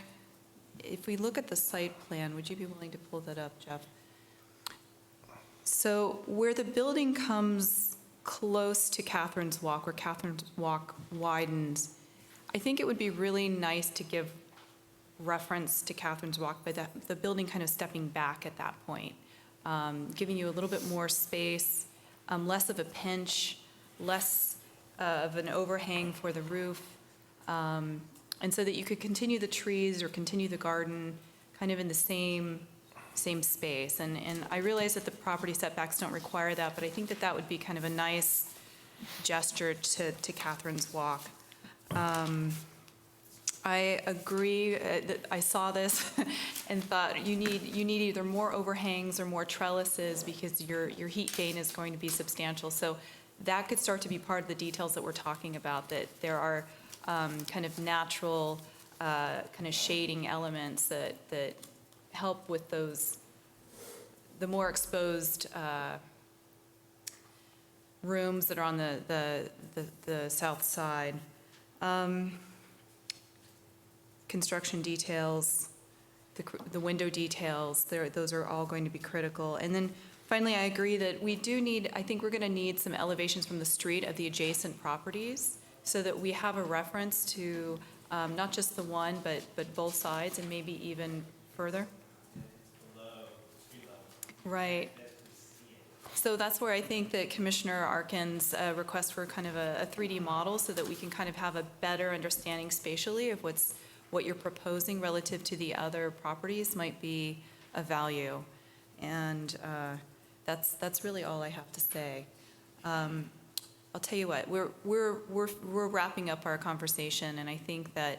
if we look at the site plan, would you be willing to pull that up, Jeff? So where the building comes close to Catherine's Walk, where Catherine's Walk widens, I think it would be really nice to give reference to Catherine's Walk, but the building kind of stepping back at that point, giving you a little bit more space, less of a pinch, less of an overhang for the roof, and so that you could continue the trees or continue the garden kind of in the same space. And I realize that the property setbacks don't require that, but I think that that would be kind of a nice gesture to Catherine's Walk. I agree that I saw this and thought you need either more overhangs or more trellises because your heat gain is going to be substantial. So that could start to be part of the details that we're talking about, that there are kind of natural kind of shading elements that help with those, the more exposed rooms that are on the south side. Construction details, the window details, those are all going to be critical. And then finally, I agree that we do need, I think we're going to need some elevations from the street of the adjacent properties so that we have a reference to not just the one, but both sides and maybe even further. Right. So that's where I think that Commissioner Arkin's request for kind of a 3D model so that we can kind of have a better understanding spatially of what you're proposing relative to the other properties might be of value. And that's really all I have to say. I'll tell you what, we're wrapping up our conversation, and I think that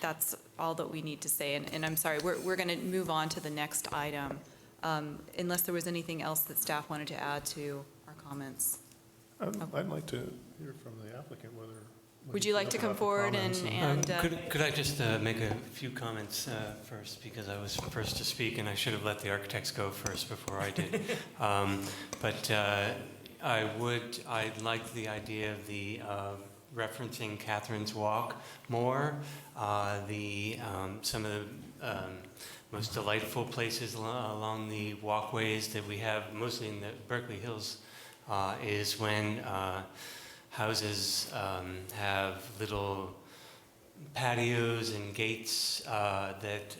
that's all that we need to say. And I'm sorry, we're going to move on to the next item, unless there was anything else that staff wanted to add to our comments. I'd like to hear from the applicant whether. Would you like to come forward and Could I just make a few comments first, because I was first to speak and I should have let the architects go first before I did. But I'd like the idea of the referencing Catherine's Walk more, some of the most delightful places along the walkways that we have, mostly in the Berkeley Hills, is when houses have little patios and gates that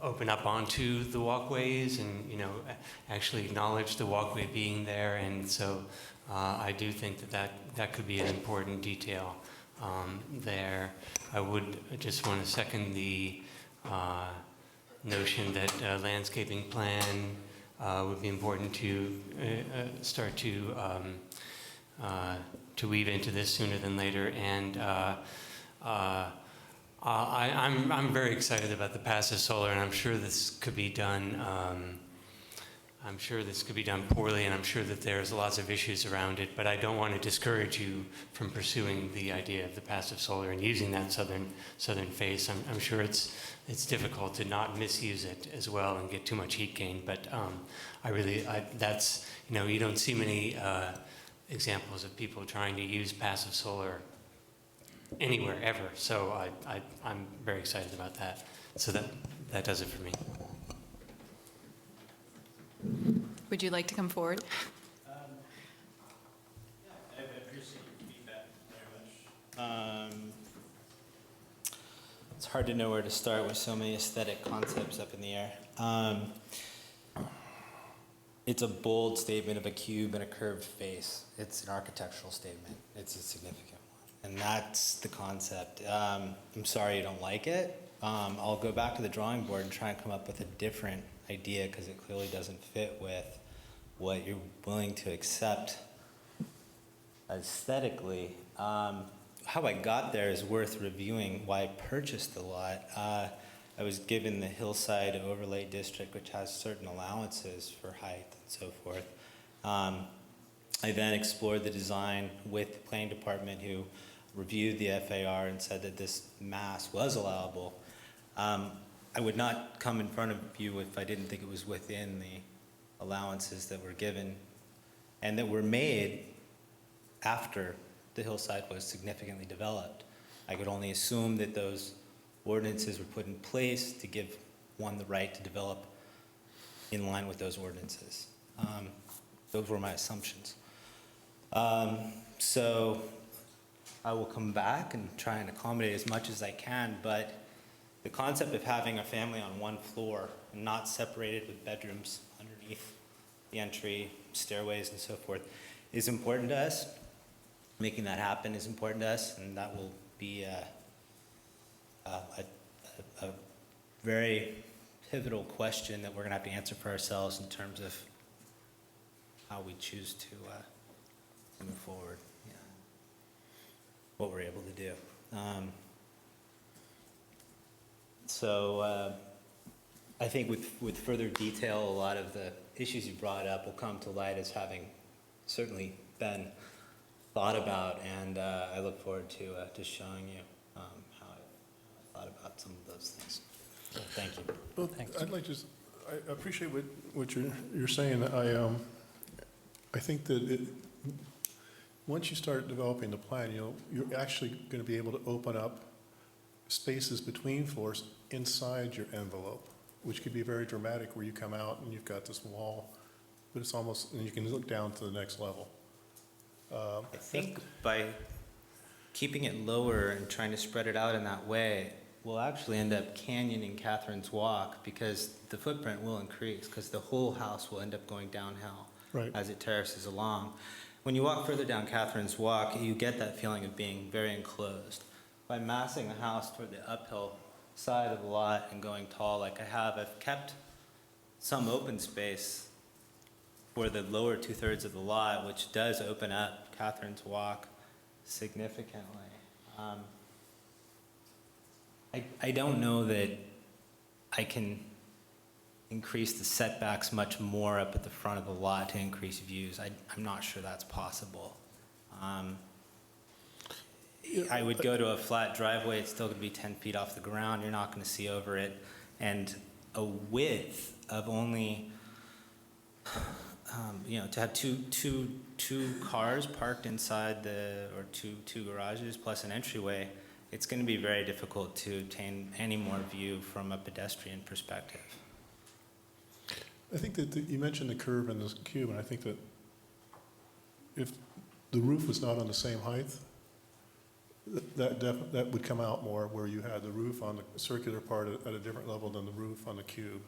open up onto the walkways and, actually acknowledge the walkway being there. And so I do think that could be an important detail there. I would just want to second the notion that landscaping plan would be important to start to weave into this sooner than later. And I'm very excited about the passive solar, and I'm sure this could be done. I'm sure this could be done poorly, and I'm sure that there's lots of issues around it. But I don't want to discourage you from pursuing the idea of the passive solar and using that southern face. I'm sure it's difficult to not misuse it as well and get too much heat gain. But that's you don't see many examples of people trying to use passive solar anywhere ever. So I'm very excited about that. So that does it for me. would you like to come forward? I appreciate your feedback very much. It's hard to know where to start with so many aesthetic concepts up in the air. It's a bold statement of a cube and a curved face. It's an architectural statement. It's a significant one. And that's the concept. I'm sorry you don't like it. I'll go back to the drawing board and try and come up with a different idea because it clearly doesn't fit with what you're willing to accept aesthetically. How I got there is worth reviewing why I purchased the lot. I was given the Hillside overlay district, which has certain allowances for height and so forth. I then explored the design with the planning department, who reviewed the FAR and said that this mass was allowable. I would not come in front of you if I didn't think it was within the allowances that were given and that were made after the Hillside was significantly developed. I could only assume that those ordinances were put in place to give one the right to develop in line with those ordinances. Those were my assumptions. So I will come back and try and accommodate as much as I can, but the concept of having a family on one floor and not separated with bedrooms underneath the entry, stairways and so forth is important to us. Making that happen is important to us, and that will be a very pivotal question that we're gonna have to answer for ourselves in terms of how we choose to move forward, what we're able to do. So I think with further detail, a lot of the issues you brought up will come to light as having certainly been thought about, and I look forward to showing you how I thought about some of those things. So thank you. Well, Thanks. I'd like to, I appreciate what you're saying. I think that once you start developing the plan, you're actually going to be able to open up spaces between floors inside your envelope, which could be very dramatic, where you come out and you've got this wall, but it's almost, and you can look down to the next level. I think by keeping it lower and trying to spread it out in that way, we'll actually end up canyoning Catherine's Walk, because the footprint will increase, because the whole house will end up going downhill as it terraces along. When you walk further down Catherine's Walk, you get that feeling of being very enclosed. By massing the house toward the uphill side of the lot and going tall like I have, I've kept some open space for the lower 2/3 of the lot, which does open up Catherine's Walk significantly. I don't know that I can increase the setbacks much more up at the front of the lot to increase views. I'm not sure that's possible. I would go to a flat driveway, it's still gonna be 10 feet off the ground, you're not gonna see over it. And a width of only, to have two cars parked inside or two garages plus an entryway, it's gonna be very difficult to obtain any more view from a pedestrian perspective. I think that you mentioned the curve and the cube, and I think that if the roof was not on the same height, that would come out more, where you had the roof on the circular part at a different level than the roof on the cube,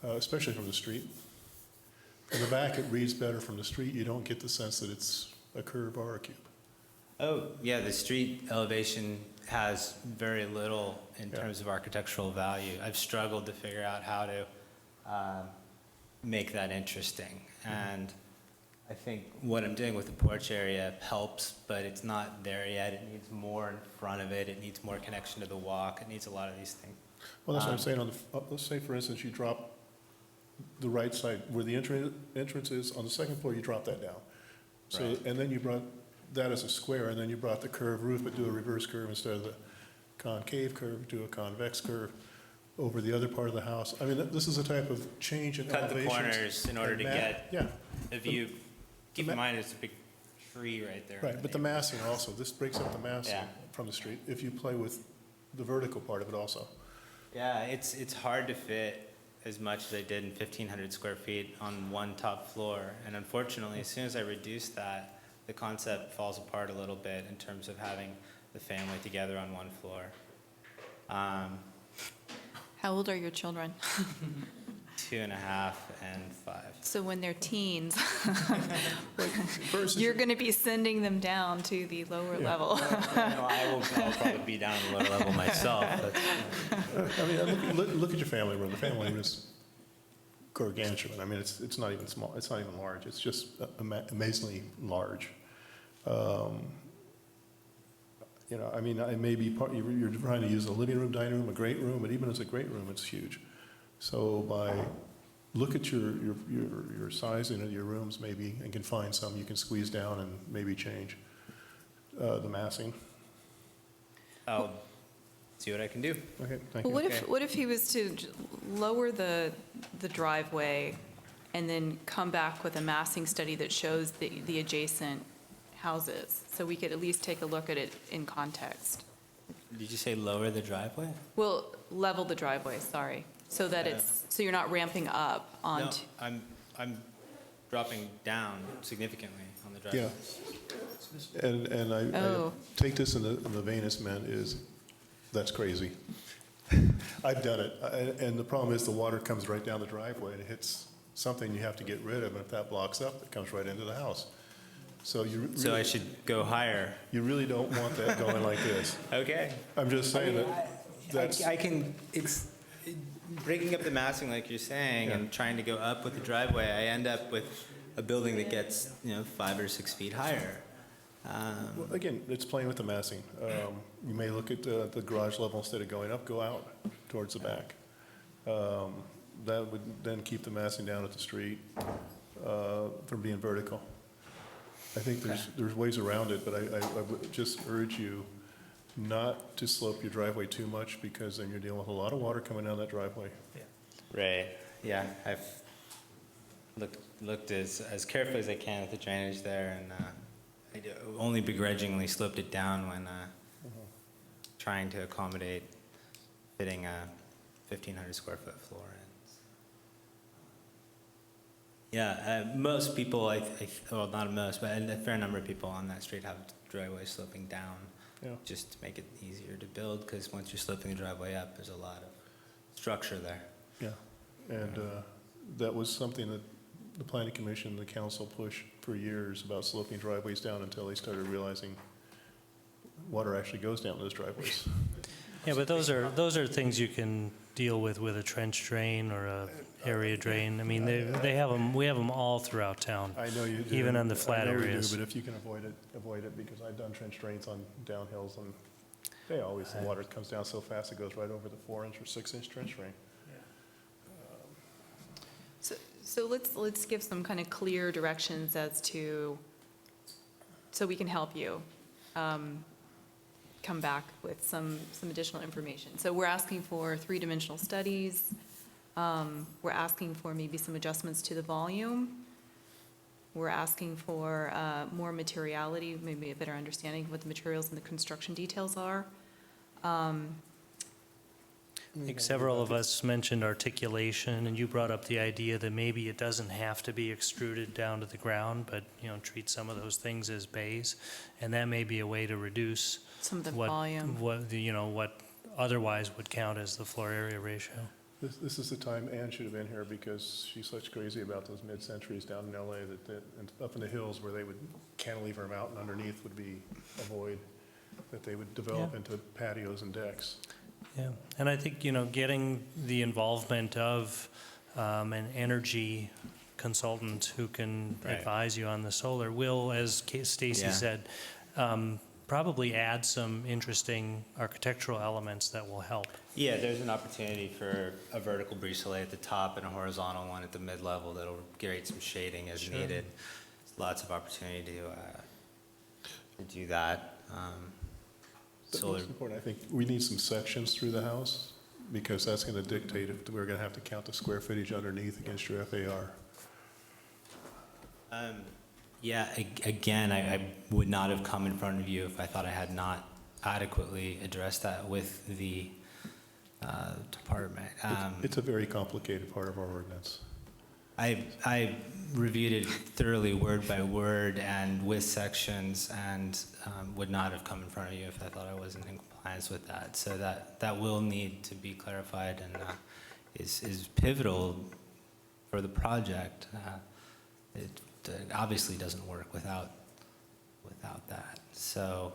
especially from the street. From the back, it reads better from the street. You don't get the sense that it's a curve or a cube. Oh, yeah, the street elevation has very little in terms of architectural value. I've struggled to figure out how to make that interesting. And I think what I'm doing with the porch area helps, but it's not there yet. It needs more in front of it. It needs more connection to the walk. It needs a lot of these things. Well, that's what I'm saying. Let's say, for instance, you drop the right side, where the entrance is, on the second floor, you drop that down. So, Right. and then you brought that as a square, and then you brought the curved roof, but do a reverse curve instead of the concave curve, do a convex curve over the other part of the house. I mean, this is a type of change in Cut the elevations. corners in order to get a view. Keep in mind, it's a big tree right there. Right, but the massing also, this breaks up the massing from the street, if you play with the vertical part of it also. Yeah, it's hard to fit as much as I did in 1,500 square feet on one top floor. And unfortunately, as soon as I reduce that, the concept falls apart a little bit in terms of having the family together on one floor. How old are your children? 2.5 and 5. So when they're teens, you're going to be sending them down to the lower level. I'll probably be down at the lower level myself. I mean, look at your family room. The family room is gargantuan. I mean, it's not even small. It's not even large. It's just amazingly large. I mean, it may be you're trying to use a living room, dining room, a great room, but even as a great room, it's huge. So look at your sizing of your rooms maybe, and can find some you can squeeze down and maybe change the massing. I'll see what I can do. Okay, thank Well, you. what if he was to lower the driveway and then come back with a massing study that shows the adjacent houses, so we could at least take a look at it in context? Did you say lower the driveway? Well, level the driveway, sorry. so that so you're not ramping up No, onto, I'm dropping down significantly on the driveway. Yeah. And I Oh. take this in the vein as meant is, that's crazy. I've done it. And the problem is the water comes right down the driveway and it hits something you have to get rid of. And if that blocks up, it comes right into the house. So you So I really, should go higher. you really don't want that going like this. Okay. I'm just saying that that's, I can, it's breaking up the massing like you're saying Yeah. and trying to go up with the driveway, I end up with a building that gets, 5 or 6 feet higher. well, again, it's playing with the massing. You may look at the garage level instead of going up, go out towards the back. That would then keep the massing down at the street from being vertical. I think there's ways around it, but I would just urge you not to slope your driveway too much because then you're dealing with a lot of water coming down that driveway. Right, yeah, I've looked as carefully as I can at the drainage there, and I only begrudgingly sloped it down when trying to accommodate fitting a 1,500 square foot floor in. Yeah, most people, well, not most, but a fair number of people on that street have driveways sloping down, Yeah. just to make it easier to build, because once you're sloping the driveway up, there's a lot of structure there. Yeah, and that was something that the planning commission, the council pushed for years about sloping driveways down until they started realizing water actually goes down those driveways. Yeah, but those are things you can deal with a trench drain or a area drain. I mean, they have them, we have them all throughout town. I know you do. Even on the flat I know areas. you do, but if you can avoid it, because I've done trench drains on downhills, and the water comes down so fast it goes right over the 4-inch or 6-inch trench drain. so let's give some kind of clear directions as to, so we can help you come back with some additional information. So we're asking for 3-dimensional studies. We're asking for maybe some adjustments to the volume. We're asking for more materiality, maybe a better understanding of what the materials and the construction details are. I think several of us mentioned articulation, and you brought up the idea that maybe it doesn't have to be extruded down to the ground, but, treat some of those things as bays. And that may be a way to reduce Some of the volume. what otherwise would count as the floor area ratio. This is the time Ann should have been here because she's such crazy about those mid-centuries down in LA and up in the hills where they would cantilever them out and underneath would be a void that they would develop Yeah. into patios and decks. Yeah, and I think, getting the involvement of an energy consultant who can Right. advise you on the solar will, as Stacy Yeah. said, probably add some interesting architectural elements that will help. Yeah, there's an opportunity for a vertical breezeway at the top and a horizontal one at the mid-level that'll create some shading as needed. Lots of opportunity to do that. But Solar, most important, I think we need some sections through the house because that's going to dictate if we're going to have to count the square footage underneath against your FAR. yeah, again, I would not have come in front of you if I thought I had not adequately addressed that with the department. It's a very complicated part of our ordinance. I reviewed it thoroughly word by word and with sections and would not have come in front of you if I thought I wasn't in compliance with that. So that will need to be clarified and is pivotal for the project. It obviously doesn't work without that. So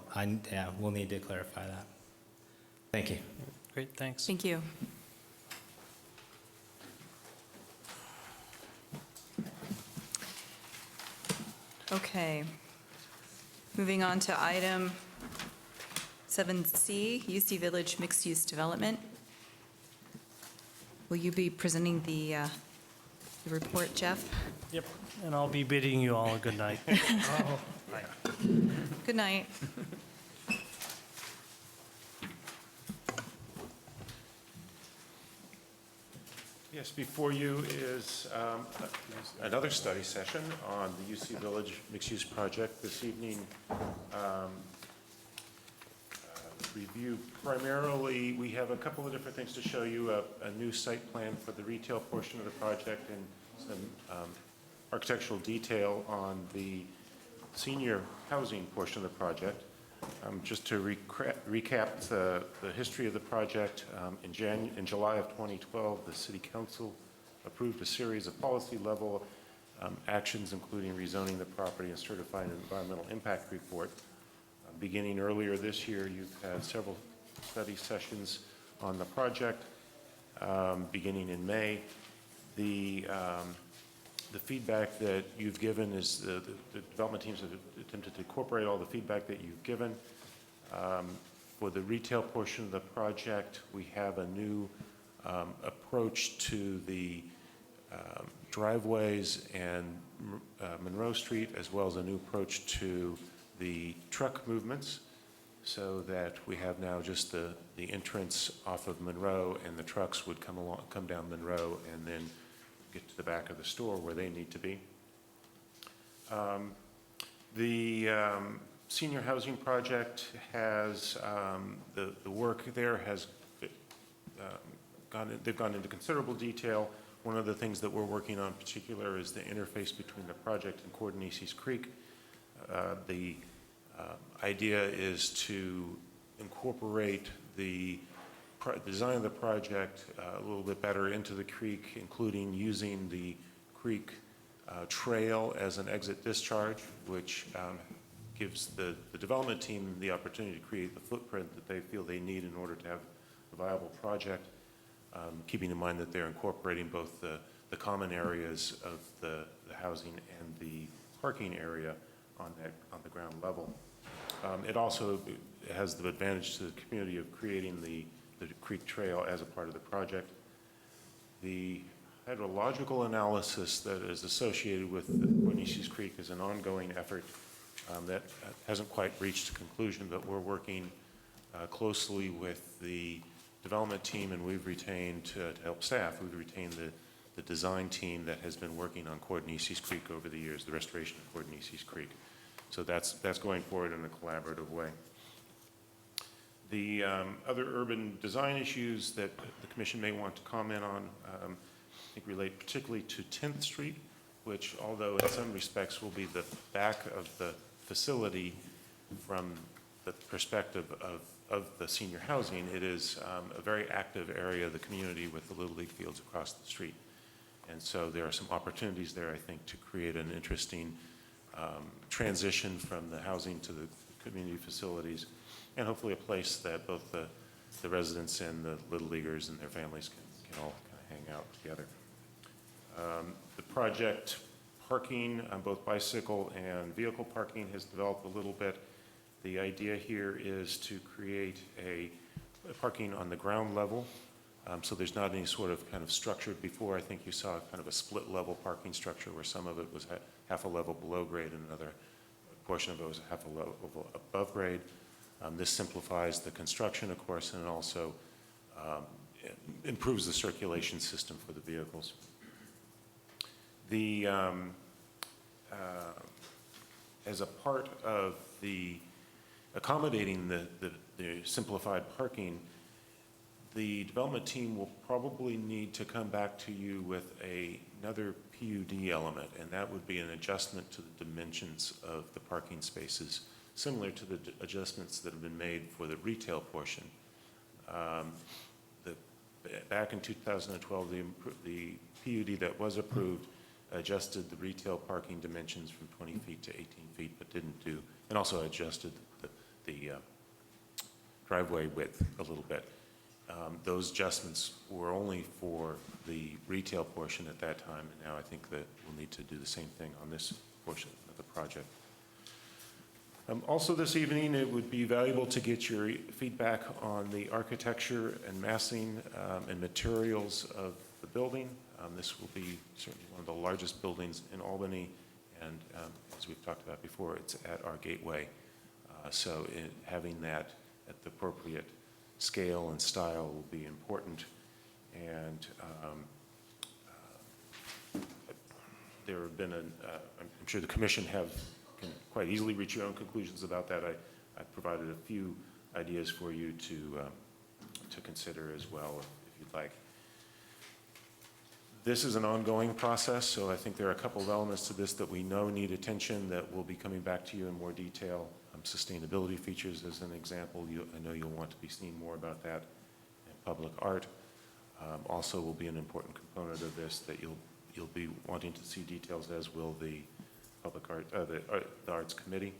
we'll need to clarify that. Thank you. Great, thanks. Thank you. Okay. Moving on to item 7C, UC Village Mixed-Use Development. Will you be presenting the report, Jeff? Yep, and I'll be bidding you all a good night. Good night. Yes, before you is another study session on the UC Village mixed-use project. This evening, review. Primarily, we have a couple of different things to show you, a new site plan for the retail portion of the project and some architectural detail on the senior housing portion of the project. Just to recap the history of the project, in July of 2012, the City Council approved a series of policy-level actions, including rezoning the property and certifying an environmental impact report. Beginning earlier this year, you've had several study sessions on the project, beginning in May. The feedback that you've given is the development teams have attempted to incorporate all the feedback that you've given. For the retail portion of the project, we have a new approach to the driveways and Monroe Street, as well as a new approach to the truck movements, so that we have now just the entrance off of Monroe, and the trucks would come down Monroe and then get to the back of the store where they need to be. The senior housing project has, the work there has they've gone into considerable detail. One of the things that we're working on in particular is the interface between the project and Cordonices Creek. The idea is to incorporate the design of the project a little bit better into the creek, including using the creek trail as an exit discharge, which gives the development team the opportunity to create the footprint that they feel they need in order to have a viable project, keeping in mind that they're incorporating both the common areas of the housing and the parking area on the ground level. It also has the advantage to the community of creating the creek trail as a part of the project. The hydrological analysis that is associated with Cordonices Creek is an ongoing effort that hasn't quite reached a conclusion, but we're working closely with the development team, and we've retained, to help staff, we've retained the design team that has been working on Cordonices Creek over the years, the restoration of Cordonices Creek. So that's going forward in a collaborative way. The other urban design issues that the commission may want to comment on, I think relate particularly to 10th Street, which, although in some respects will be the back of the facility from the perspective of the senior housing, it is a very active area of the community with the Little League fields across the street. And so there are some opportunities there, I think, to create an interesting transition from the housing to the community facilities, and hopefully a place that both the residents and the Little Leaguers and their families can all kind of hang out together. The project parking, both bicycle and vehicle parking, has developed a little bit. The idea here is to create a parking on the ground level, so there's not any sort of kind of structured before. I think you saw kind of a split level parking structure where some of it was half a level below grade and another portion of it was half a level above grade. This simplifies the construction, of course, and it also improves the circulation system for the vehicles. As a part of the accommodating the simplified parking, the development team will probably need to come back to you with another PUD element, and that would be an adjustment to the dimensions of the parking spaces, similar to the adjustments that have been made for the retail portion. Back in 2012, the PUD that was approved adjusted the retail parking dimensions from 20 feet to 18 feet, but didn't do, and also adjusted the driveway width a little bit. Those adjustments were only for the retail portion at that time, and now I think that we'll need to do the same thing on this portion of the project. Also this evening, it would be valuable to get your feedback on the architecture and massing and materials of the building. This will be certainly one of the largest buildings in Albany, and as we've talked about before, it's at our gateway. So having that at the appropriate scale and style will be important. And there have been, I'm sure the commission can quite easily reach your own conclusions about that. I provided a few ideas for you to consider as well, if you'd like. This is an ongoing process, so I think there are a couple of elements to this that we know need attention that will be coming back to you in more detail. Sustainability features as an example. I know you'll want to be seeing more about that in public art. Also will be an important component of this that you'll be wanting to see details, as will the public art, the Arts Committee.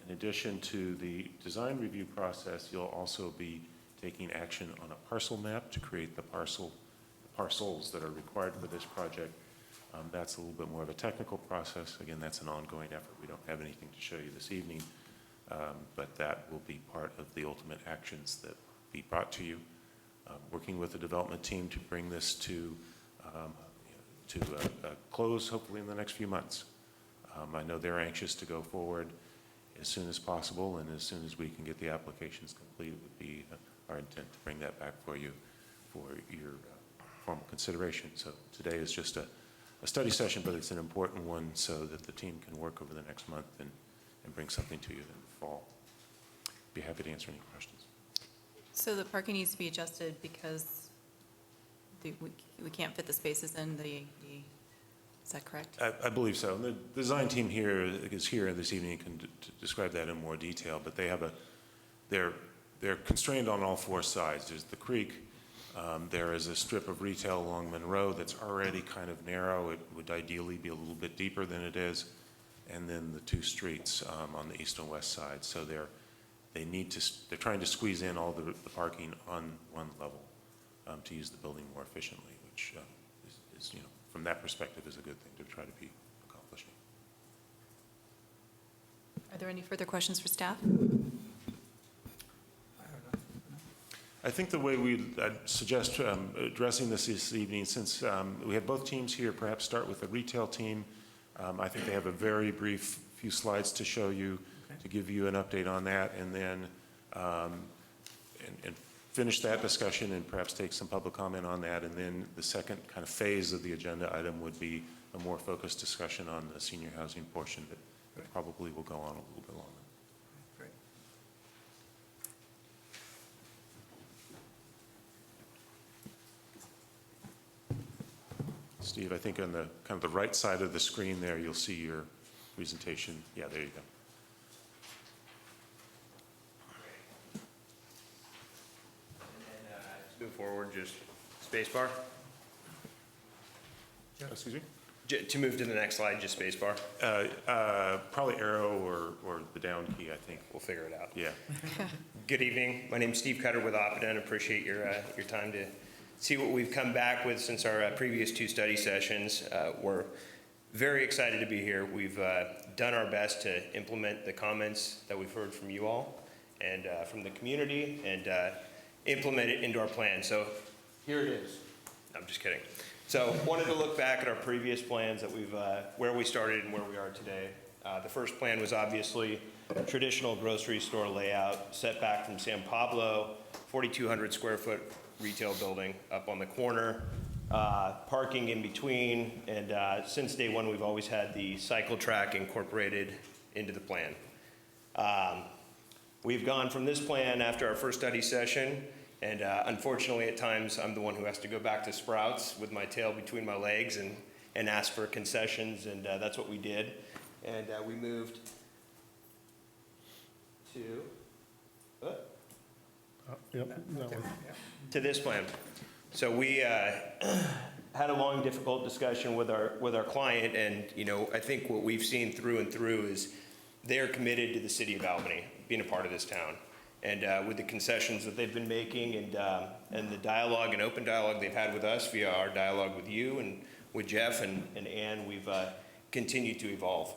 In addition to the design review process, you'll also be taking action on a parcel map to create the parcels that are required for this project. That's a little bit more of a technical process. Again, that's an ongoing effort. We don't have anything to show you this evening, but that will be part of the ultimate actions that be brought to you. Working with the development team to bring this to a close, hopefully in the next few months. I know they're anxious to go forward as soon as possible, and as soon as we can get the applications complete, it would be our intent to bring that back for you for your formal consideration. So today is just a study session, but it's an important one so that the team can work over the next month and bring something to you in the fall. Be happy to answer any questions. So the parking needs to be adjusted because we can't fit the spaces in is that correct? I believe so. And the design team here is here this evening and can describe that in more detail, but they have they're constrained on all four sides. There's the creek. There is a strip of retail along Monroe that's already kind of narrow. It would ideally be a little bit deeper than it is. And then the two streets on the east and west side. So they're trying to squeeze in all the parking on one level to use the building more efficiently, which is, from that perspective, is a good thing to try to be accomplishing. Are there any further questions for staff? I think the way I'd suggest addressing this evening, since we have both teams here, perhaps start with the retail team. I think they have a very brief few slides to show you, to give you an update on that, and then and finish that discussion and perhaps take some public comment on that. And then the second kind of phase of the agenda item would be a more focused discussion on the senior housing portion that probably will go on a little bit longer. Great. Steve, I think on the kind of the right side of the screen there, you'll see your presentation. Yeah, there you go. Move forward, just spacebar. Excuse me? To move to the next slide, just spacebar. Probably arrow or the down key, I think. We'll figure it out. Yeah. Good evening. My name's Steve Cutter with Oppenheimer. Appreciate your time to see what we've come back with since our previous two study sessions. We're very excited to be here. We've done our best to implement the comments that we've heard from you all and from the community and implement it into our plan. So here it is. I'm just kidding. So wanted to look back at our previous plans that we've, where we started and where we are today. The first plan was obviously a traditional grocery store layout, set back from San Pablo, 4,200 square foot retail building up on the corner, parking in between, and since day one we've always had the cycle track incorporated into the plan. We've gone from this plan after our first study session, and unfortunately at times I'm the one who has to go back to Sprouts with my tail between my legs and ask for concessions, and that's what we did. And we moved to, to this plan. So we had a long, difficult discussion with our client, and I think what we've seen through and through is they're committed to the city of Albany, being a part of this town. And with the concessions that they've been making and the dialogue and open dialogue they've had with us via our dialogue with you and with Jeff and Ann, we've continued to evolve.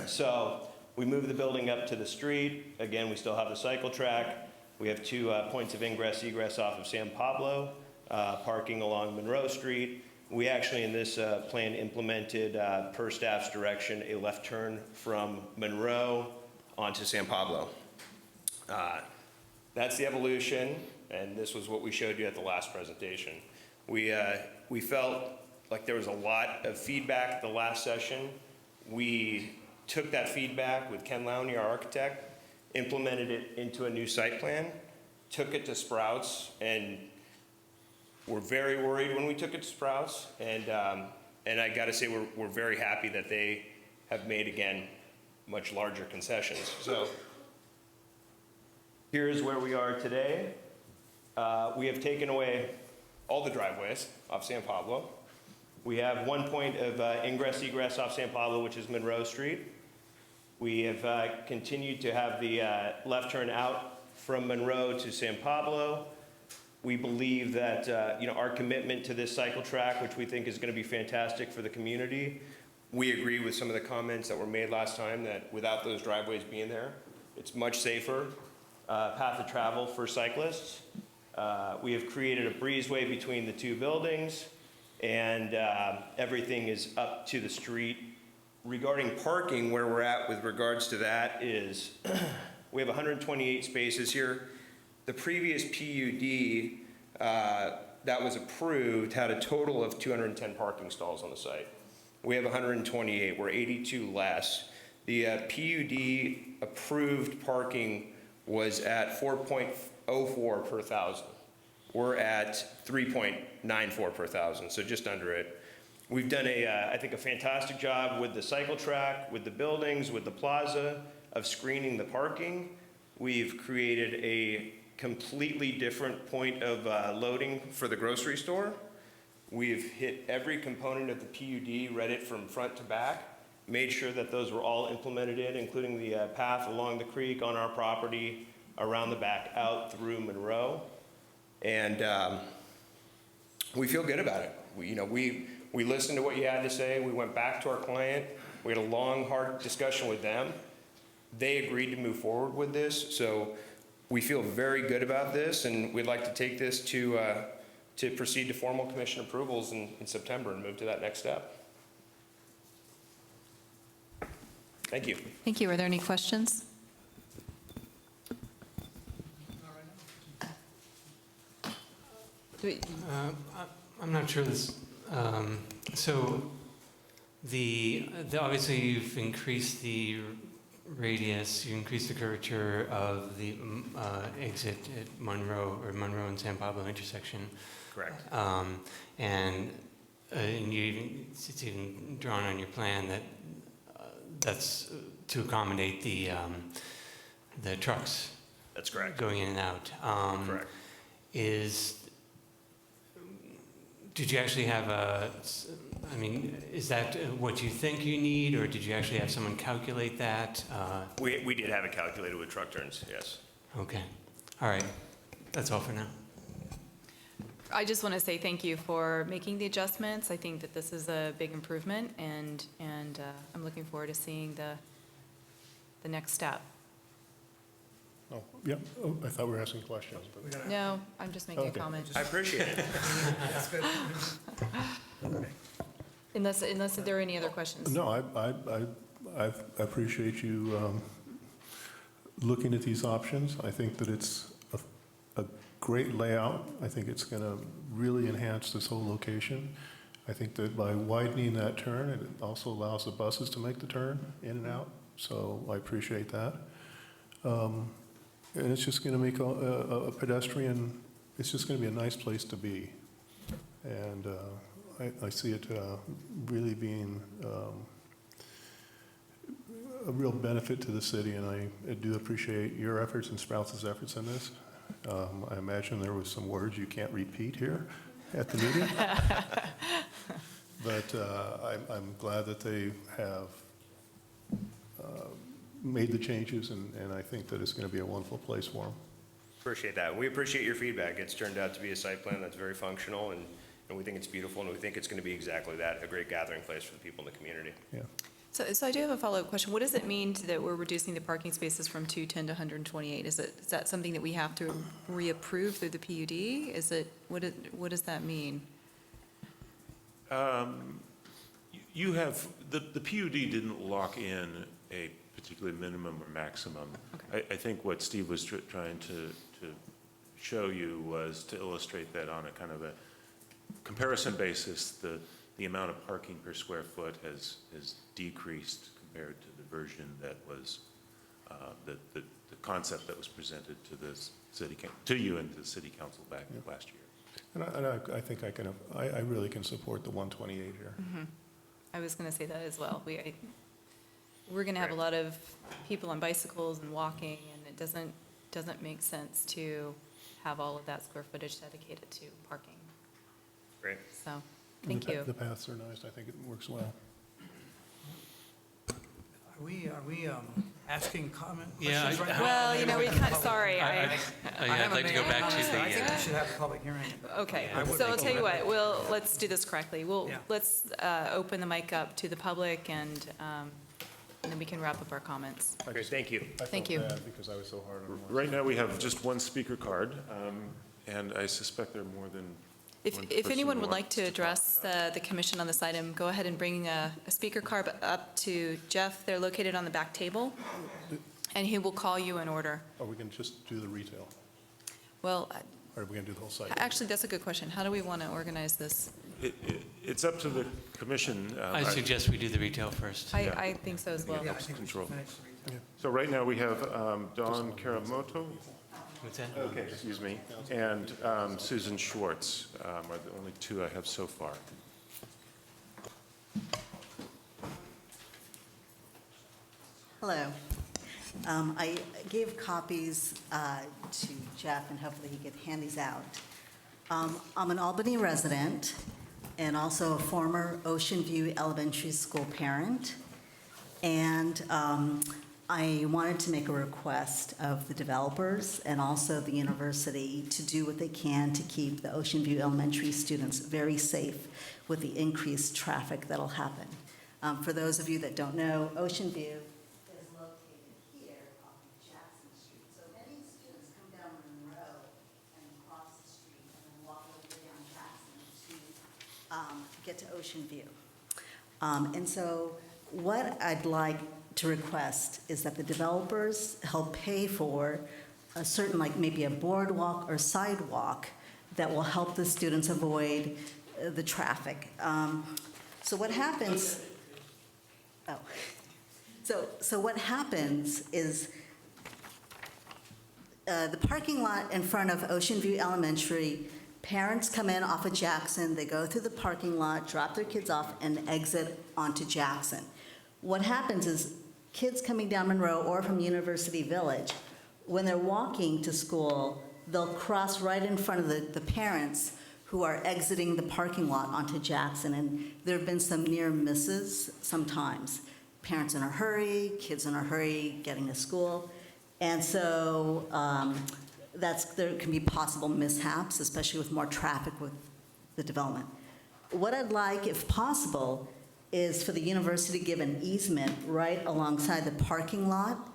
So we moved the building up to the street. Again, we still have the cycle track. We have two points of ingress, egress off of San Pablo, parking along Monroe Street. We actually, in this plan, implemented, per staff's direction, a left turn from Monroe onto San Pablo. That's the evolution, and this was what we showed you at the last presentation. We felt like there was a lot of feedback at the last session. We took that feedback with Ken Lowney, our architect, implemented it into a new site plan, took it to Sprouts, and were very worried when we took it to Sprouts. And I got to say, we're very happy that they have made, again, much larger concessions. So here's where we are today. We have taken away all the driveways off San Pablo. We have one point of ingress egress off San Pablo, which is Monroe Street. We have continued to have the left turn out from Monroe to San Pablo. We believe that our commitment to this cycle track, which we think is going to be fantastic for the community, we agree with some of the comments that were made last time that without those driveways being there, it's much safer path of travel for cyclists. We have created a breezeway between the two buildings, and everything is up to the street. Regarding parking, where we're at with regards to that is we have 128 spaces here. The previous PUD that was approved had a total of 210 parking stalls on the site. We have 128. We're 82 less. The PUD approved parking was at 4.04 per thousand. We're at 3.94 per thousand, so just under it. We've done I think a fantastic job with the cycle track, with the buildings, with the plaza, of screening the parking. We've created a completely different point of loading for the grocery store. We've hit every component of the PUD, read it from front to back, made sure that those were all implemented in, including the path along the creek on our property, around the back, out through Monroe. And we feel good about it. We listened to what you had to say. We went back to our client. We had a long, hard discussion with them. They agreed to move forward with this. So we feel very good about this, and we'd like to take this to proceed to formal commission approvals in September and move to that next step. Thank you. Thank you. Are there any questions? I'm not sure this, so obviously you've increased the radius, you increased the curvature of the exit at Monroe and San Pablo intersection. Correct. And it's even drawn on your plan that that's to accommodate the trucks. That's correct. Going in and out. Correct. Did you actually have is that what you think you need, or did you actually have someone calculate that? We did have it calculated with truck turns, yes. Okay. All right. That's all for now. I just want to say thank you for making the adjustments. I think that this is a big improvement, and I'm looking forward to seeing the next step. Oh, yep. Oh, I thought we were asking questions. But No, I'm just making a comment. I appreciate it. That's good. Unless there are any other questions. No, I appreciate you looking at these options. I think that it's a great layout. I think it's going to really enhance this whole location. I think that by widening that turn, it also allows the buses to make the turn in and out. So I appreciate that. And it's just going to make a pedestrian, it's just going to be a nice place to be. And I see it really being a real benefit to the city, and I do appreciate your efforts and Sprouts' efforts in this. I imagine there was some words you can't repeat here at the meeting. But I'm glad that they have made the changes, and I think that it's going to be a wonderful place for them. Appreciate that. We appreciate your feedback. It's turned out to be a site plan that's very functional, and we think it's beautiful, and we think it's going to be exactly that, a great gathering place for the people in the community. Yeah. So I do have a follow-up question. What does it mean that we're reducing the parking spaces from 210 to 128? Is that something that we have to reapprove through the PUD? What does that mean? You have, the PUD didn't lock in a particular minimum or maximum. Okay. I think what Steve was trying to show you was to illustrate that on a kind of a comparison basis, the amount of parking per square foot has decreased compared to the version that was the concept that was presented to to you and to the city council back last year. And I think I really can support the 128 here. I was going to say that as well. We're going to have a lot of people on bicycles and walking, and it doesn't make sense to have all of that square footage dedicated to parking. Great. So, thank you. The paths are nice. I think it works well. Are we asking comment Yeah, questions right now? Well, you know, we can't, sorry. I'd like to go back to the. I think we should have a public hearing. Okay, I would so I'll make tell you a- what, let's do this correctly. Yeah. Let's open the mic up to the public, and then we can wrap up our comments. Great, thank you. I Thank felt you. bad because I was so hard on one. Right now, we have just one speaker card, and I suspect there are more than one If person anyone who would like wants to talk address the commission on this item, go ahead and bring a speaker card up to Jeff. They're located on the back table, and he will call you in order. Are we going to just do the retail? Well, Or are we going to do the whole site? actually, that's a good question. How do we want to organize this? It's up to the commission. I suggest we do the retail first. I think so as well. Yeah, I helps think we should control. finish the retail. So right now, we have Dawn Karamoto, What's that? excuse me, and Susan Schwartz are the only two I have so far. Hello. I gave copies to Jeff, and hopefully he could hand these out. I'm an Albany resident and also a former Ocean View Elementary School parent. And I wanted to make a request of the developers and also the university to do what they can to keep the Ocean View Elementary students very safe with the increased traffic that'll happen. For those of you that don't know, Ocean View is located here off of Jackson Street. So many students come down Monroe and cross the street and then walk all the way down Jackson to get to Ocean View. And so what I'd like to request is that the developers help pay for a certain, like maybe a boardwalk or sidewalk that will help the students avoid the traffic. So what happens? Oh, so what happens is the parking lot in front of Ocean View Elementary, parents come in off of Jackson, they go through the parking lot, drop their kids off, and exit onto Jackson. What happens is kids coming down Monroe or from University Village, when they're walking to school, they'll cross right in front of the parents who are exiting the parking lot onto Jackson. And there have been some near misses sometimes. Parents in a hurry, kids in a hurry getting to school. And so there can be possible mishaps, especially with more traffic with the development. What I'd like, if possible, is for the university to give an easement right alongside the parking lot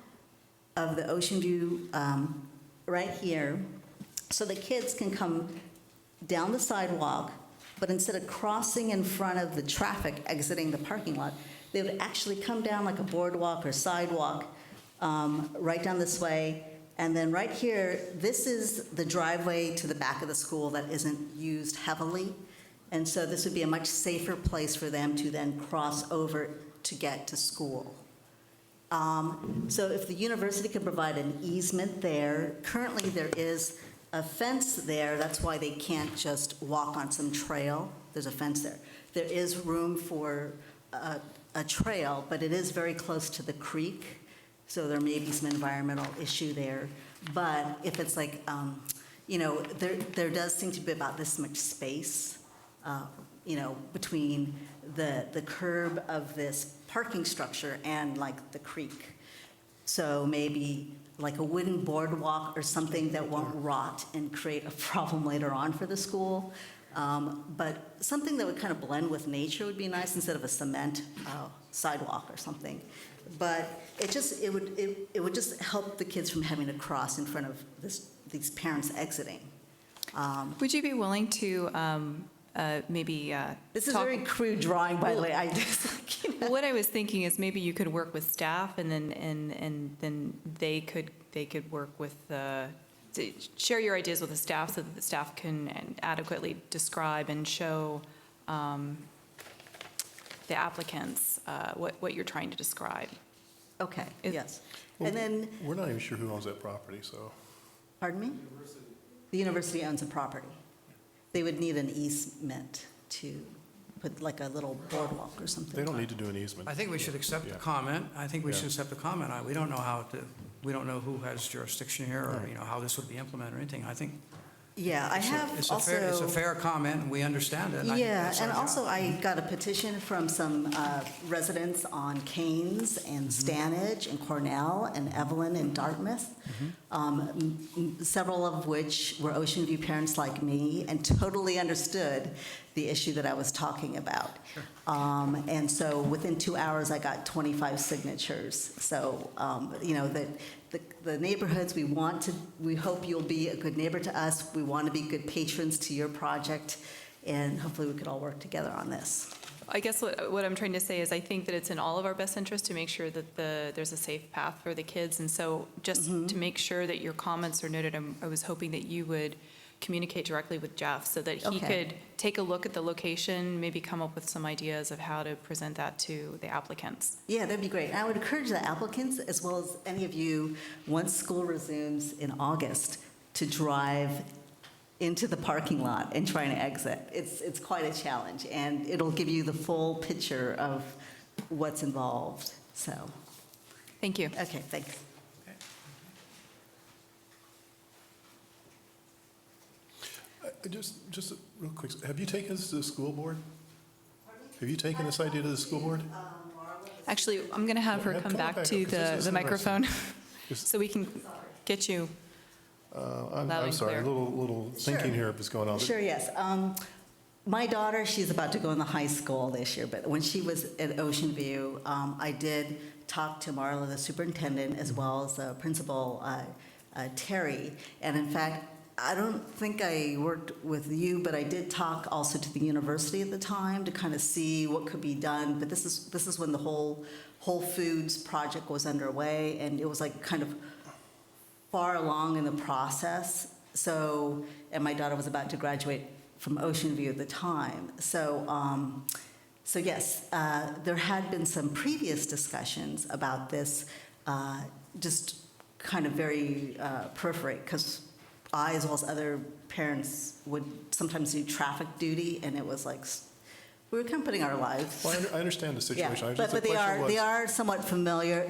of the Ocean View right here, so the kids can come down the sidewalk, but instead of crossing in front of the traffic exiting the parking lot, they would actually come down like a boardwalk or sidewalk right down this way. And then right here, this is the driveway to the back of the school that isn't used heavily. And so this would be a much safer place for them to then cross over to get to school. So if the university could provide an easement there, currently there is a fence there, that's why they can't just walk on some trail. There's a fence there. There is room for a trail, but it is very close to the creek, so there may be some environmental issue there. But if it's like, there does seem to be about this much space between the curb of this parking structure and like the creek. So maybe like a wooden boardwalk or something that won't rot and create a problem later on for the school. But something that would kind of blend with nature would be nice instead of a cement sidewalk or something. But it would just help the kids from having to cross in front of these parents exiting. Would you be willing to maybe This is a very crude drawing, by the way. Well, what I was thinking is maybe you could work with staff, and then they could work with share your ideas with the staff so that the staff can adequately describe and show the applicants what you're trying to describe. Okay, It- yes. And then, We're not even sure who owns that property, so. pardon me? The university owns a property. They would need an easement to put like a little boardwalk or something. They don't need to do an easement. I think we should accept the Yeah. comment. I think we Yeah. should accept the comment. We don't know we don't know who has jurisdiction here, or, how this would be implemented or anything. I think Yeah, I have it's also. it's a fair comment, and we understand it. and I think Yeah, that's our and job. also I got a petition from some residents on Keynes and Stanage and Cornell and Evelyn and Dartmouth, several of which were Ocean View parents like me and totally understood the issue that I was talking about. And so within 2 hours, I got 25 signatures. So, the neighborhoods, we hope you'll be a good neighbor to us. We want to be good patrons to your project, and hopefully we could all work together on this. I guess what I'm trying to say is I think that it's in all of our best interest to make sure that there's a safe path for the kids. And so just to make sure that your comments are noted, I was hoping that you would communicate directly with Jeff so that he Okay. could take a look at the location, maybe come up with some ideas of how to present that to the applicants. Yeah, that'd be great. And I would encourage the applicants, as well as any of you, once school resumes in August, to drive into the parking lot and try and exit. It's quite a challenge, and it'll give you the full picture of what's involved, so. Thank you. Okay, thanks. Just real quick, have you taken this to the school board? Have you taken this idea to the school board? Actually, I'm going to have her Yeah, come come back back to up, 'cause this the is microphone Just- so we can get you. I'm Loud and sorry, a clear. little Sure. thinking here is going on. Sure, yes. My daughter, she's about to go in the high school this year, but when she was at Ocean View, I did talk to Marla, the superintendent, as well as the principal, Terry. And in fact, I don't think I worked with you, but I did talk also to the university at the time to kind of see what could be done. But this is when the whole Whole Foods project was underway, and it was like kind of far along in the process. So, and my daughter was about to graduate from Ocean View at the time. So yes, there had been some previous discussions about this, just kind of very periphery, because I, as well as other parents, would sometimes do traffic duty, and it was like, we were kind of putting our lives. Well, I understand the situation. Yeah, I just- but the they question was- are somewhat familiar.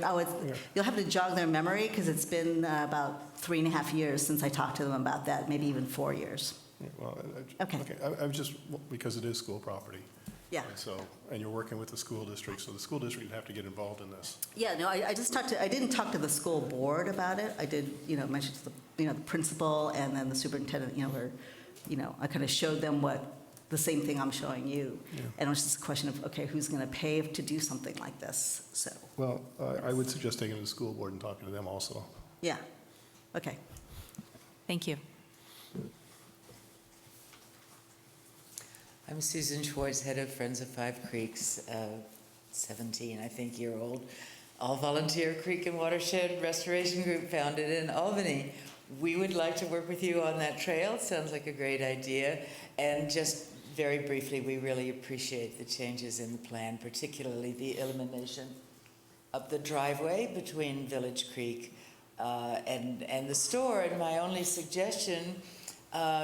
You'll have to jog their memory, because it's been about 3.5 years since I talked to them about that, maybe even 4 years. Well, Okay. I'm just, because it is school property. Yeah. And so, and you're working with the school district, so the school district would have to get involved in this. Yeah, no, I just talked to, I didn't talk to the school board about it. I did, mention to the principal and then the superintendent, where, I kind of showed them the same thing I'm showing you. Yeah. And it was just a question of, okay, who's going to pay to do something like this? So, Well, I would suggest taking it to the school board and talking to them also. yeah, okay. Thank you. I'm Susan Schwartz, head of Friends of Five Creeks, 17, I think, year old, all-volunteer creek and watershed restoration group founded in Albany. We would like to work with you on that trail. Sounds like a great idea. And just very briefly, we really appreciate the changes in the plan, particularly the elimination of the driveway between Village Creek and the store. And my only suggestion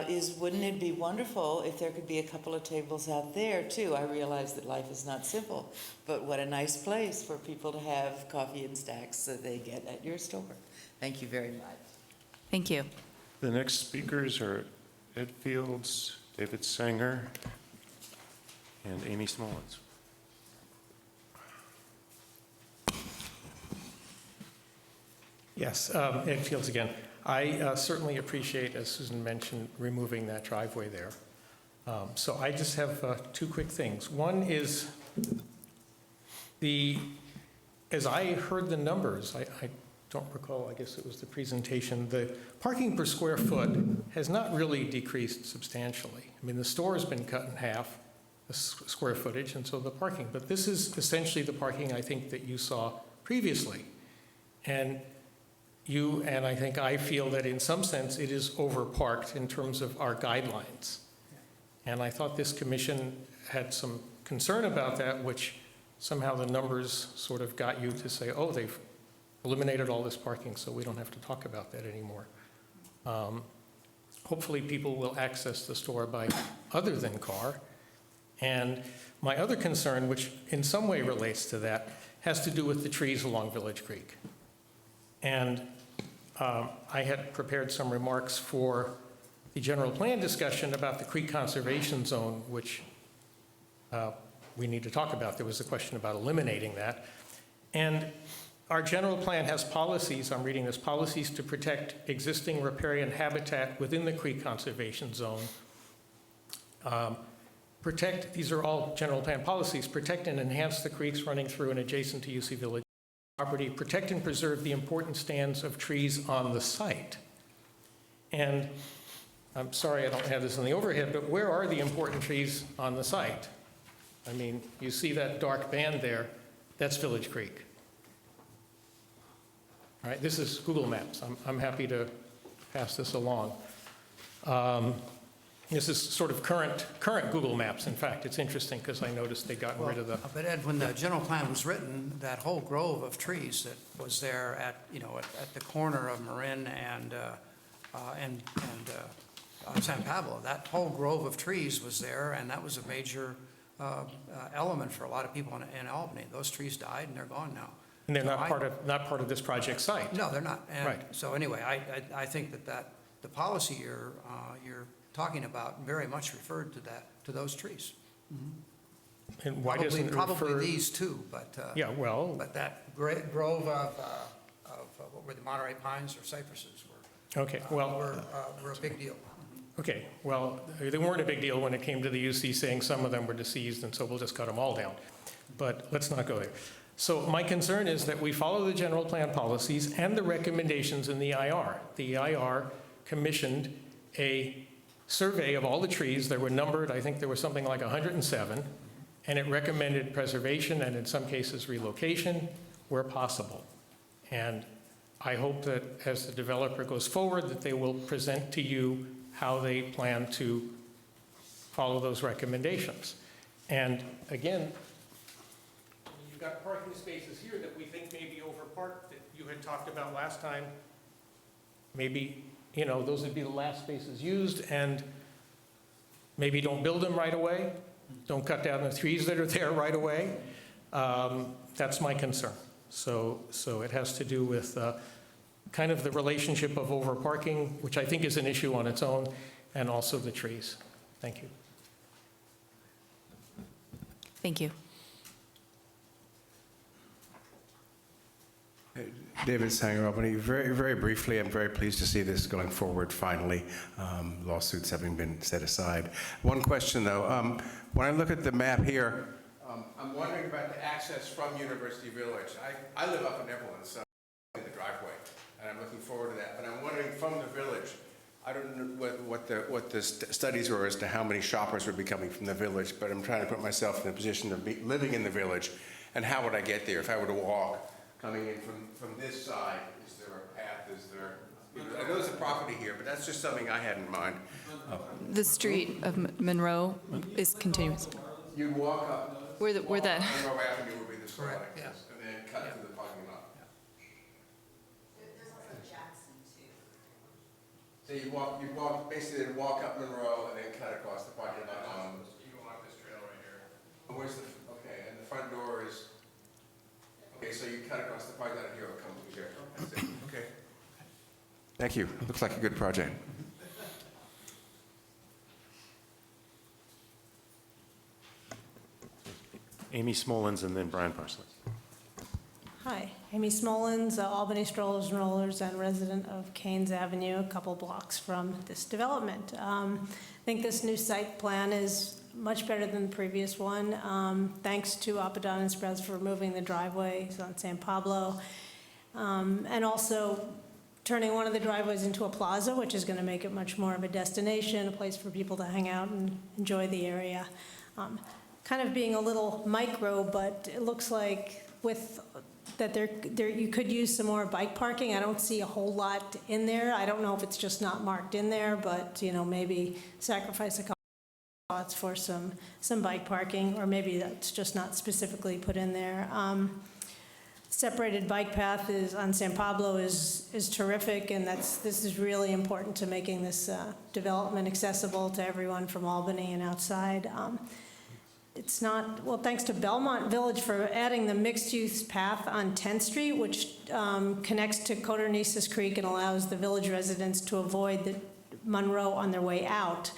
is, wouldn't it be wonderful if there could be a couple of tables out there too? I realize that life is not simple, but what a nice place for people to have coffee and snacks that they get at your store. Thank you very much. Thank you. The next speakers are Ed Fields, David Sanger, and Amy Smolens. Yes, Ed Fields again. I certainly appreciate, as Susan mentioned, removing that driveway there. So I just have two quick things. One is as I heard the numbers, I don't recall, I guess it was the presentation, the parking per square foot has not really decreased substantially. I mean, the store has been cut in half, the square footage, and so the parking. But this is essentially the parking, I think, that you saw previously. And I think I feel that in some sense it is overparked in terms of our guidelines. And I thought this commission had some concern about that, which somehow the numbers sort of got you to say, oh, they've eliminated all this parking, so we don't have to talk about that anymore. Hopefully, people will access the store by other than car. And my other concern, which in some way relates to that, has to do with the trees along Village Creek. And I had prepared some remarks for the general plan discussion about the creek conservation zone, which we need to talk about. There was a question about eliminating that. And our general plan has policies, I'm reading this, policies to protect existing riparian habitat within the creek conservation zone. These are all general plan policies, protect and enhance the creeks running through and adjacent to UC Village property, protect and preserve the important stands of trees on the site. And I'm sorry I don't have this in the overhead, but where are the important trees on the site? I mean, you see that dark band there, that's Village Creek. All right, this is Google Maps. I'm happy to pass this along. This is sort of current Google Maps. In fact, it's interesting because I noticed they'd gotten rid of the... But Ed, when the general plan was written, that whole grove of trees that was there at the corner of Marin and San Pablo, that whole grove of trees was there, and that was a major element for a lot of people in Albany. Those trees died, and they're gone now. And they're not part of this project site. No, they're not. And right. So anyway, I think that the policy you're talking about very much referred to those trees. Mm-hmm. And why doesn't it probably refer... these too, but yeah, well, but that grove of what were the Monterey pines or cypresses were okay, well, were a big deal. Okay, well, they weren't a big deal when it came to the UC saying some of them were deceased, and so we'll just cut them all down. But let's not go there. So my concern is that we follow the general plan policies and the recommendations in the EIR. The EIR commissioned a survey of all the trees. They were numbered, I think there was something like 107, and it recommended preservation and in some cases relocation where possible. And I hope that as the developer goes forward that they will present to you how they plan to follow those recommendations. And again, you've got parking spaces here that we think may be overparked that you had talked about last time. Maybe, those would be the last spaces used, and maybe don't build them right away. Don't cut down the trees that are there right away. That's my concern. So it has to do with kind of the relationship of overparking, which I think is an issue on its own, and also the trees. Thank you. Thank you. David Sanger, Albany. Very, very briefly, I'm very pleased to see this going forward finally, lawsuits having been set aside. One question, though. When I look at the map here, I'm wondering about the access from University Village. I live up in Evelyn, so in the driveway, and I'm looking forward to that. But I'm wondering from the village, I don't know what the studies were as to how many shoppers would be coming from the village, but I'm trying to put myself in a position of living in the village, and how would I get there if I were to walk? Coming in from this side, is there a path? Is there? I know there's a property here, but that's just something I had in mind. The street of Monroe is continuous. You'd walk up. Where that? Monroe Avenue would be the store Correct, access, and then cut through the parking lot. There's also Jackson too. So you walk, basically walk up Monroe and then cut across the parking lot. You go up this trail right here. Where's the? Okay, and the front door is. Okay, so you cut across the parking lot here, it'll come to here. That's it. Okay. Thank you. Looks like a good project. Amy Smolens and then Brian Parsley. Hi, Amy Smolens, Albany Strollers and Rollers and resident of Canes Avenue, a couple blocks from this development. I think this new site plan is much better than the previous one. Thanks to Apadon and Spreads for removing the driveways on San Pablo. And also turning one of the driveways into a plaza, which is going to make it much more of a destination, a place for people to hang out and enjoy the area. Kind of being a little micro, but it looks like with that there you could use some more bike parking. I don't see a whole lot in there. I don't know if it's just not marked in there, but maybe sacrifice a couple spots for some bike parking, or maybe that's just not specifically put in there. separated bike path is on San Pablo is terrific, and this is really important to making this development accessible to everyone from Albany and outside. It's not, well, thanks to Belmont Village for adding the mixed-use path on 10th Street, which connects to Codornices Creek and allows the village residents to avoid the Monroe on their way out.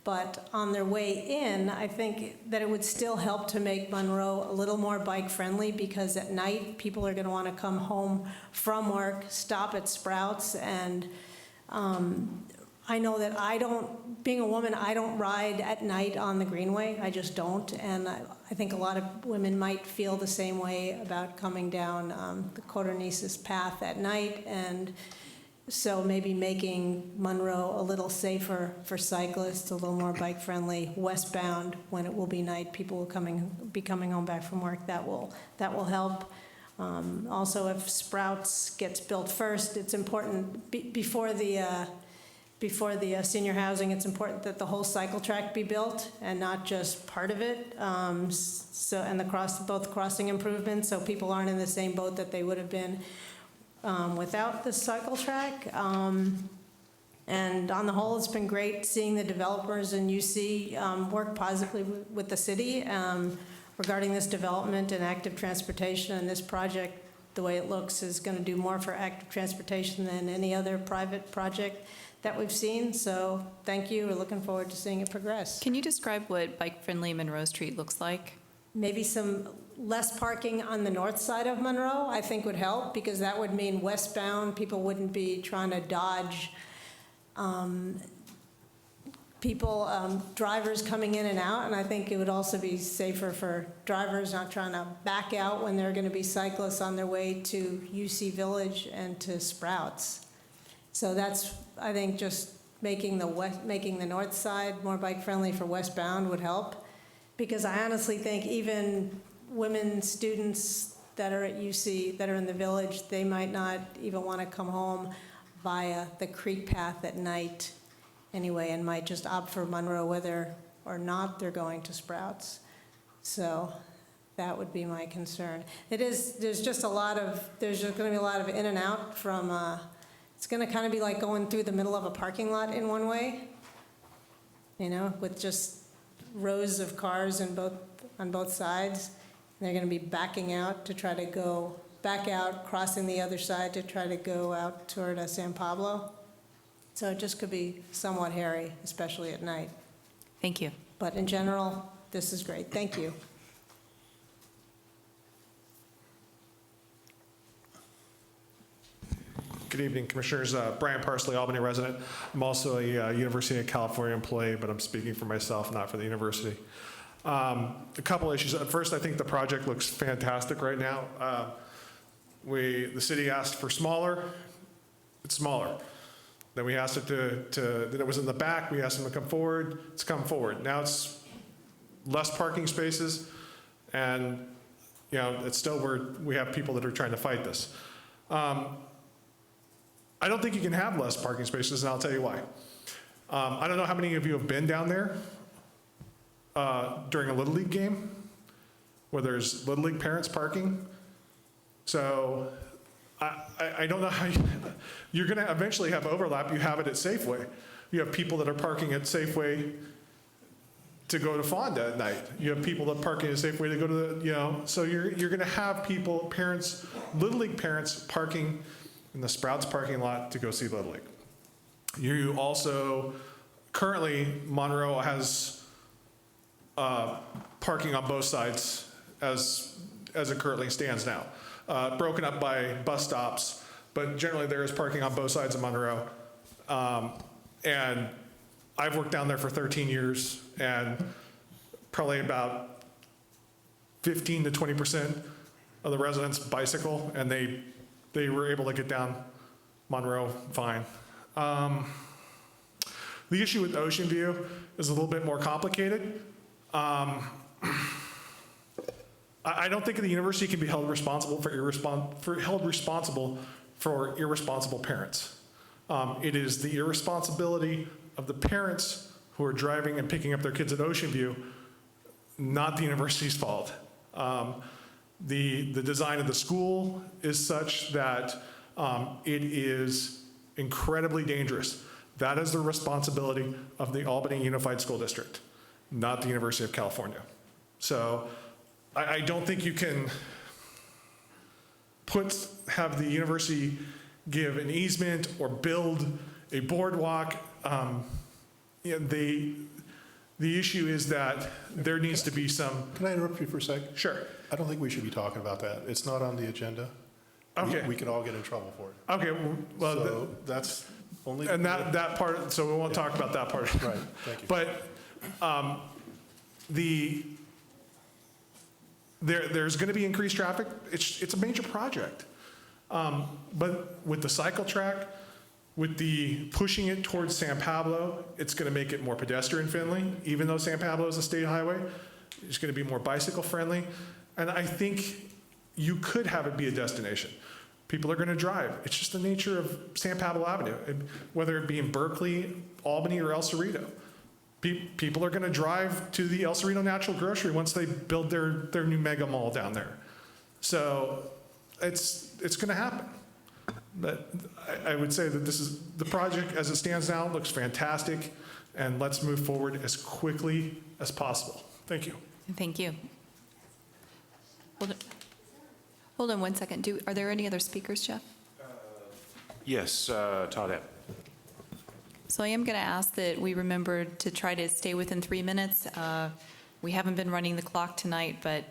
But on their way in, I think that it would still help to make Monroe a little more bike-friendly, because at night, people are gonna wanna come home from work, stop at Sprouts, and I know that being a woman, I don't ride at night on the Greenway. I just don't. And I think a lot of women might feel the same way about coming down the Codornices path at night. And so maybe making Monroe a little safer for cyclists, a little more bike-friendly westbound when it will be night. People will be coming home back from work. That will help. Also, if Sprouts gets built first, it's important before the senior housing, it's important that the whole cycle track be built and not just part of it. And both crossing improvements, so people aren't in the same boat that they would have been without the cycle track. And on the whole, it's been great seeing the developers in UC work positively with the city regarding this development and active transportation. And this project, the way it looks, is going to do more for active transportation than any other private project that we've seen. So thank you. We're looking forward to seeing it progress. Can you describe what bike-friendly Monroe Street looks like? Maybe some less parking on the north side of Monroe, I think, would help, because that would mean westbound people wouldn't be trying to dodge drivers coming in and out. And I think it would also be safer for drivers not trying to back out when there are going to be cyclists on their way to UC Village and to Sprouts. So that's, I think, just making the north side more bike-friendly for westbound would help. Because I honestly think even women students that are at UC, that are in the village, they might not even want to come home via the creek path at night anyway, and might just opt for Monroe whether or not they're going to Sprouts. So that would be my concern. There's just going to be a lot of in and out from, it's going to kind of be like going through the middle of a parking lot in one way, with just rows of cars on both sides. They're going to be backing out to try to go back out, crossing the other side to try to go out toward San Pablo. So it just could be somewhat hairy, especially at night. Thank you. But in general, this is great. Thank you. Good evening, Commissioners. Brian Parsley, Albany resident. I'm also a University of California employee, but I'm speaking for myself, not for the university. A couple issues. At first, I think the project looks fantastic right now. The city asked for smaller. It's smaller. Then we asked it that it was in the back. We asked them to come forward. It's come forward. Now it's less parking spaces, and it's still we have people that are trying to fight this. I don't think you can have less parking spaces, and I'll tell you why. I don't know how many of you have been down there during a Little League game where there's Little League parents parking. So I don't know how you're going to eventually have overlap. You have it at Safeway. You have people that are parking at Safeway to go to Fonda at night. You have people that parking at Safeway to go to so you're going to have parents, Little League parents parking in the Sprouts parking lot to go see Little League. You also, currently, Monroe has parking on both sides as it currently stands now, broken up by bus stops, but generally there is parking on both sides of Monroe. And I've worked down there for 13 years, and probably about 15 to 20% of the residents bicycle, and they were able to get down Monroe fine. The issue with Ocean View is a little bit more complicated. I don't think the university can be held responsible for irresponsible parents. It is the irresponsibility of the parents who are driving and picking up their kids at Ocean View, not the university's fault. The design of the school is such that it is incredibly dangerous. That is the responsibility of the Albany Unified School District, not the University of California. So I don't think you can have the university give an easement or build a boardwalk. The issue is that there needs to be some. Can I interrupt you for a sec? Sure. I don't think we should be talking about that. It's not on the agenda. Okay. We can all get in trouble for it. Okay, well, So that's only. and that part, so we won't talk about that part. Right, thank you. But there's going to be increased traffic. It's a major project. But with the cycle track, with the pushing it towards San Pablo, it's going to make it more pedestrian friendly. Even though San Pablo is a state highway, it's going to be more bicycle friendly. And I think you could have it be a destination. People are going to drive. It's just the nature of San Pablo Avenue, whether it be in Berkeley, Albany, or El Cerrito. People are going to drive to the El Cerrito Natural Grocery once they build their new mega mall down there. So it's going to happen. But I would say that the project as it stands now looks fantastic, and let's move forward as quickly as possible. Thank you. Thank you. Hold on one second. Are there any other speakers, Jeff? Yes, Todd Epp. So I am going to ask that we remember to try to stay within 3 minutes. We haven't been running the clock tonight, but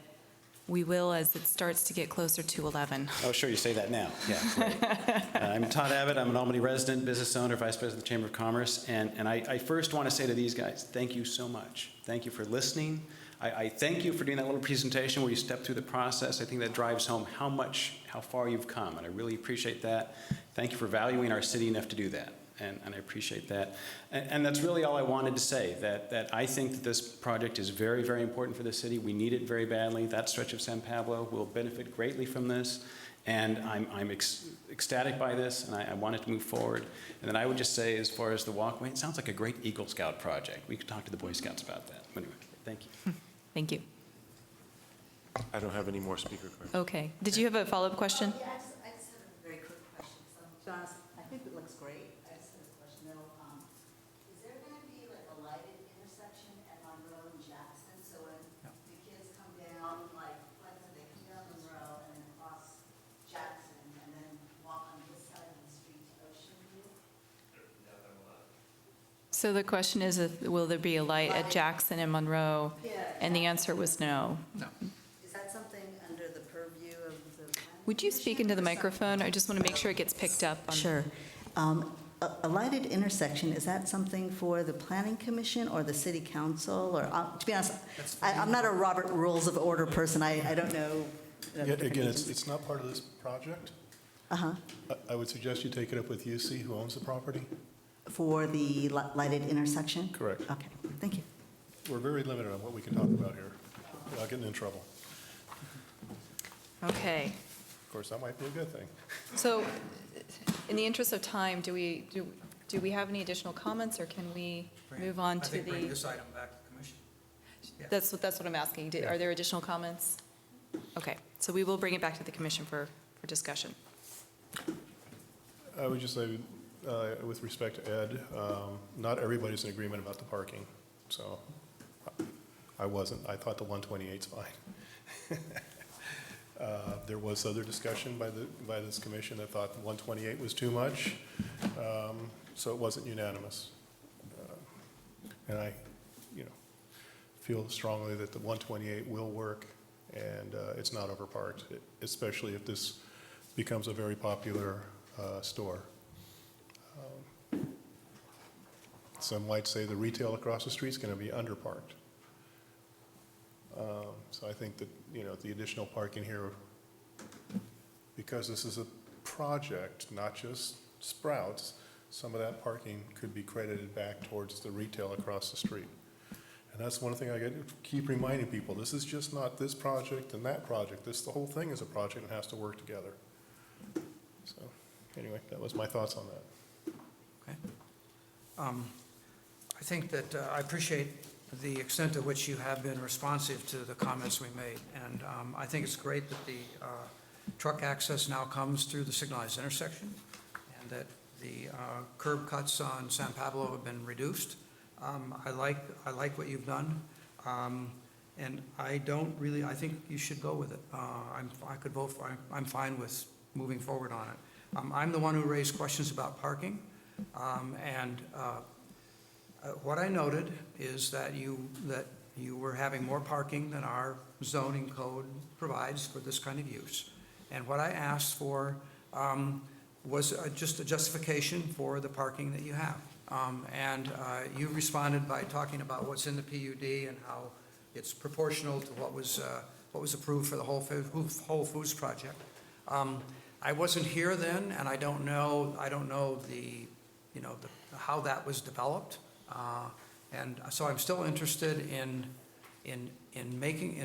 we will as it starts to get closer to 11. Oh, sure, you say that now. Yeah, great. I'm Todd Abbott. I'm an Albany resident, business owner, vice president of the Chamber of Commerce. And I first want to say to these guys, thank you so much. Thank you for listening. I thank you for doing that little presentation where you step through the process. I think that drives home how far you've come, and I really appreciate that. Thank you for valuing our city enough to do that. And I appreciate that. And that's really all I wanted to say, that I think that this project is very, very important for the city. We need it very badly. That stretch of San Pablo will benefit greatly from this. And I'm ecstatic by this, and I want it to move forward. And then I would just say, as far as the walkway, it sounds like a great Eagle Scout project. We could talk to the Boy Scouts about that. Anyway, thank you. Thank you. I don't have any more speaker questions. Okay. Did you have a follow-up question? Yeah, I just have a very quick question. So, to be honest, I think it looks great. I just have a question though. Is there going to be like a lighted intersection at Monroe and Jackson? So when the kids come down, like, let's say they come down Monroe and then cross Jackson and then walk on this side of the street to Ocean View? So the question is, will there be a light at Jackson and Monroe? Yeah. And the answer was no. Is that something under the purview of the planning Would you speak into the microphone? I just want to make sure it gets picked up. Sure. A lighted intersection, is that something for the planning commission or the city council? Or, to be honest, I'm not a Robert Rules of Order person. I don't know. Yeah, again, it's not part of this project. Uh-huh. I would suggest you take it up with UC, who owns the property. For the lighted intersection? Correct. Okay, thank you. We're very limited on what we can talk about here, without getting in trouble. Okay. Of course, that might be a good thing. So in the interest of time, do we have any additional comments, or can we move on to I think bring the? this item back to the commission. Yeah. That's what I'm asking. Are there additional comments? Okay, so we will bring it back to the commission for discussion. I would just say, with respect to Ed, not everybody's in agreement about the parking, so I wasn't. I thought the 128's fine. There was other discussion by this commission that thought 128 was too much, so it wasn't unanimous. And I, feel strongly that the 128 will work, and it's not overparked, especially if this becomes a very popular store. Some might say the retail across the street is going to be underparked. So I think that, the additional parking here, because this is a project, not just Sprouts, some of that parking could be credited back towards the retail across the street. And that's one thing I keep reminding people. This is just not this project and that project. The whole thing is a project and has to work together. So anyway, that was my thoughts on that. Okay. I think that I appreciate the extent to which you have been responsive to the comments we made. And I think it's great that the truck access now comes through the signalized intersection, and that the curb cuts on San Pablo have been reduced. I like what you've done. And I think you should go with it. I'm fine with moving forward on it. I'm the one who raised questions about parking. What I noted is that you were having more parking than our zoning code provides for this kind of use. And what I asked for was just a justification for the parking that you have. You responded by talking about what's in the PUD and how it's proportional to what was approved for the Whole Foods project. I wasn't here then, and I don't know how that was developed. And so I'm still interested in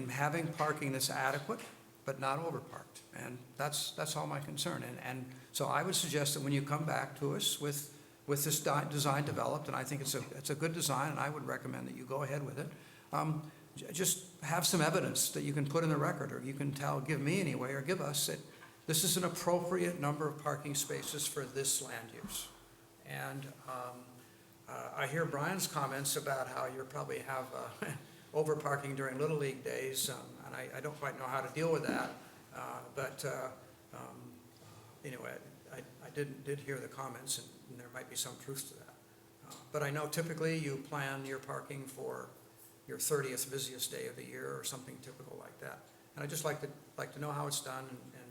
having parking that's adequate, but not overparked. And that's all my concern. And so I would suggest that when you come back to us with this design developed, and I think it's a good design, and I would recommend that you go ahead with it, just have some evidence that you can put in the record, or you can give me anyway, or give us that this is an appropriate number of parking spaces for this land use. And I hear Brian's comments about how you probably have over parking during Little League days, and I don't quite know how to deal with that. Anyway, I did hear the comments, and there might be some truth to that. But I know typically you plan your parking for your 30th busiest day of the year or something typical like that. And I'd just like to know how it's done and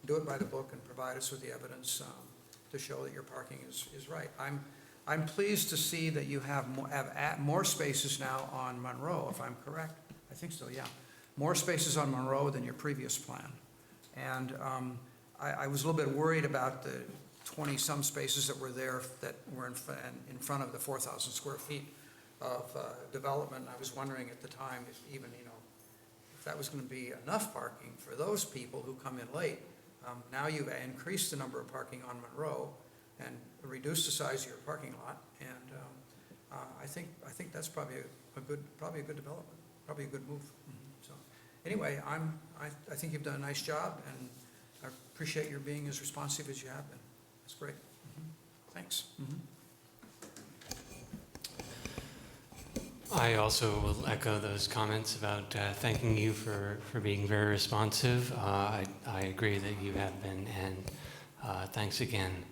do it by the book and provide us with the evidence to show that your parking is right. I'm pleased to see that you have more spaces now on Monroe, if I'm correct. I think so, yeah. More spaces on Monroe than your previous plan. And I was a little bit worried about the 20-some spaces that were there that were in front of the 4,000 square feet of development. I was wondering at the time if that was going to be enough parking for those people who come in late. Now you've increased the number of parking on Monroe and reduced the size of your parking lot, and I think that's probably a good development, probably a good move. So anyway, I think you've done a nice job, and I appreciate your being as responsive as you have been. That's great. Thanks. I also will echo those comments about thanking you for being very responsive. I agree that you have been, and thanks again.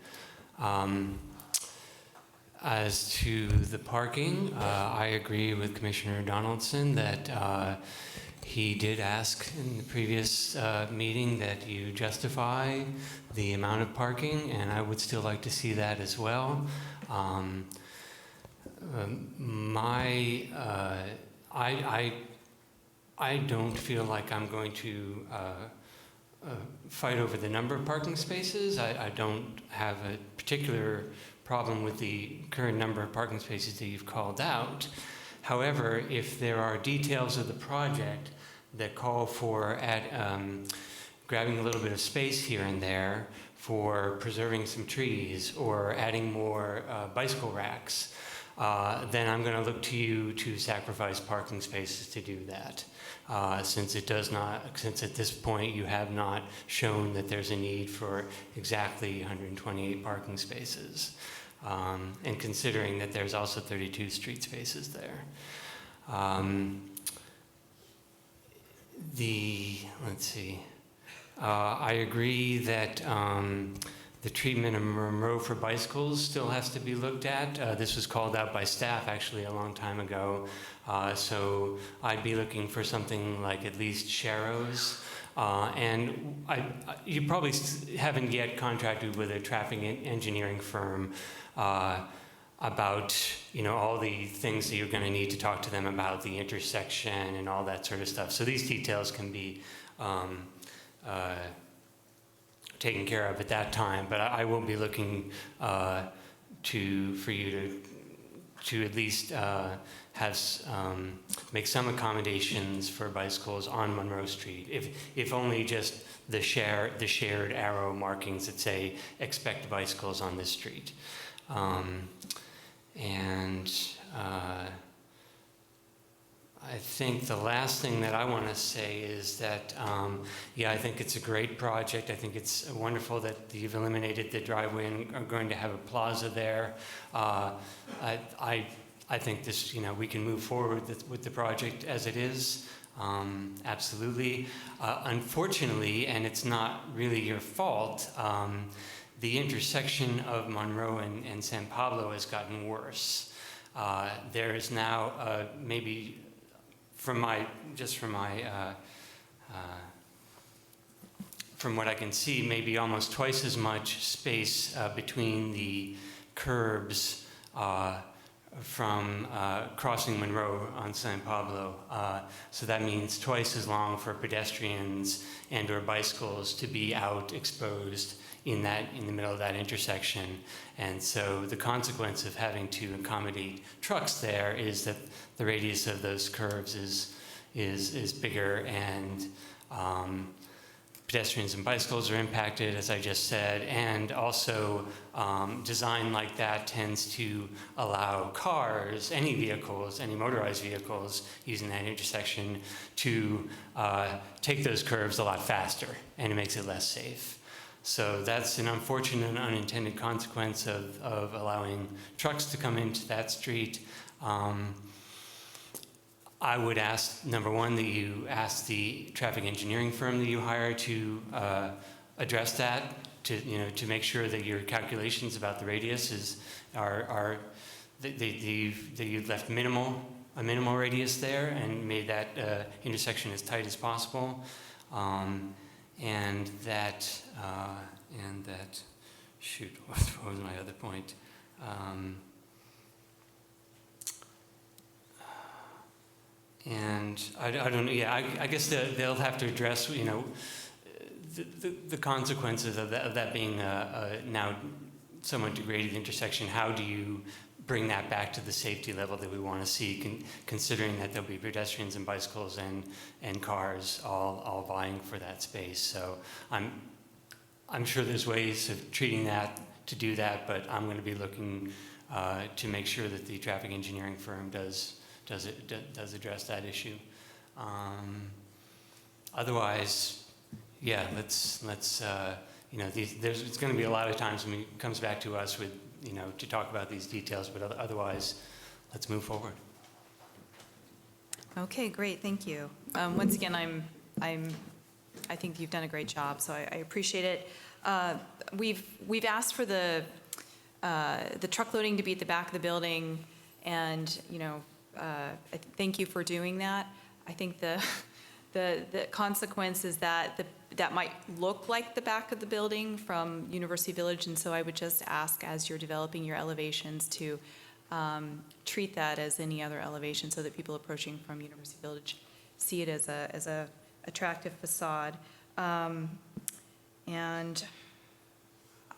As to the parking, I agree with Commissioner Donaldson that he did ask in the previous meeting that you justify the amount of parking, and I would still like to see that as well. I don't feel like I'm going to fight over the number of parking spaces. I don't have a particular problem with the current number of parking spaces that you've called out. However, if there are details of the project that call for grabbing a little bit of space here and there for preserving some trees or adding more bicycle racks, then I'm going to look to you to sacrifice parking spaces to do that. Since at this point you have not shown that there's a need for exactly 128 parking spaces, and considering that there's also 32 street spaces there. I agree that the treatment of Monroe for bicycles still has to be looked at. This was called out by staff actually a long time ago. So I'd be looking for something like at least Sharrows. And you probably haven't yet contracted with a traffic engineering firm about all the things that you're going to need to talk to them about, the intersection and all that sort of stuff. So these details can be taken care of at that time, but I will be looking for you to at least make some accommodations for bicycles on Monroe Street, if only just the shared arrow markings that say expect bicycles on this street. I think the last thing that I want to say is that, yeah, I think it's a great project. I think it's wonderful that you've eliminated the driveway and are going to have a plaza there. I think this, we can move forward with the project as it is. Absolutely. Unfortunately, and it's not really your fault, the intersection of Monroe and San Pablo has gotten worse. There is now maybe from what I can see, maybe almost twice as much space between the curbs from crossing Monroe on San Pablo. So that means twice as long for pedestrians and or bicycles to be out exposed in the middle of that intersection. And so the consequence of having to accommodate trucks there is that the radius of those curves is bigger, and pedestrians and bicycles are impacted, as I just said, and also design like that tends to allow cars, any vehicles, any motorized vehicles using that intersection to take those curves a lot faster, and it makes it less safe. So that's an unfortunate and unintended consequence of allowing trucks to come into that street. I would ask, number one, that you ask the traffic engineering firm that you hire to address that, to make sure that your calculations about the radius that you've left a minimal radius there and made that intersection as tight as possible, and that shoot, what was my other point? And I don't know, yeah, I guess they'll have to address, the consequences of that being a now somewhat degraded intersection. How do you bring that back to the safety level that we want to see, considering that there'll be pedestrians and bicycles and cars all vying for that space? So I'm sure there's ways of treating that to do that, but I'm going to be looking to make sure that the traffic engineering firm does address that issue. Otherwise, yeah, let's it's going to be a lot of times when it comes back to us with to talk about these details, but otherwise, let's move forward. Okay, great, thank you. Once again, I think you've done a great job, so I appreciate it. We've asked for the truck loading to be at the back of the building, and thank you for doing that. I think the consequence is that that might look like the back of the building from University Village, and so I would just ask, as you're developing your elevations, to treat that as any other elevation, so that people approaching from University Village see it as a attractive facade. And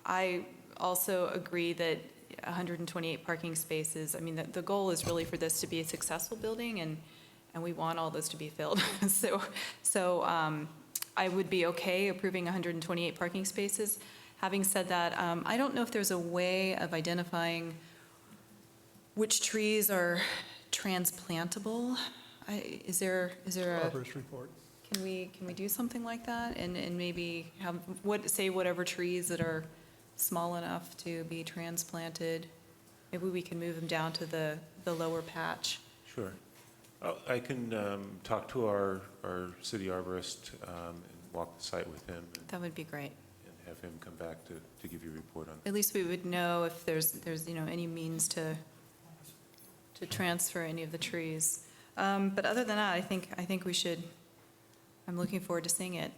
I also agree that 128 parking spaces, I mean, the goal is really for this to be a successful building, and we want all those to be filled. So I would be okay approving 128 parking spaces. Having said that, I don't know if there's a way of identifying which trees are transplantable. Is there a Arborist report. Can we do something like that, and maybe have say whatever trees that are small enough to be transplanted, maybe we can move them down to the lower patch. Sure. I can talk to our city arborist and walk the site with him. That would be great. And have him come back to give you a report on. At least we would know if there's any means to transfer any of the trees. But other than that, I think we should. I'm looking forward to seeing it,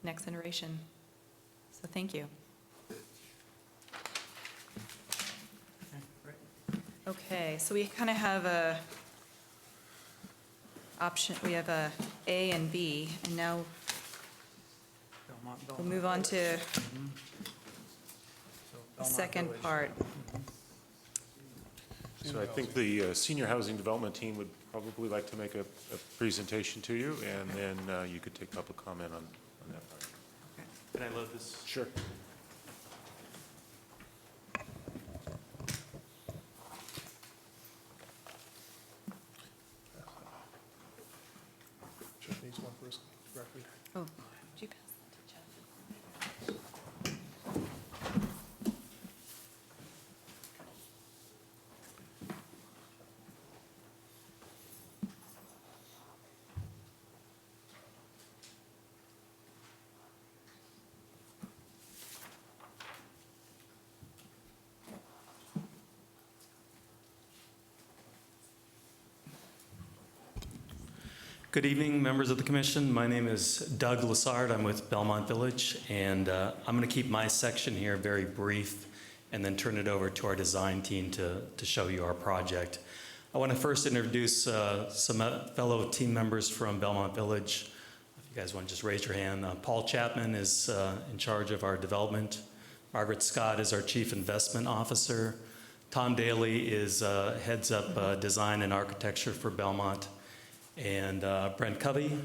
the next iteration. So thank you. Okay, so we kind of have a option. We have a and B, and now we'll move on to the second part. So I think the senior housing development team would probably like to make a presentation to you, and then you could take public comment on that part. Okay. Can I load this? Sure. Good evening, members of the commission. My name is Doug Lassard. I'm with Belmont Village, and I'm going to keep my section here very brief and then turn it over to our design team to show you our project. I want to first introduce some fellow team members from Belmont Village. If you guys want to just raise your hand. Paul Chapman is in charge of our development. Margaret Scott is our chief investment officer. Tom Daly is heads up design and architecture for Belmont. And Brent Covey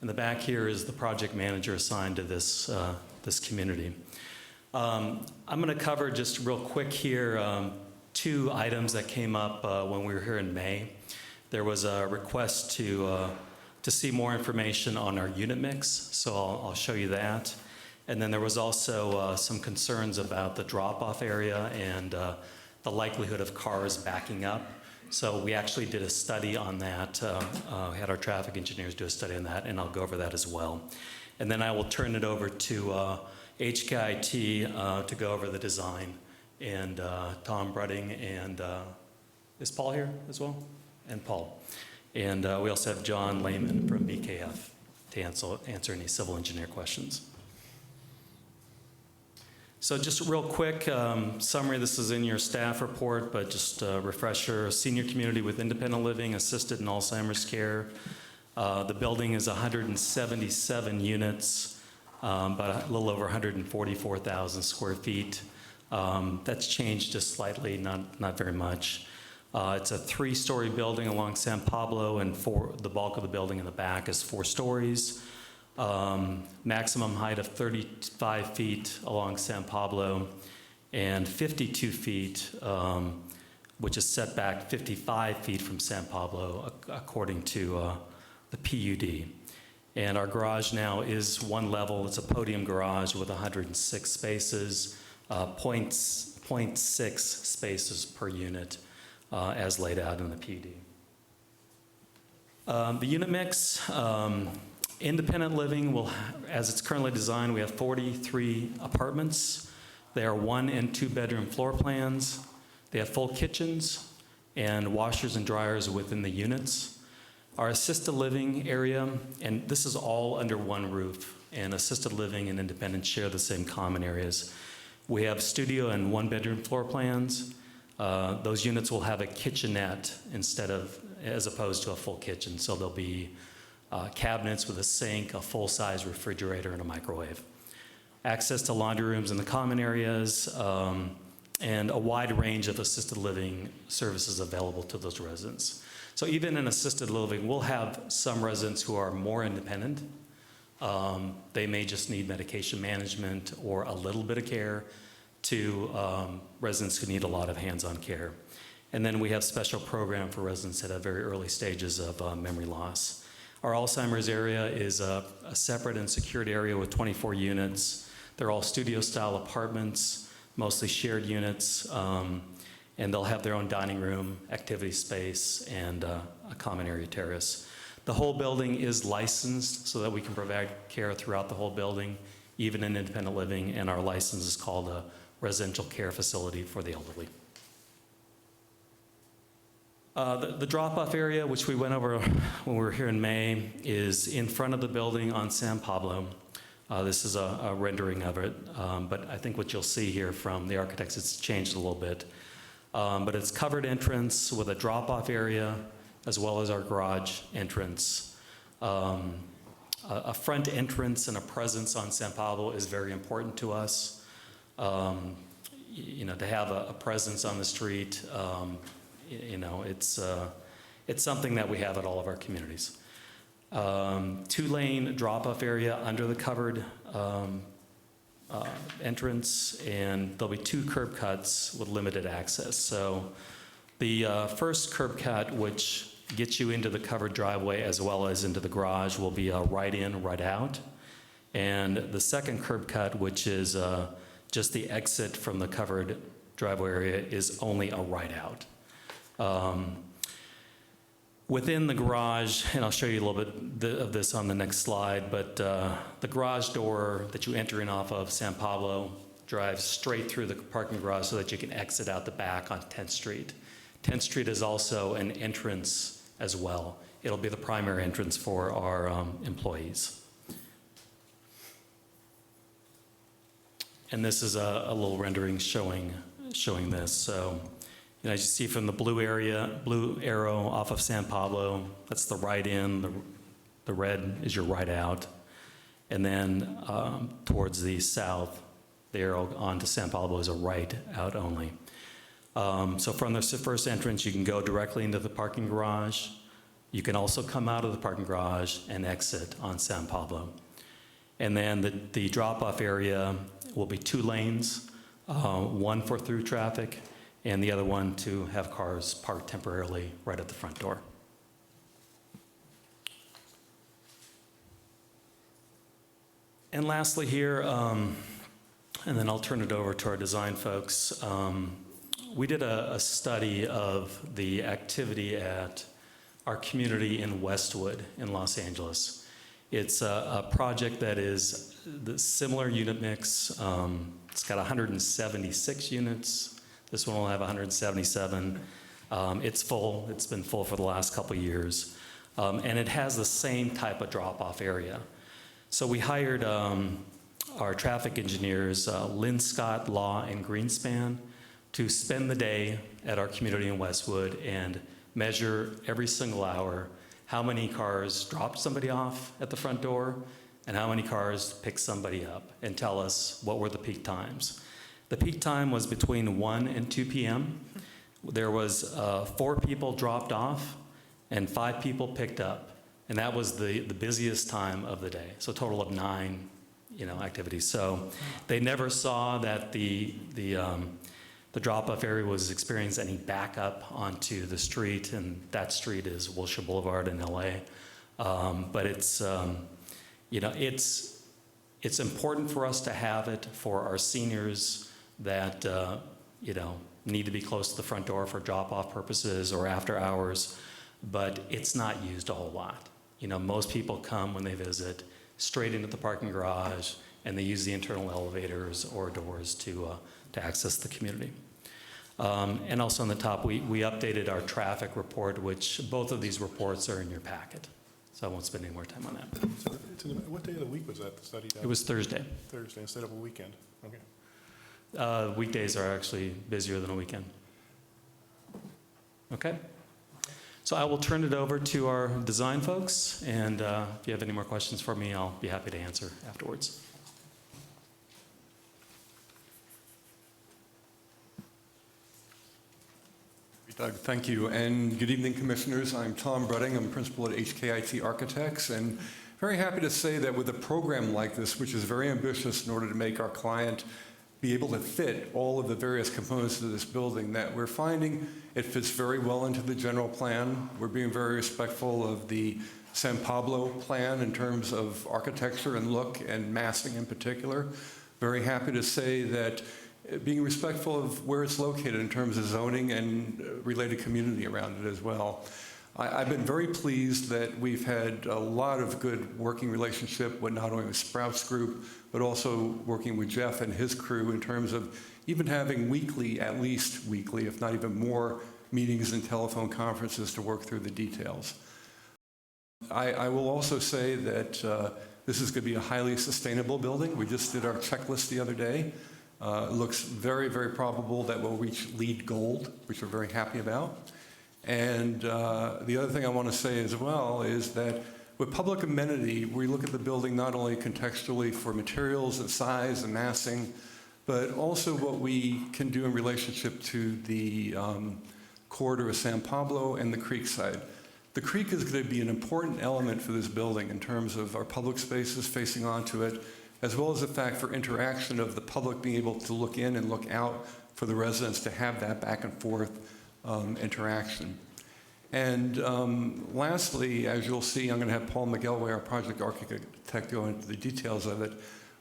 in the back here is the project manager assigned to this community. I'm going to cover just real quick here 2 items that came up when we were here in May. There was a request to see more information on our unit mix, so I'll show you that. And then there was also some concerns about the drop-off area and the likelihood of cars backing up. So we actually did a study on that. We had our traffic engineers do a study on that, and I'll go over that as well. And then I will turn it over to HKIT to go over the design, and Tom Brudding, and is Paul here as well? And Paul. And we also have John Lehman from BKF to answer any civil engineer questions. So just a real quick summary, this is in your staff report, but just a refresher. Senior community with independent living, assisted and Alzheimer's care. The building is 177 units, about a little over 144,000 square feet. That's changed just slightly, not very much. It's a 3-story building along San Pablo, and the bulk of the building in the back is 4 stories. Maximum height of 35 feet along San Pablo and 52 feet, which is set back 55 feet from San Pablo, according to the PUD. And our garage now is 1 level. It's a podium garage with 106 spaces, 0.6 spaces per unit, as laid out in the PUD. The unit mix. Independent living will, as it's currently designed, we have 43 apartments. They are 1 and 2 bedroom floor plans. They have full kitchens and washers and dryers within the units. Our assisted living area, and this is all under 1 roof, and assisted living and independent share the same common areas. We have studio and 1 bedroom floor plans. Those units will have a kitchenette as opposed to a full kitchen, so there'll be cabinets with a sink, a full-size refrigerator, and a microwave. Access to laundry rooms in the common areas, and a wide range of assisted living services available to those residents. So even in assisted living, we'll have some residents who are more independent. They may just need medication management or a little bit of care, to residents who need a lot of hands-on care. And then we have special program for residents that have very early stages of memory loss. Our Alzheimer's area is a separate and secured area with 24 units. They're all studio-style apartments, mostly shared units, and they'll have their own dining room, activity space, and a common area terrace. The whole building is licensed so that we can provide care throughout the whole building, even in independent living, and our license is called a residential care facility for the elderly. The drop-off area, which we went over when we were here in May, is in front of the building on San Pablo. This is a rendering of it, but I think what you'll see here from the architects, it's changed a little bit. But it's covered entrance with a drop-off area, as well as our garage entrance. A front entrance and a presence on San Pablo is very important to us. To have a presence on the street, it's something that we have at all of our communities. 2-lane drop-off area under the covered entrance, and there'll be 2 curb cuts with limited access. So the first curb cut, which gets you into the covered driveway as well as into the garage, will be a right in, right out. And the second curb cut, which is just the exit from the covered driveway area, is only a right out. Within the garage, and I'll show you a little bit of this on the next slide, but the garage door that you enter in off of San Pablo drives straight through the parking garage so that you can exit out the back on 10th Street. 10th Street is also an entrance as well. it'll be the primary entrance for our employees. And this is a little rendering showing this. So, you know, as you see from the blue arrow off of San Pablo, that's the right in, the red is your right out. And then towards the south, the arrow onto San Pablo is a right out only. So from the first entrance, you can go directly into the parking garage. You can also come out of the parking garage and exit on San Pablo. And then the drop-off area will be 2 lanes, one for through traffic, and the other one to have cars parked temporarily right at the front door. And lastly here, and then I'll turn it over to our design folks. We did a study of the activity at our community in Westwood in Los Angeles. It's a project that is the similar unit mix. It's got 176 units. This one will have 177. It's full. It's been full for the last couple of years. And it has the same type of drop-off area. So we hired our traffic engineers, Lynn Scott, Law, and Greenspan, to spend the day at our community in Westwood and measure every single hour how many cars dropped somebody off at the front door and how many cars picked somebody up, and tell us what were the peak times. The peak time was between 1 and 2 p.m. There was 4 people dropped off and 5 people picked up. And that was the busiest time of the day. So a total of 9, activities. So they never saw that the drop-off area was experiencing any backup onto the street, and that street is Wilshire Boulevard in LA. But it's important for us to have it for our seniors that need to be close to the front door for drop-off purposes or after hours, but it's not used a whole lot. Most people come when they visit straight into the parking garage, and they use the internal elevators or doors to access the community. And also on the top, we updated our traffic report, which both of these reports are in your packet. So I won't spend any more time on that. So what day of the week was that, the study done? It was Thursday. Thursday instead of a weekend. Okay. Weekdays are actually busier than a weekend. Okay. So I will turn it over to our design folks, and if you have any more questions for me, I'll be happy to answer afterwards. Doug, thank you, and good evening, commissioners. I'm Tom Brudding. I'm principal at HKIT Architects, and very happy to say that with a program like this, which is very ambitious in order to make our client be able to fit all of the various components of this building, that we're finding it fits very well into the general plan. We're being very respectful of the San Pablo plan in terms of architecture and look and massing in particular. Very happy to say that being respectful of where it's located in terms of zoning and related community around it as well. I've been very pleased that we've had a lot of good working relationship with not only the Sprouts Group, but also working with Jeff and his crew in terms of even having weekly, at least weekly, if not even more, meetings and telephone conferences to work through the details. I will also say that this is going to be a highly sustainable building. We just did our checklist the other day. It looks very, very probable that we'll reach LEED Gold, which we're very happy about. And the other thing I want to say as well is that with public amenity, we look at the building not only contextually for materials and size and massing, but also what we can do in relationship to the corridor of San Pablo and the creek side. The creek is going to be an important element for this building in terms of our public spaces facing onto it, as well as the fact for interaction of the public being able to look in and look out for the residents to have that back and forth interaction. And lastly, as you'll see, I'm going to have Paul McElway, our project architect, go into the details of it.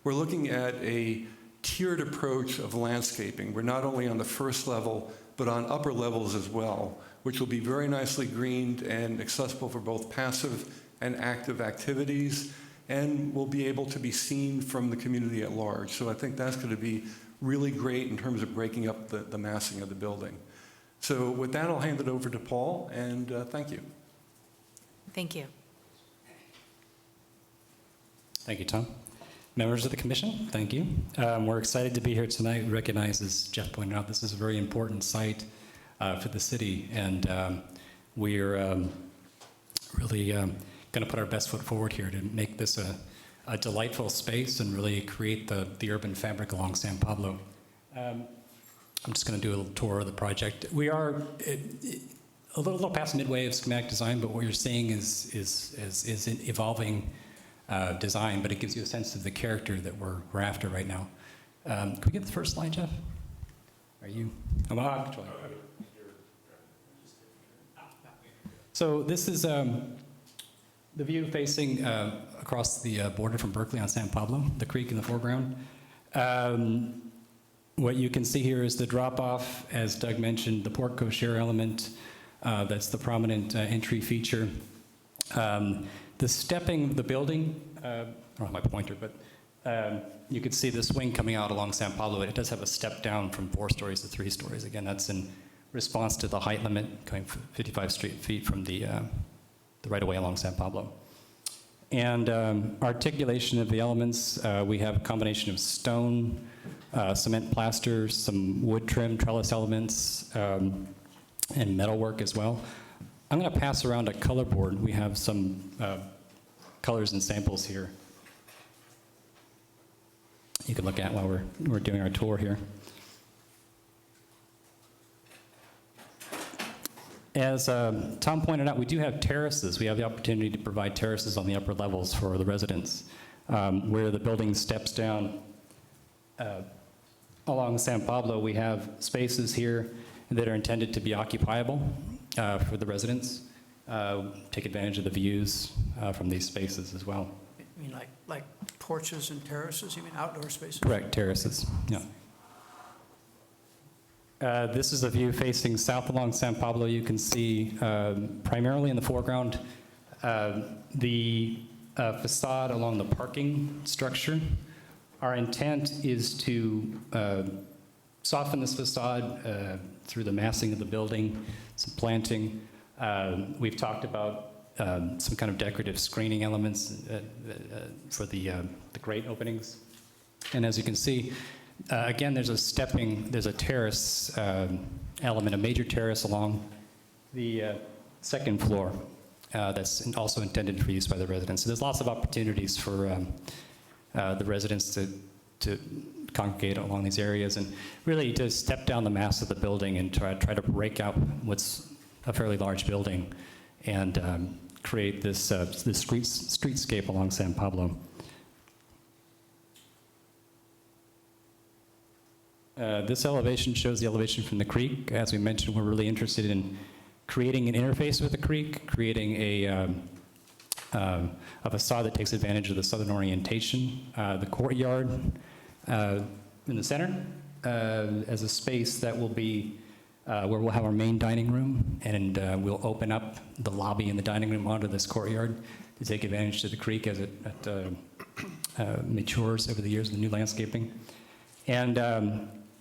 We're looking at a tiered approach of landscaping. We're not only on the first level, but on upper levels as well, which will be very nicely greened and accessible for both passive and active activities, and will be able to be seen from the community at large. So I think that's going to be really great in terms of breaking up the massing of the building. So with that, I'll hand it over to Paul, and thank you. Thank you. Thank you, Tom. Members of the commission, thank you. We're excited to be here tonight. We recognize, as Jeff pointed out, this is a very important site for the city, and we're really going to put our best foot forward here to make this a delightful space and really create the urban fabric along San Pablo. I'm just going to do a little tour of the project. We are a little past midway of schematic design, but what you're seeing is an evolving design, but it gives you a sense of the character that we're after right now. Can we get the first slide, Jeff? Are you? Controlling. So this is the view facing across the border from Berkeley on San Pablo, the creek in the foreground. What you can see here is the drop-off, as Doug mentioned, the port cochere element. That's the prominent entry feature. The stepping of the building, I don't have my pointer, but you can see this wing coming out along San Pablo. It does have a step down from 4 stories to 3 stories. Again, that's in response to the height limit going 55 feet from the right-of-way along San Pablo. And articulation of the elements, we have a combination of stone, cement plaster, some wood trim, trellis elements, and metalwork as well. I'm going to pass around a color board. We have some colors and samples here you can look at while we're doing our tour here. As Tom pointed out, we do have terraces. We have the opportunity to provide terraces on the upper levels for the residents, where the building steps down along San Pablo. We have spaces here that are intended to be occupiable for the residents. Take advantage of the views from these spaces as well. You mean like porches and terraces? You mean outdoor spaces? Correct, terraces, yeah. This is a view facing south along San Pablo. You can see primarily in the foreground the facade along the parking structure. Our intent is to soften this facade through the massing of the building, some planting. We've talked about some kind of decorative screening elements for the grate openings. And as you can see, again, there's a terrace element, a major terrace along the second floor that's also intended for use by the residents. So there's lots of opportunities for the residents to congregate along these areas and really to step down the mass of the building and try to break out what's a fairly large building and create this streetscape along San Pablo. This elevation shows the elevation from the creek. As we mentioned, we're really interested in creating an interface with the creek, creating a facade that takes advantage of the southern orientation. The courtyard in the center as a space that will be where we'll have our main dining room, and we'll open up the lobby and the dining room onto this courtyard to take advantage of the creek as it matures over the years of the new landscaping. And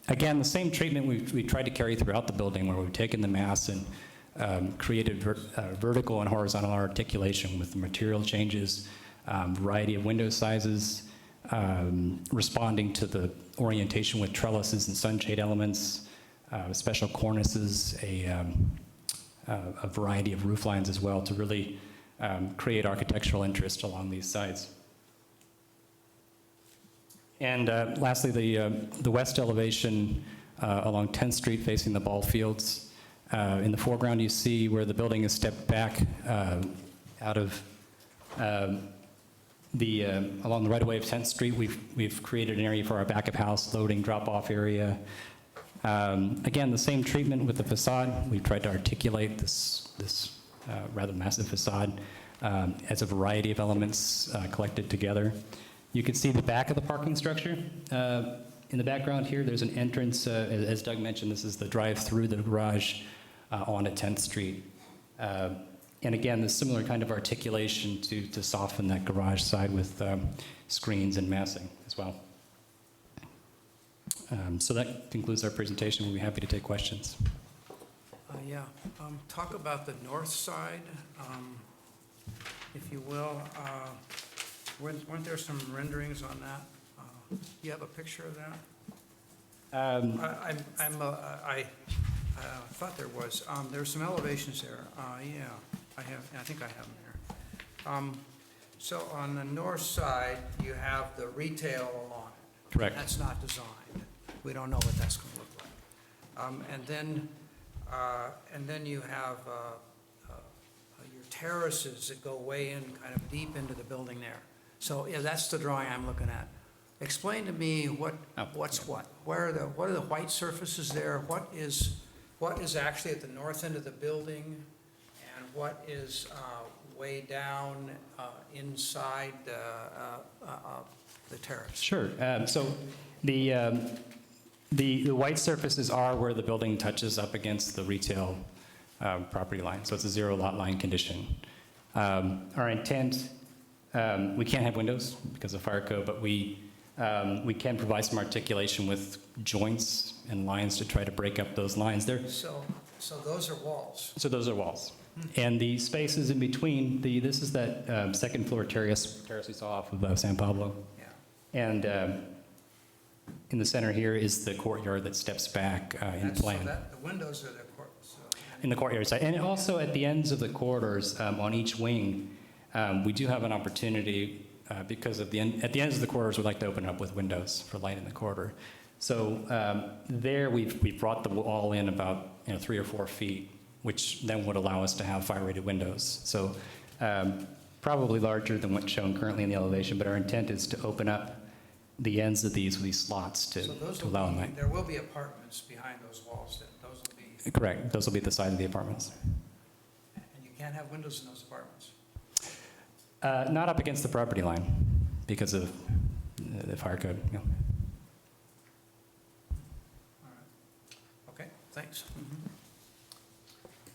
again, the same treatment we tried to carry throughout the building, where we've taken the mass and created vertical and horizontal articulation with the material changes, variety of window sizes, responding to the orientation with trellises and sunshade elements, special cornices, a variety of roof lines as well to really create architectural interest along these sides. And lastly, the west elevation along 10th Street facing the ball fields. In the foreground, you see where the building is stepped back out of along the right-of-way of 10th Street. We've created an area for our back-of-house loading drop-off area. Again, the same treatment with the facade. We've tried to articulate this rather massive facade as a variety of elements collected together. You can see the back of the parking structure. In the background here, there's an entrance. As Doug mentioned, this is the drive-through the garage onto 10th Street. And again, the similar kind of articulation to soften that garage side with screens and massing as well. So that concludes our presentation. We'll be happy to take questions. Yeah. Talk about the north side. if you will. Weren't there some renderings on that? Do you have a picture of that? I thought there was. There's some elevations there. Yeah, I think I have them there. So on the north side, you have the retail along. Correct. That's not designed. We don't know what that's going to look like. And then you have your terraces that go way in, kind of deep into the building there. So yeah, that's the drawing I'm looking at. Explain to me what's what. What are the white surfaces there? What is actually at the north end of the building, and what is way down inside the terrace? Sure. So the white surfaces are where the building touches up against the retail property line. So it's a zero lot line condition. Our intent, we can't have windows because of fire code, but we can provide some articulation with joints and lines to try to break up those lines. So those are walls. So those are walls. And the spaces in between, this is that second floor terrace we saw off of San Pablo. Yeah. And in the center here is the courtyard that steps back in plan. So the windows are the court. So. In the courtyard side. And also at the ends of the corridors on each wing, we do have an opportunity because at the ends of the corridors, we'd like to open up with windows for light in the corridor. So there we've brought the wall in about 3 or 4 feet, which then would allow us to have fire-rated windows. So probably larger than what's shown currently in the elevation, but our intent is to open up the ends of these with these slots to allow light. There will be apartments behind those walls. Those will be. Correct. Those will be the side of the apartments. And you can't have windows in those apartments. Not up against the property line because of the fire code. Yeah. All right. Okay, thanks.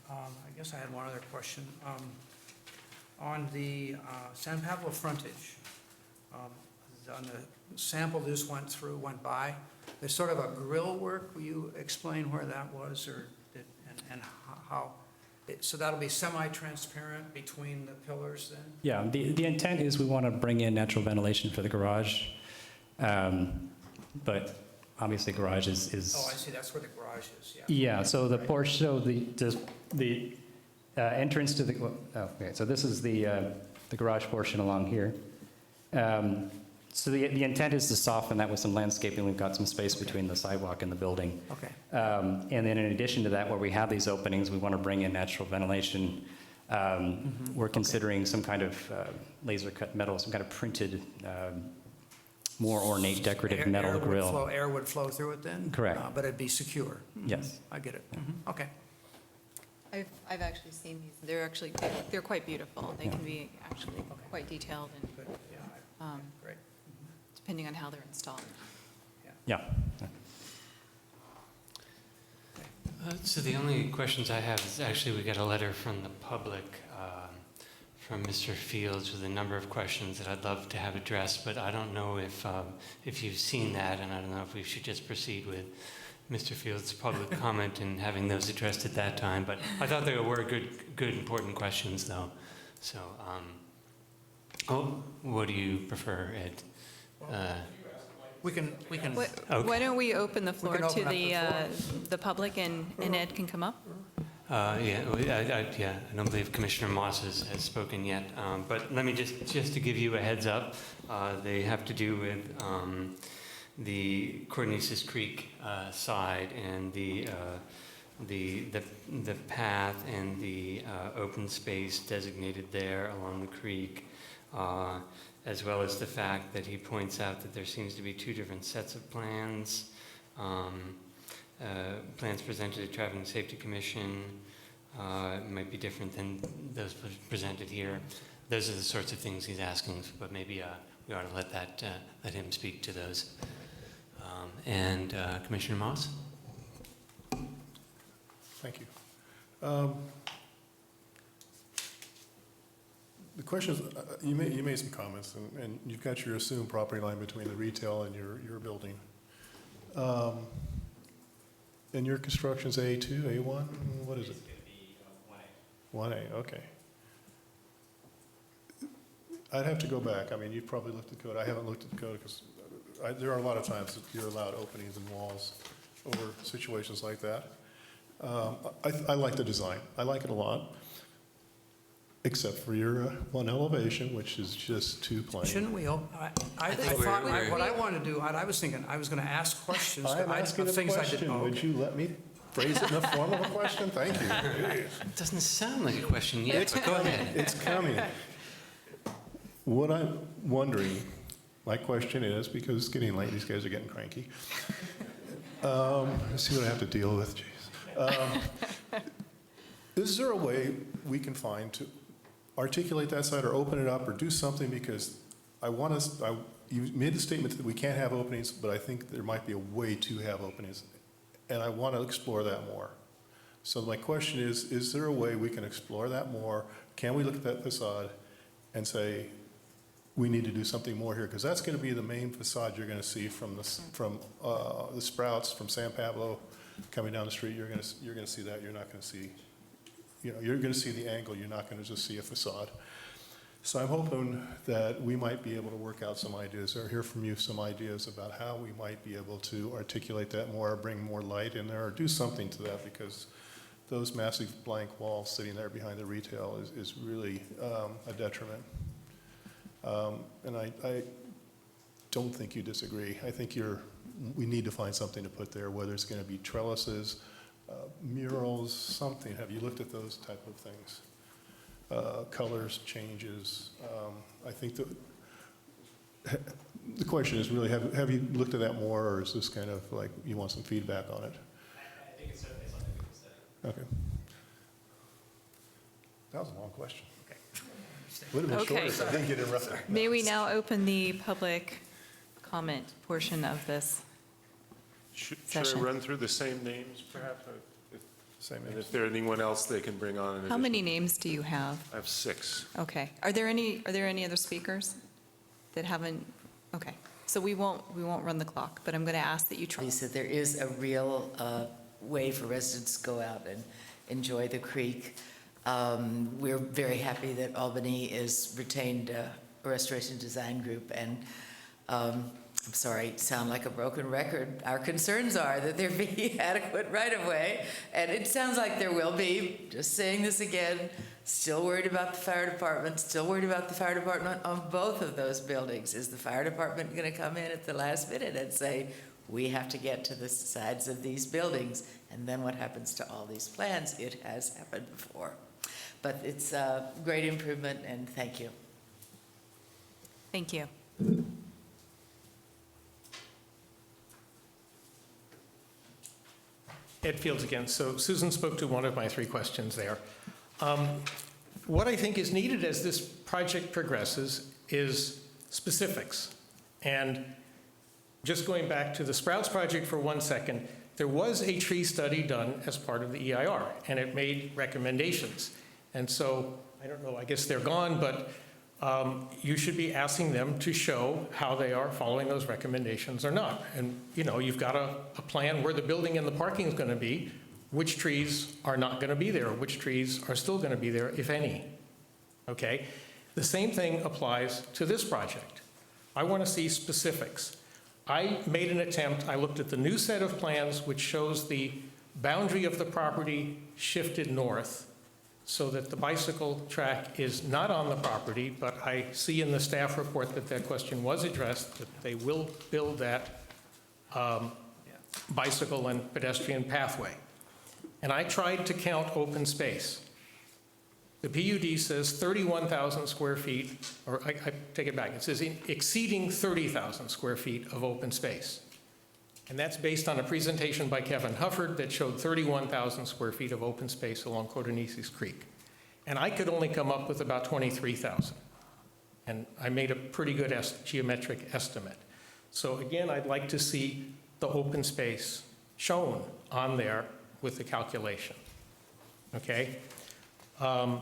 I guess I had one other question. On the San Pablo frontage, on the sample just went by, there's sort of a grill work. Will you explain where that was and how? So that'll be semi-transparent between the pillars then? Yeah, the intent is we want to bring in natural ventilation for the garage, but obviously garage is. Oh, I see, that's where the garage is, yeah. Yeah, so the portion, so the entrance to the, okay, so this is the garage portion along here. So the intent is to soften that with some landscaping. We've got some space between the sidewalk and the building. Okay. And then in addition to that, where we have these openings, we want to bring in natural ventilation. We're considering some kind of laser cut metal, some kind of printed, more ornate decorative metal grill. Air would flow through it then? Correct. But it'd be secure? Yes. I get it. Okay. I've actually seen these. They're quite beautiful. They can be actually quite detailed and Great. depending on how they're installed. Yeah. So the only questions I have is actually we got a letter from the public from Mr. Fields with a number of questions that I'd love to have addressed, but I don't know if you've seen that, and I don't know if we should just proceed with Mr. Fields' public comment and having those addressed at that time. But I thought they were good, important questions, though. So, what do you prefer, Ed? We can. Why don't we open the floor to open up the public and Ed can come up? I don't believe Commissioner Moss has spoken yet. But let me just to give you a heads up, they have to do with the Cornices Creek side and the path and the open space designated there along the creek, as well as the fact that he points out that there seems to be 2 different sets of plans. Plans presented to Traffic and Safety Commission might be different than those presented here. Those are the sorts of things he's asking, but maybe we ought to let him speak to those. And Commissioner Moss? Thank you. The questions, you made some comments, and you've got your assumed property line between the retail and your building. And your construction's A2, A1? What is it? 1A, okay. I'd have to go back. I mean, you've probably looked at the code. I haven't looked at the code because there are a lot of times that you're allowed openings in walls over situations like that. I like the design. I like it a lot, except for your one elevation, which is just too plain. Shouldn't we, what I wanted to do, I was thinking, I was going to ask questions I'm asking a things I question. didn't know. Would you let me phrase it in the form of a question? Thank you. It doesn't sound like a question yet, but go ahead. It's coming. What I'm wondering, my question is, because it's getting late, these guys are getting cranky. Let's see what I have to deal with, jeez. Is there a way we can find to articulate that side or open it up or do something? Because you made the statement that we can't have openings, but I think there might be a way to have openings. And I want to explore that more. So my question is there a way we can explore that more? Can we look at that facade and say, we need to do something more here? Because that's going to be the main facade you're going to see from the Sprouts, from San Pablo, coming down the street. You're going to see that. You're not going to see, you're going to see the angle. You're not going to just see a facade. So I'm hoping that we might be able to work out some ideas or hear from you some ideas about how we might be able to articulate that more, or bring more light in there, or do something to that, because those massive blank walls sitting there behind the retail is really a detriment. And I don't think you disagree. I think we need to find something to put there, whether it's going to be trellises, murals, something. Have you looked at those type of things? Colors, changes. I think the question is really, have you looked at that more, or is this kind of like you want some feedback on it? I think it's certainly something we can study. Okay. That was a long question. Would have been shorter if I didn't get interrupted. May we now open the public comment portion of this Should I session? run through the same names, perhaps? Same And if there's anyone else they can bring on. How many names do you have? I have 6. Okay. Are there any other speakers that haven't? Okay. So we won't run the clock, but I'm going to ask that you try. So there is a real way for residents to go out and enjoy the creek. We're very happy that Albany is retained a restoration design group, and I'm sorry, sound like a broken record. Our concerns are that there be adequate right-of-way, and it sounds like there will be. Just saying this again, still worried about the fire department, still worried about the fire department on both of those buildings. Is the fire department going to come in at the last minute and say, we have to get to the sides of these buildings? And then what happens to all these plans? It has happened before. But it's a great improvement, and thank you. Thank you. Ed Fields again. So Susan spoke to one of my 3 questions there. What I think is needed as this project progresses is specifics. And just going back to the Sprouts project for 1 second, there was a tree study done as part of the EIR, and it made recommendations. And so, I don't know, I guess they're gone, but you should be asking them to show how they are following those recommendations or not. And, you've got a plan where the building and the parking is going to be, which trees are not going to be there, which trees are still going to be there, if any. Okay? The same thing applies to this project. I want to see specifics. I made an attempt, I looked at the new set of plans, which shows the boundary of the property shifted north, so that the bicycle track is not on the property, but I see in the staff report that question was addressed, that they will build that bicycle and pedestrian pathway. And I tried to count open space. The PUD says 31,000 square feet, or I take it back, it says exceeding 30,000 square feet of open space. And that's based on a presentation by Kevin Hufford that showed 31,000 square feet of open space along Codornices Creek. And I could only come up with about 23,000. And I made a pretty good geometric estimate. So again, I'd like to see the open space shown on there with the calculation. Okay? Other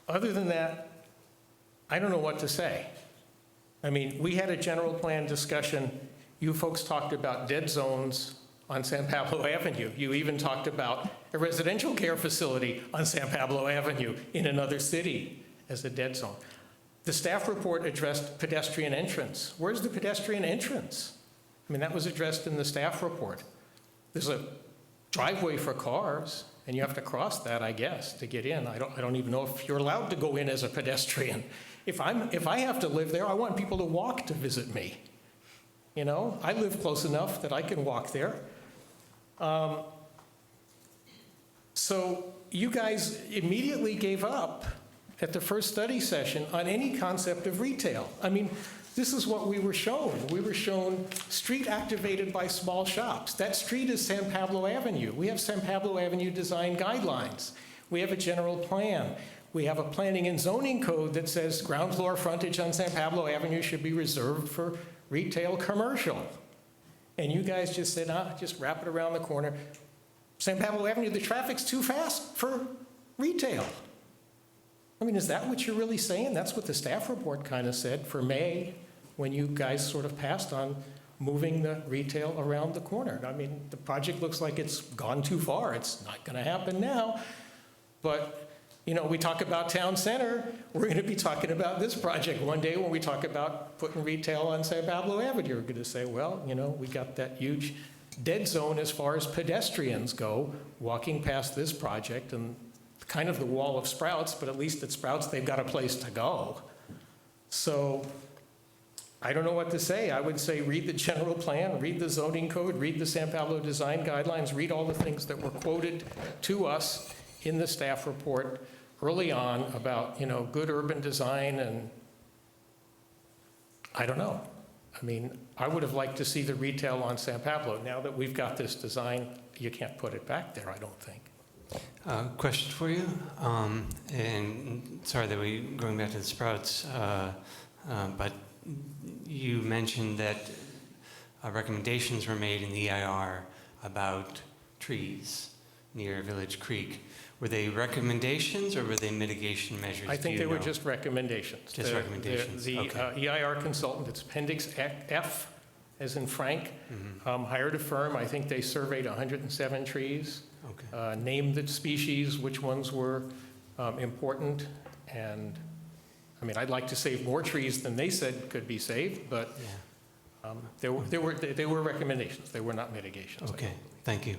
than that, I don't know what to say. I mean, we had a general plan discussion. You folks talked about dead zones on San Pablo Avenue. You even talked about a residential care facility on San Pablo Avenue in another city. as a dead zone. The staff report addressed pedestrian entrance. Where's the pedestrian entrance? I mean, that was addressed in the staff report. There's a driveway for cars, and you have to cross that, I guess, to get in. I don't even know if you're allowed to go in as a pedestrian. If I have to live there, I want people to walk to visit me. You know, I live close enough that I can walk there. So you guys immediately gave up at the first study session on any concept of retail. I mean, this is what we were shown. We were shown street activated by small shops. That street is San Pablo Avenue. We have San Pablo Avenue design guidelines. We have a general plan. We have a planning and zoning code that says ground floor frontage on San Pablo Avenue should be reserved for retail commercial. And you guys just said, just wrap it around the corner. San Pablo Avenue, the traffic's too fast for retail. I mean, is that what you're really saying? That's what the staff report kind of said for May, when you guys sort of passed on moving the retail around the corner. I mean, the project looks like it's gone too far. It's not going to happen now. But, you know, we talk about town center. We're going to be talking about this project one day when we talk about putting retail on San Pablo Avenue. We're going to say, well, you know, we got that huge dead zone as far as pedestrians go walking past this project, and kind of the wall of Sprouts, but at least at Sprouts they've got a place to go. So I don't know what to say. I would say read the general plan, read the zoning code, read the San Pablo design guidelines, read all the things that were quoted to us in the staff report early on about, you know, good urban design. And I don't know. I mean, I would have liked to see the retail on San Pablo. Now that we've got this design, you can't put it back there, I don't think. Question for you, and sorry that we're going back to the Sprouts, but you mentioned that recommendations were made in the EIR about trees near Village Creek. Were they recommendations or were they mitigation measures? I think they were just recommendations. Just recommendations, The okay. EIR consultant, it's Appendix F, as in Frank, hired a firm. I think they surveyed 107 trees. Okay. Named the species, which ones were important, and I mean, I'd like to save more trees than they said could be saved, but they were recommendations. They were not mitigations. Okay, thank you.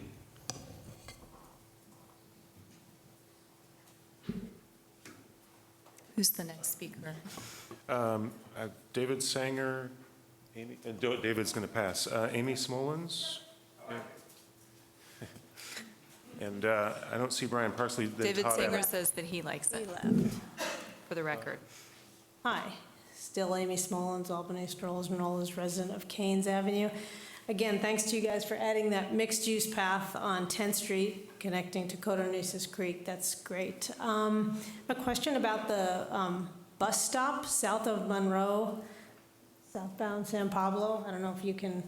Who's the next speaker? David Sanger, Amy, David's going to pass. Amy Smolens? Yeah. And I don't see Brian Parsley. David Sanger says that he likes it, for the record. Hi, still Amy Smolens, Albany Strolls Manolas, resident of Canes Avenue. Again, thanks to you guys for adding that mixed-use path on 10th Street connecting to Codornices Creek. That's great. A question about the bus stop south of Monroe, southbound San Pablo. I don't know if you can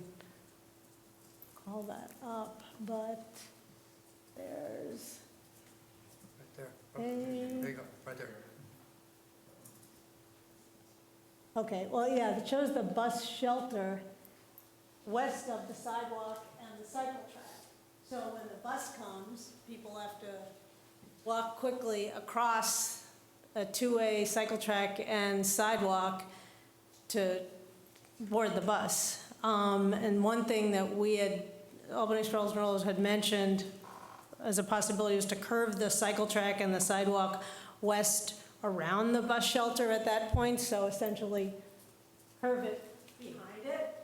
call that up, but there's Right there. Oh, there you go, right there. Okay, well, yeah, it shows the bus shelter west of the sidewalk and the cycle track. So when the bus comes, people have to walk quickly across a two-way cycle track and sidewalk to board the bus. And one thing that we had, Albany Strolls Manolas had mentioned as a possibility was to curve the cycle track and the sidewalk west around the bus shelter at that point, so essentially curve it behind it.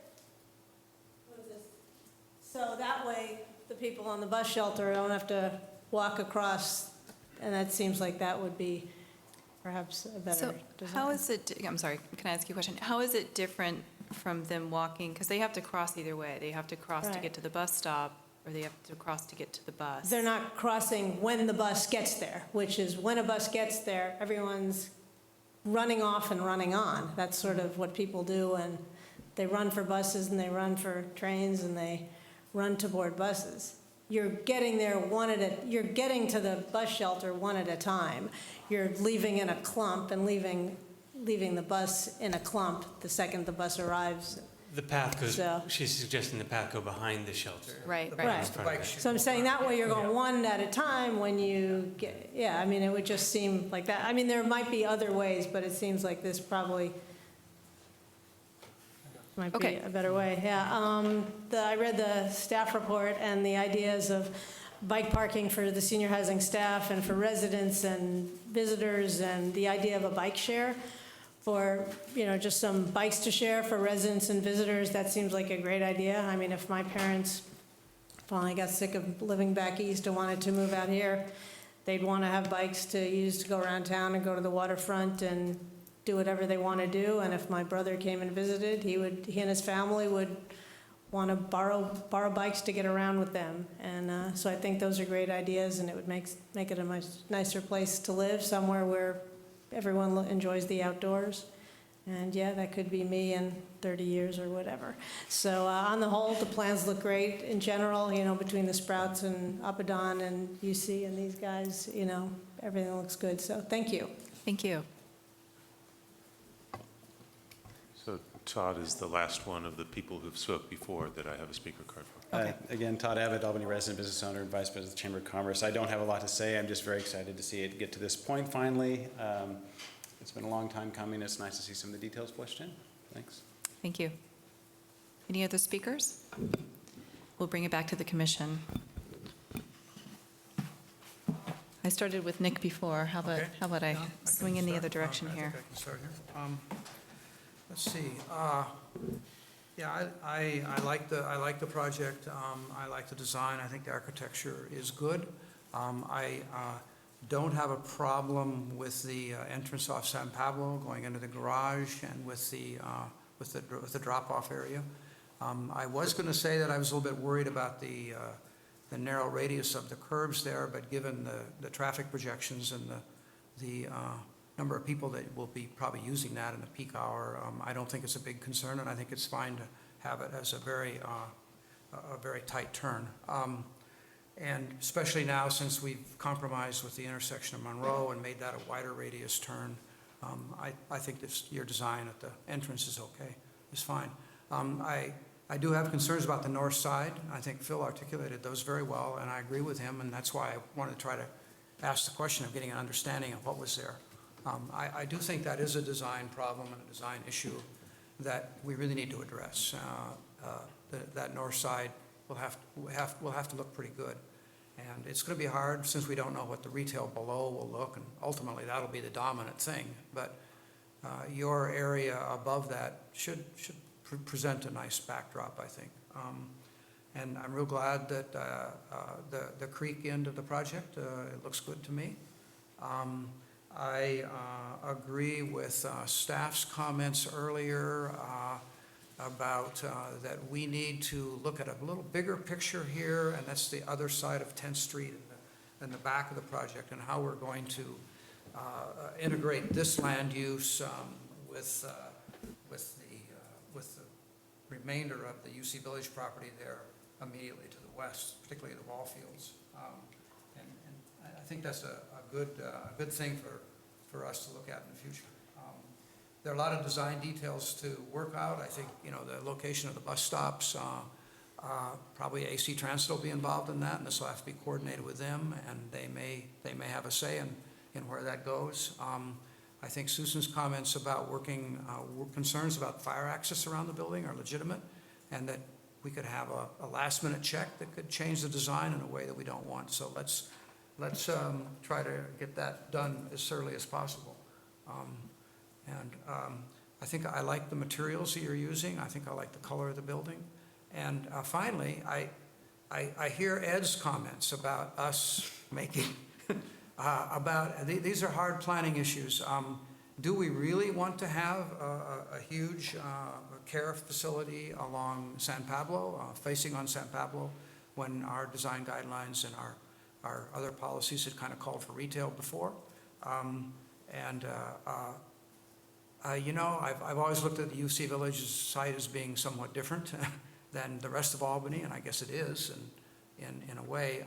So that way, the people on the bus shelter don't have to walk across, and that seems like that would be perhaps a better So design. how is it, I'm sorry, can I ask you a question? How is it different from them walking, because they have to cross either way. They have to cross to Right. get to the bus stop, or they have to cross to get to the bus. They're not crossing when the bus gets there, which is when a bus gets there, everyone's running off and running on. That's sort of what people do, and they run for buses and they run for trains and they run to board buses. You're getting there you're getting to the bus shelter one at a time. You're leaving in a clump and leaving the bus in a clump the second the bus arrives The path goes, So- she's suggesting the path go behind the shelter. Right, The right. bike should So I'm go saying around. that way you're going one at a time when you get, yeah, I mean, it would just seem like that. I mean, there might be other ways, but it seems like this probably might be Okay. a better way, yeah. I read the staff report and the ideas of bike parking for the senior housing staff and for residents and visitors, and the idea of a bike share for, just some bikes to share for residents and visitors. That seems like a great idea. I mean, if my parents finally got sick of living back east and wanted to move out here, they'd want to have bikes to use to go around town and go to the waterfront and do whatever they want to do. And if my brother came and visited, he and his family would want to borrow bikes to get around with them. And so I think those are great ideas, and it would make it a much nicer place to live, somewhere where everyone enjoys the outdoors. And yeah, that could be me in 30 years or whatever. So on the whole, the plans look great in general, between the Sprouts and Apadon and UC and these guys, everything looks good. So thank you. Thank you. So Todd is the last one of the people who've spoke before that I have a speaker card for. Again, Todd Abbott, Albany resident, business owner, and vice president of the Chamber of Commerce. I don't have a lot to say. I'm just very excited to see it get to this point finally. It's been a long time coming. It's nice to see some of the details fleshed in. Thanks. Thank you. Any other speakers? We'll bring it back to the commission. I started with Nick before. How about I swing in the other direction I here? think I can start here. Let's see. Yeah, I like the project. I like the design. I think the architecture is good. I don't have a problem with the entrance off San Pablo going into the garage and with the drop-off area. I was going to say that I was a little bit worried about the narrow radius of the curbs there, but given the traffic projections and the number of people that will be probably using that in the peak hour, I don't think it's a big concern, and I think it's fine to have it as a very tight turn. And especially now, since we've compromised with the intersection of Monroe and made that a wider radius turn, I think your design at the entrance is okay, it's fine. I do have concerns about the north side. I think Phil articulated those very well, and I agree with him, and that's why I wanted to try to ask the question of getting an understanding of what was there. I do think that is a design problem and a design issue that we really need to address. That north side will have to look pretty good. And it's going to be hard since we don't know what the retail below will look, and ultimately that'll be the dominant thing. But your area above that should present a nice backdrop, I think. And I'm real glad that the creek end of the project, it looks good to me. I agree with staff's comments earlier about that we need to look at a little bigger picture here, and that's the other side of 10th Street and the back of the project, and how we're going to integrate this land use with the remainder of the UC Village property there immediately to the west, particularly the ball fields. And I think that's a good thing for us to look at in the future. There are a lot of design details to work out. I think, the location of the bus stops, probably AC Transit will be involved in that, and this will have to be coordinated with them, and they may have a say in where that goes. I think Susan's comments about concerns about fire access around the building are legitimate, and that we could have a last-minute check that could change the design in a way that we don't want. So let's try to get that done as early as possible. I think I like the materials that you're using. I think I like the color of the building. And finally, I hear Ed's comments about us making, these are hard planning issues. Do we really want to have a huge care facility along San Pablo, facing on San Pablo, when our design guidelines and our other policies had kind of called for retail before? I've always looked at the UC Village site as being somewhat different than the rest of Albany, and I guess it is in a way.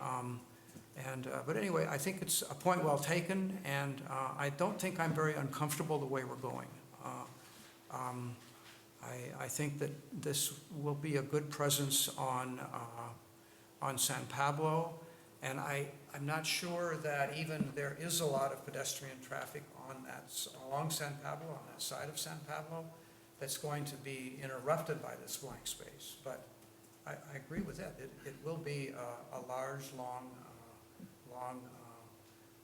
But anyway, I think it's a point well taken, and I don't think I'm very uncomfortable the way we're going. I think that this will be a good presence on San Pablo, and I'm not sure that even there is a lot of pedestrian traffic along San Pablo, on that side of San Pablo, that's going to be interrupted by this blank space. But I agree with that. It will be a large,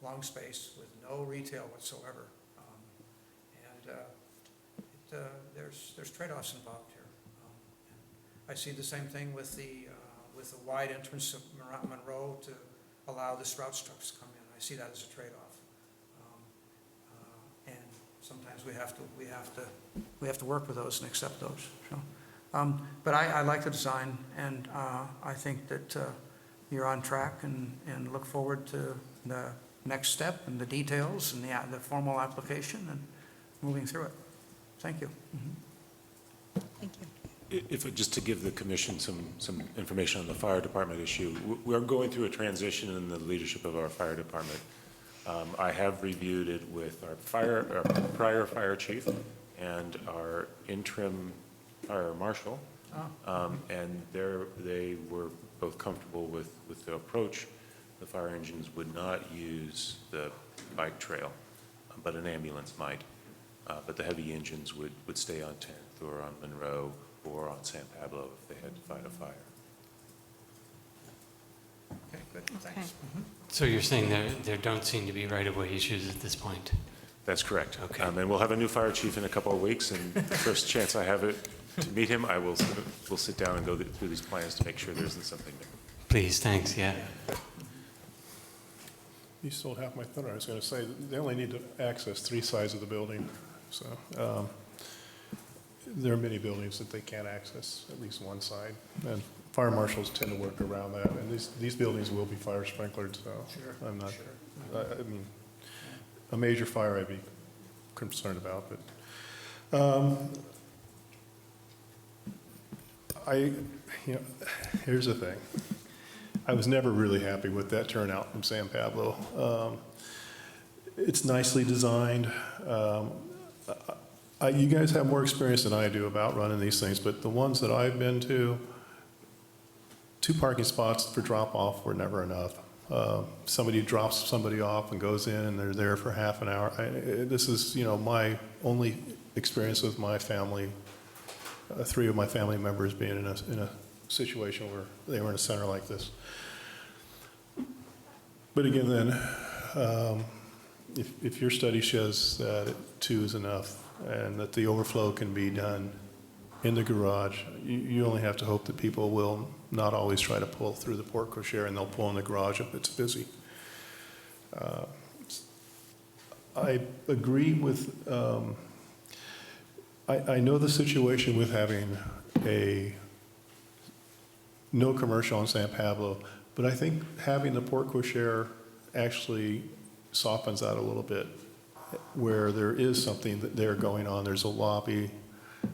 long space with no retail whatsoever. There's trade-offs involved here. I see the same thing with the wide entrance of Monroe to allow the Sprouts trucks to come in. I see that as a trade-off. And sometimes we have to work with those and accept those. So, but I like the design, and I think that you're on track, and look forward to the next step and the details and the formal application and moving through it. Thank you. Thank you. Just to give the commission some information on the fire department issue, we're going through a transition in the leadership of our fire department. I have reviewed it with our prior fire chief and our interim fire marshal, and they were both comfortable with the approach. The fire engines would not use the bike trail, but an ambulance might. But the heavy engines would stay on 10th or on Monroe or on San Pablo if they had to fight a fire. Okay, good, thanks. So you're saying there don't seem to be right-of-way issues at this point? That's correct. Okay. And we'll have a new fire chief in a couple of weeks, and the first chance I have to meet him, we'll sit down and go through these plans to make sure there isn't something there. Please, thanks, yeah. You stole half my thunder. I was going to say, they only need to access 3 sides of the building. So there are many buildings that they can't access at least one side. And fire marshals tend to work around that. And these buildings will be fire sprinklered, so I'm not, I mean, a major fire I'd be concerned about. But here's the thing. I was never really happy with that turnout from San Pablo. It's nicely designed. You guys have more experience than I do about running these things, but the ones that I've been to, 2 parking spots for drop-off were never enough. Somebody drops somebody off and goes in, and they're there for half an hour. This is, my only experience with my family, 3 of my family members being in a situation where they were in a center like this. But again, then, if your study shows that 2 is enough and that the overflow can be done in the garage, you only have to hope that people will not always try to pull through the porte cochere, and they'll pull in the garage if it's busy. I agree with, I know the situation with having no commercial on San Pablo, but I think having the porte cochere actually softens that a little bit, where there is something there going on. There's a lobby.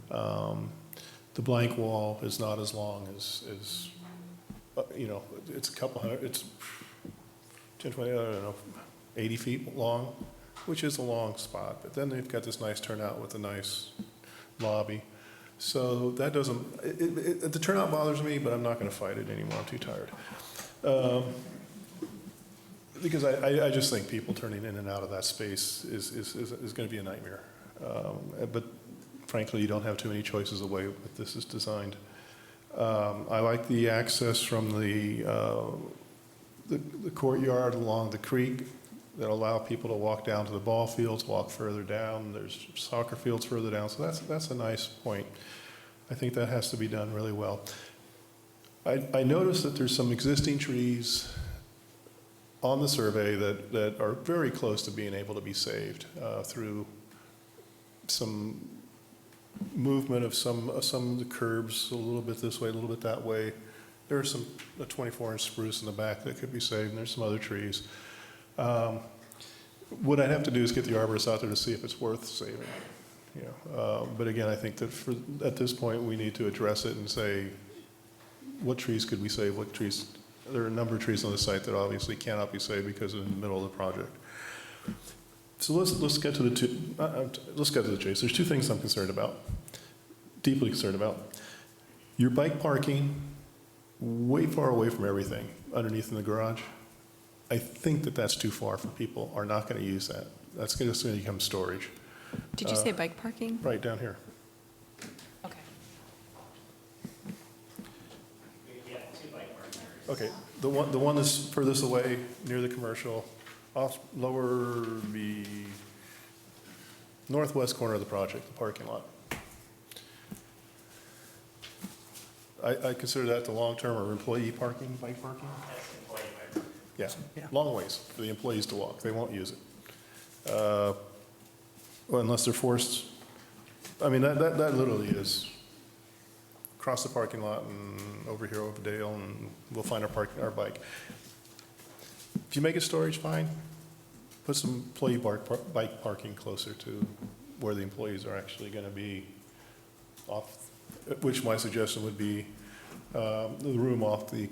The blank wall is not as long as it's a couple hundred, it's 10, 20, I don't know, 80 feet long, which is a long spot. But then they've got this nice turnout with a nice lobby. So that doesn't, the turnout bothers me, but I'm not going to fight it anymore. I'm too tired. Because I just think people turning in and out of that space is going to be a nightmare. But frankly, you don't have too many choices the way that this is designed. I like the access from the courtyard along the creek that allow people to walk down to the ball fields, walk further down. There's soccer fields further down, so that's a nice point. I think that has to be done really well. I noticed that there's some existing trees on the survey that are very close to being able to be saved through some movement of some of the curbs a little bit this way, a little bit that way. There's a 24-inch spruce in the back that could be saved, and there's some other trees. What I'd have to do is get the arborist out there to see if it's worth saving. But again, I think that at this point we need to address it and say, what trees could we save? What trees? There are a number of trees on the site that obviously cannot be saved because they're in the middle of the project. So let's get to the chase. There's 2 things I'm concerned about. deeply concerned about. Your bike parking way far away from everything, underneath in the garage, I think that that's too far for people, are not going to use that. That's going to become storage. Did you say bike parking? Right down here. Okay. Okay, the one that's furthest away, near the commercial, off lower, the northwest corner of the project, the parking lot. I consider that the long-term or employee parking, bike parking? Yeah, long ways for the employees to walk. They won't use it. Well, unless they're forced. I mean, that literally is cross the parking lot and over here over Dale, and we'll find our bike. If you make it storage, fine. Put some employee bike parking closer to where the employees are actually going to be off, which my suggestion would be the room off the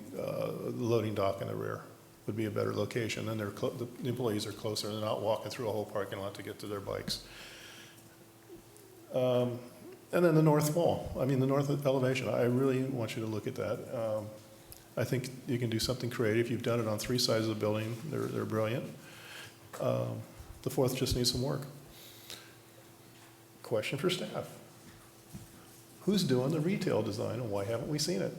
loading dock in the rear would be a better location. Then the employees are closer. They're not walking through a whole parking lot to get to their bikes. And then the north wall, I mean, the north elevation, I really want you to look at that. I think you can do something creative. You've done it on 3 sides of the building. They're brilliant. The fourth just needs some work. Question for staff. Who's doing the retail design and why haven't we seen it?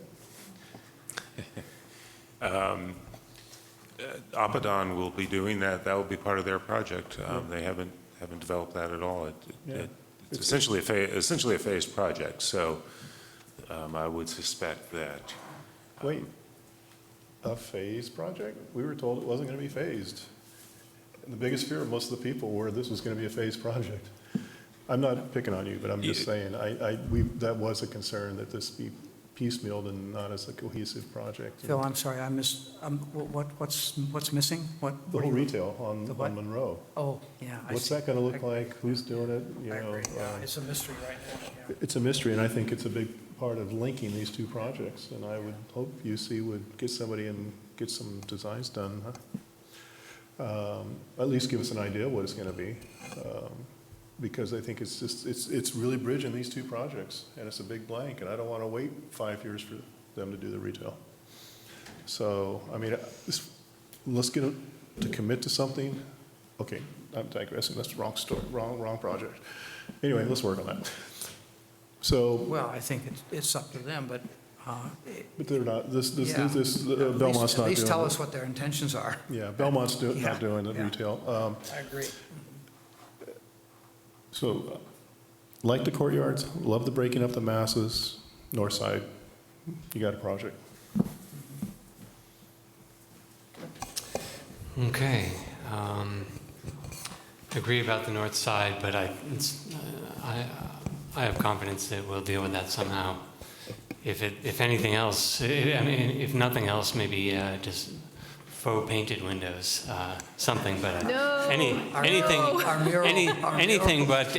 Apadon will be doing that. That will be part of their project. They haven't developed that at all. It's essentially a phased project. So I would suspect that. Wait, a phased project? We were told it wasn't going to be phased. And the biggest fear of most of the people were this was going to be a phased project. I'm not picking on you, but I'm just saying that was a concern that this be piecemealed and not as a cohesive project. Phil, I'm sorry, I missed, what's missing? The whole retail on Monroe. Oh, yeah. What's that going to look like? Who's doing it? I agree, yeah, it's a mystery right now. Yeah. It's a mystery, and I think it's a big part of linking these two projects. And I would hope UC would get somebody and get some designs done. At least give us an idea of what it's going to be. Because I think it's really bridging these two projects, and it's a big blank, and I don't want to wait 5 years for them to do the retail. So, I mean, let's get them to commit to something. Okay, I'm digressing. That's the wrong story, wrong project. Anyway, let's work on that. So. Well, I think it's up to them, but. But they're not. Yeah. Belmont's not doing. At least tell us what their intentions are. Yeah, Belmont's not doing the retail. I agree. So, like the courtyards, love the breaking up the masses, north side, you got a project. Okay. Agree about the north side, but I have confidence that we'll deal with that somehow. If anything else, I mean, if nothing else, maybe just faux painted windows, something, but anything but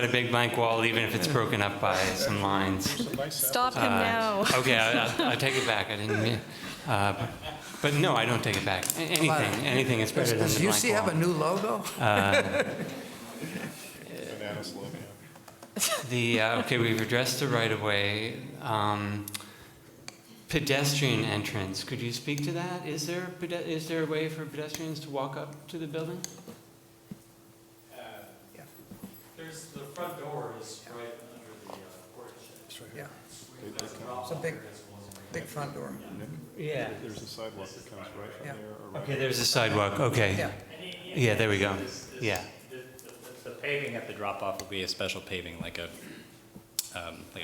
a big blank wall, even if it's broken up by some lines. Stop him now. Okay, I take it back. I didn't mean. But no, I don't take it back. Anything is better than the blank wall. Does UC have a new logo? Okay, we've addressed the right of way. Pedestrian entrance, could you speak to that? Is there a way for pedestrians to walk up to the building? Yeah. There's the front door is right under the porch. Yeah. It's a big front door. Yeah. There's a sidewalk that comes right from there. Or right Okay, there's a sidewalk, okay. Yeah. Yeah, there we go, yeah. The paving at the drop-off will be a special paving, like a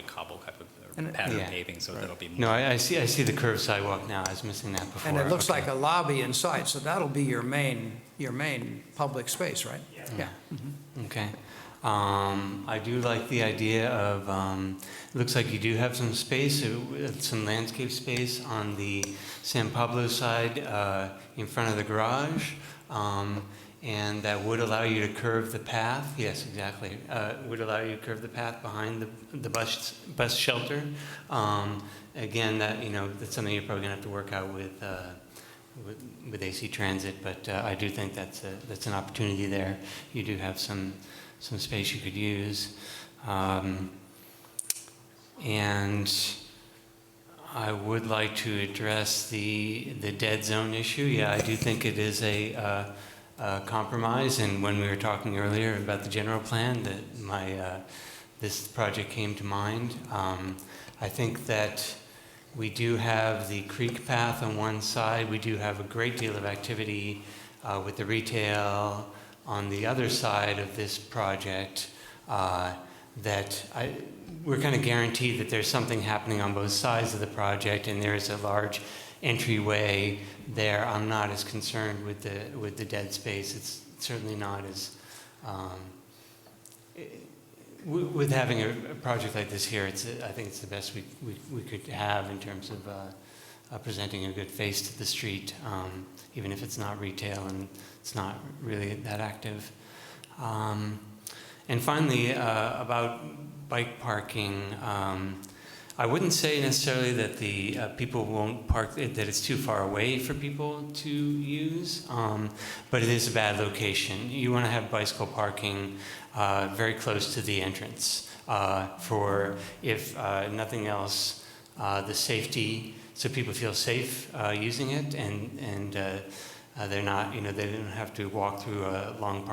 cobble type of pattern paving, so that'll be. No, I see the curved sidewalk now. I was missing that before. And it looks like a lobby inside, so that'll be your main public space, right? Yeah. Mm-hmm. Okay. I do like the idea of, it looks like you do have some space, some landscape space on the San Pablo side in front of the garage. And that would allow you to curve the path. Yes, exactly. Would allow you to curve the path behind the bus shelter. Again, that's something you're probably gonna have to work out with AC Transit, but I do think that's an opportunity there. You do have some space you could use. And I would like to address the dead zone issue. Yeah, I do think it is a compromise. And when we were talking earlier about the general plan, that this project came to mind. I think that we do have the creek path on one side. We do have a great deal of activity with the retail on the other side of this project. We're kind of guaranteed that there's something happening on both sides of the project, and there's a large entryway there. I'm not as concerned with the dead space. It's certainly not as with having a project like this here. I think it's the best we could have in terms of presenting a good face to the street, even if it's not retail and it's not really that active. And finally, about bike parking, I wouldn't say necessarily that the people won't park, that it's too far away for people to use, but it is a bad location. You want to have bicycle parking very close to the entrance for, if nothing else, the safety, so people feel safe using it, and they're not, they don't have to walk through a long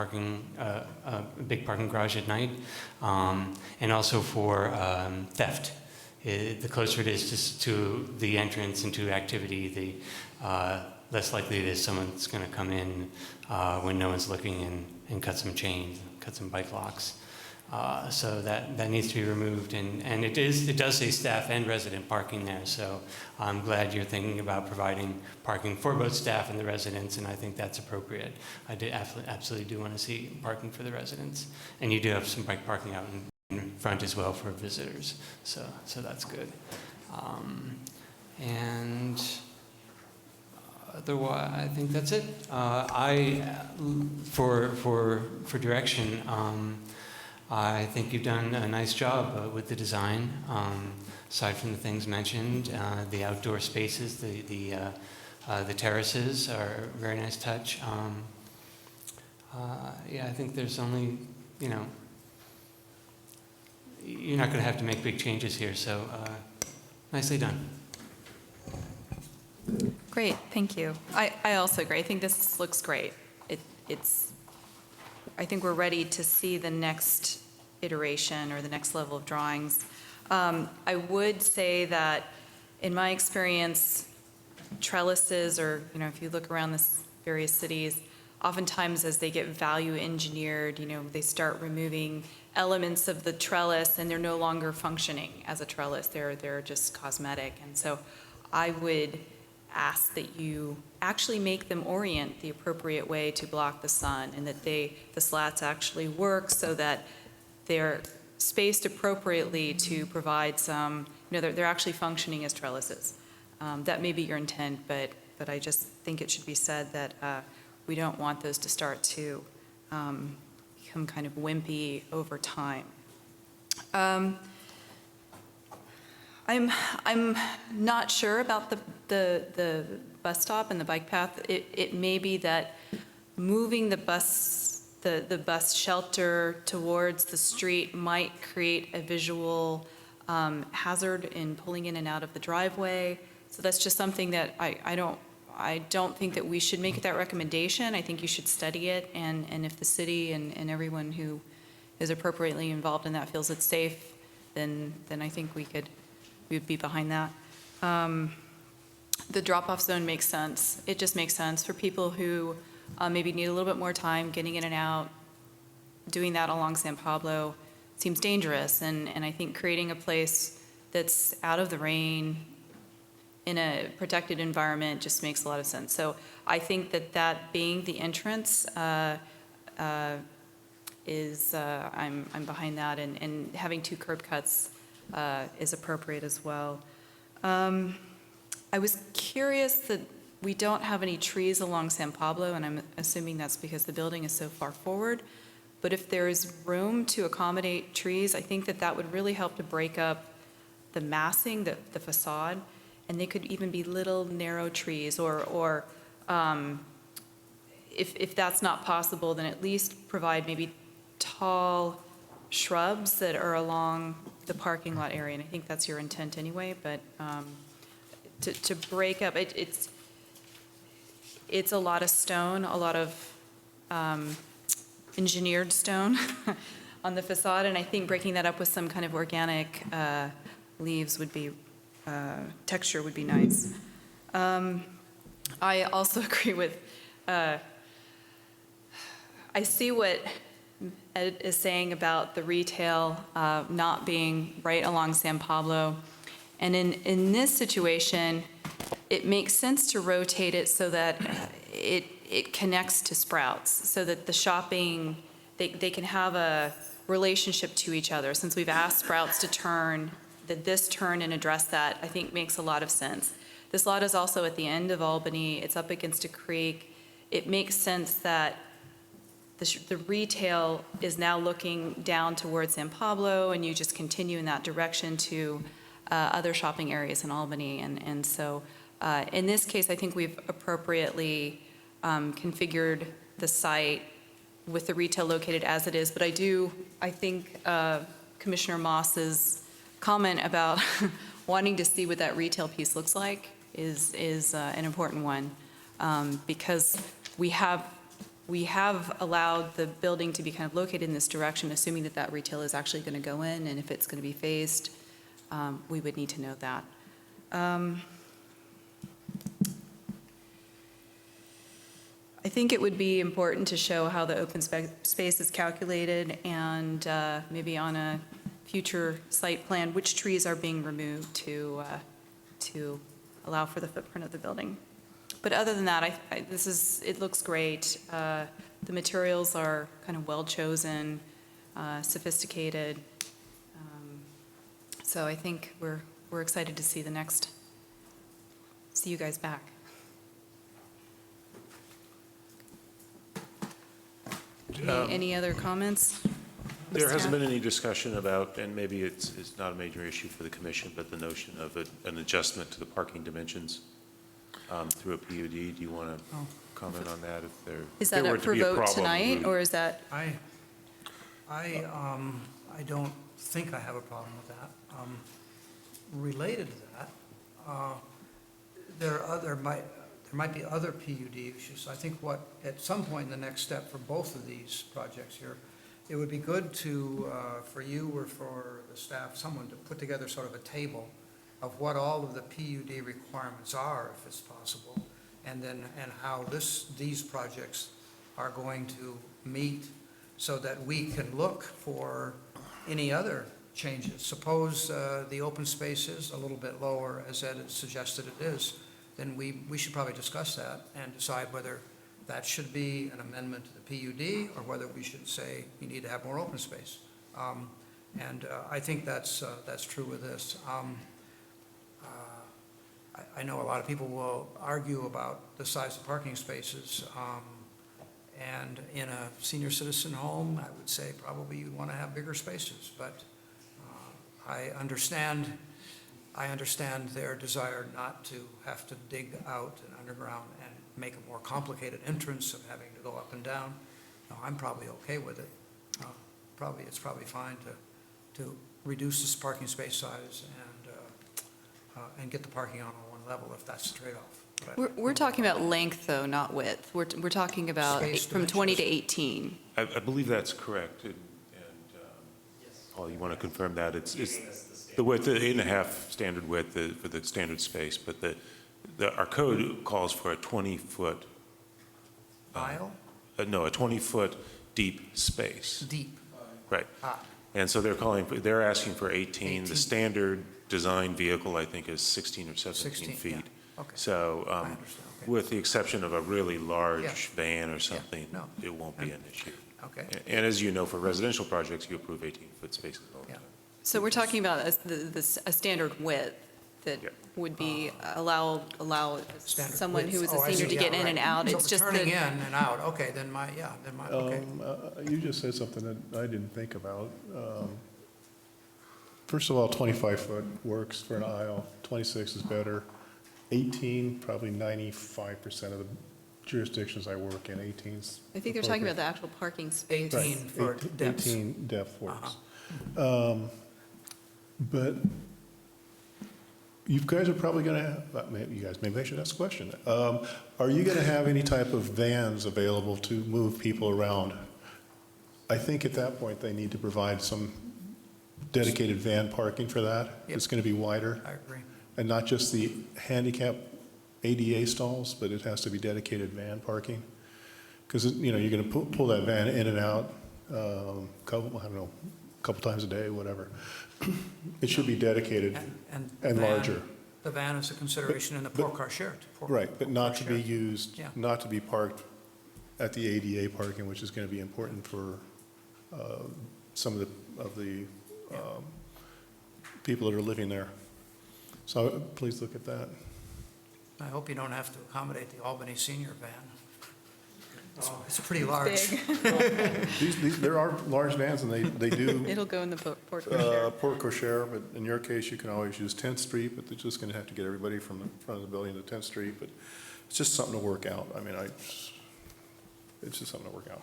a big parking garage at night, and also for theft. The closer it is to the entrance and to activity, the less likely it is someone's going to come in when no one's looking and cut some chains, cut some bike locks. So that needs to be removed, and it does say staff and resident parking there. So I'm glad you're thinking about providing parking for both staff and the residents, and I think that's appropriate. I absolutely do want to see parking for the residents, and you do have some bike parking out in front as well for visitors. So that's good. And otherwise, I think that's it. For direction. I think you've done a nice job with the design. Aside from the things mentioned, the outdoor spaces, the terraces are a very nice touch. Yeah, I think there's only, you're not going to have to make big changes here. So nicely done. Great, thank you. I also agree. I think this looks great. I think we're ready to see the next iteration or the next level of drawings. I would say that in my experience, trellises, or if you look around the various cities, oftentimes as they get value engineered, they start removing elements of the trellis and they're no longer functioning as a trellis. They're just cosmetic. And so I would ask that you actually make them orient the appropriate way to block the sun, and that the slats actually work so that they're spaced appropriately to provide some, they're actually functioning as trellises. That may be your intent, but I just think it should be said that we don't want those to start to become kind of wimpy over time. I'm not sure about the bus stop and the bike path. It may be that moving the bus shelter towards the street might create a visual hazard in pulling in and out of the driveway. So that's just something that I don't think that we should make that recommendation. I think you should study it, and if the city and everyone who is appropriately involved in that feels it's safe, then I think we would be behind that. The drop-off zone makes sense. It just makes sense for people who maybe need a little bit more time getting in and out. Doing that along San Pablo seems dangerous, and I think creating a place that's out of the rain in a protected environment just makes a lot of sense. So I think that being the entrance is, I'm behind that, and having 2 curb cuts is appropriate as well. I was curious that we don't have any trees along San Pablo, and I'm assuming that's because the building is so far forward. But if there is room to accommodate trees, I think that would really help to break up the massing, the facade, and they could even be little narrow trees, or if that's not possible, then at least provide maybe tall shrubs that are along the parking lot area, and I think that's your intent anyway, but to break up, it's a lot of stone, a lot of engineered stone on the facade, and I think breaking that up with some kind of organic leaves would be, texture would be nice. I also agree with, I see what Ed is saying about the retail not being right along San Pablo. And in this situation, it makes sense to rotate it so that it connects to Sprouts, so that the shopping, they can have a relationship to each other. Since we've asked Sprouts to turn, that this turn and address that, I think makes a lot of sense. This lot is also at the end of Albany. It's up against a creek. It makes sense that the retail is now looking down towards San Pablo, and you just continue in that direction to other shopping areas in Albany. And so in this case, I think we've appropriately configured the site with the retail located as it is. But I think Commissioner Moss's comment about wanting to see what that retail piece looks like is an important one, because we have allowed the building to be kind of located in this direction, assuming that that retail is actually going to go in, and if it's going to be phased, we would need to know that. I think it would be important to show how the open space is calculated, and maybe on a future site plan, which trees are being removed to allow for the footprint of the building. But other than that, it looks great. The materials are kind of well-chosen, sophisticated. So I think we're excited to see you guys back. Any other comments? There hasn't been any discussion about, and maybe it's not a major issue for the commission, but the notion of an adjustment to the parking dimensions through a PUD. Do you want to comment on that? Is that up for vote tonight, or is that? I don't think I have a problem with that. Related to that, there might be other PUD issues. I think at some point in the next step for both of these projects here, it would be good for you or for the staff, someone to put together sort of a table of what all of the PUD requirements are, if it's possible, and how these projects are going to meet, so that we can look for any other changes. Suppose the open space is a little bit lower, as Ed has suggested it is, then we should probably discuss that and decide whether that should be an amendment to the PUD, or whether we should say you need to have more open space. I think that's true with this. I know a lot of people will argue about the size of parking spaces, and in a senior citizen home, I would say probably you'd want to have bigger spaces, but I understand their desire not to have to dig out and underground and make a more complicated entrance of having to go up and down. No, I'm probably okay with it. It's probably fine to reduce this parking space size and get the parking on one level, if that's the trade-off. We're talking about length, though, not width. We're talking about Space from 20 to 18. I believe that's correct. And Paul, you want to confirm that? It's the width, the 8.5 standard width for the standard space, but our code calls for a 20-foot aisle? No, a 20-foot deep space. Deep. Right. And so they're asking for 18. The standard design vehicle, I think, is 16 or 17 feet. Yeah. Okay. So Okay. with the exception of a really large Yeah. van or something, No. it won't be an issue. Okay. And as you know, for residential projects, you approve 18-foot spaces all the time. So we're talking about a standard width that would be allow Standard someone width. who is Oh, a I senior see. to get Yeah, in and right. out. So It's for just turning in and out, okay, okay. You just said something that I didn't think about. First of all, 25-foot works for an aisle, 26 is better. 18, probably 95% of the jurisdictions I work in, 18's. I think they're talking about the actual parking space. 18 for depths. 18 depth works. But you guys are probably going to have, maybe I should ask a question. Are you going to have any type of vans available to move people around? I think at that point, they need to provide some dedicated van parking for that. Yep. It's going to be wider. I agree. And not just the handicap ADA stalls, but it has to be dedicated van parking. Because, you're going to pull that van in and out, a couple times a day, whatever. It should be dedicated and larger. The van is a consideration in the poor car share. Right, but not to be share. used, Yeah. not to be parked at the ADA parking, which is going to be important for some of the people that are living there. So please look at that. I hope you don't have to accommodate the Albany senior van. It's pretty large. There are large vans, and they do. It'll go in the port cochere. Port cochere, but in your case, you can always use 10th Street, but they're just going to have to get everybody from the front of the building to 10th Street. But it's just something to work out. I mean, it's just something to work out.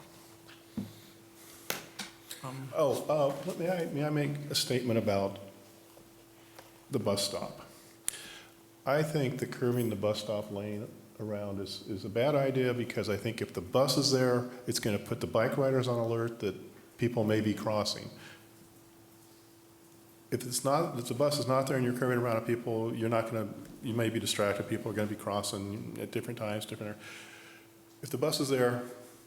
May I make a statement about the bus stop? I think that curving the bus stop lane around is a bad idea, because I think if the bus is there, it's going to put the bike riders on alert that people may be crossing. If the bus is not there and you're curving around at people, you may be distracted. People are going to be crossing at different times, If the bus is there,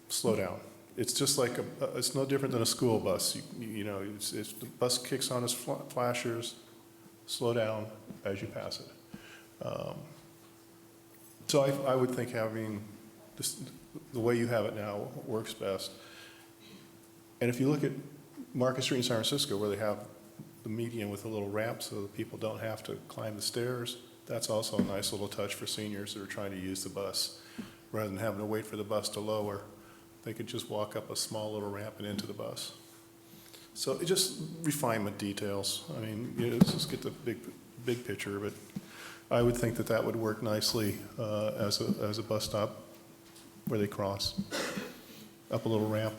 slow down. It's just like it's no different than a school bus. If the bus kicks on its flashers, slow down as you pass it. So I would think having the way you have it now works best. And if you look at Market Street in San Francisco, where they have the median with a little ramp so that people don't have to climb the stairs, that's also a nice little touch for seniors that are trying to use the bus. Rather than having to wait for the bus to lower, they could just walk up a small little ramp and into the bus. So it just refinement details. I mean, let's just get the big picture, but I would think that would work nicely as a bus stop where they cross up a little ramp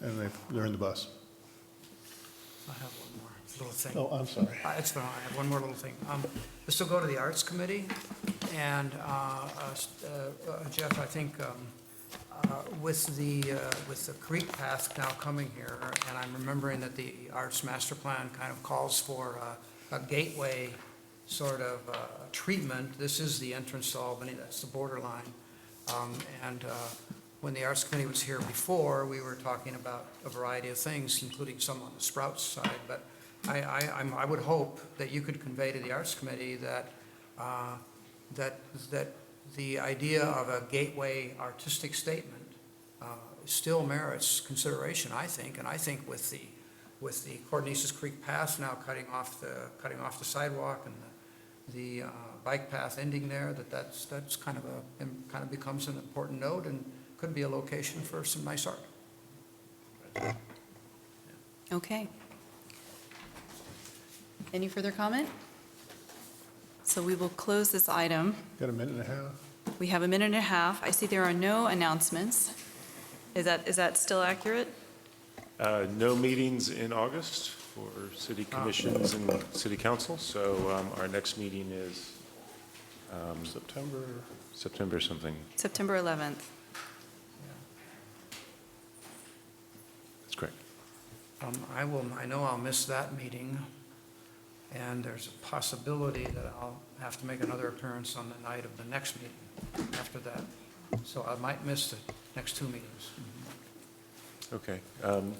and they're in the bus. I have one more little thing. Oh, I'm sorry. It's fine. I have one more little thing. This will go to the Arts Committee, and Jeff, I think with the creek path now coming here, and I'm remembering that the Arts Master Plan kind of calls for a gateway sort of treatment. This is the entrance to Albany, that's the borderline. And when the Arts Committee was here before, we were talking about a variety of things, including some on the Sprouts side. But I would hope that you could convey to the Arts Committee that the idea of a gateway artistic statement still merits consideration, I think. And I think with the Cordnesis Creek Path now cutting off the sidewalk and the bike path ending there, that's kind of becomes an important node and could be a location for some nice art. Okay. Any further comment? So we will close this item. Got a minute and a half? We have a minute and a half. I see there are no announcements. Is that still accurate? No meetings in August for city commissions and city council, so our next meeting is September something. September 11th. That's correct. I know I'll miss that meeting, and there's a possibility that I'll have to make another appearance on the night of the next meeting after that. So I might miss the next two meetings. Okay.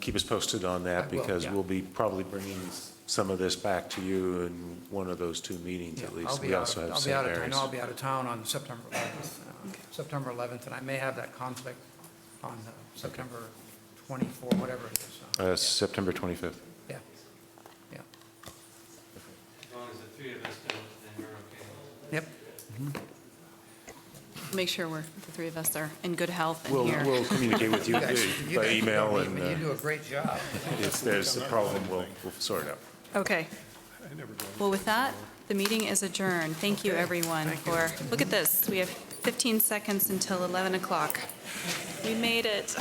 Keep us posted on that, because we'll be probably bringing some of this back to you in one of those two meetings at least. We also have St. Mary's. I know I'll be out of town on September 11th. September 11th, and I may have that conflict on September 24, whatever it is. September 25th. Yeah. As long as the three of us don't, then we're okay. Yep. Make sure the three of us are in good health and here. We'll communicate with you by email, and you do a great job. if there's a problem, we'll sort it out. Okay. Well, with that, the meeting is adjourned. Thank you, everyone, for, look at this. We have 15 seconds until 11 o'clock. We made it.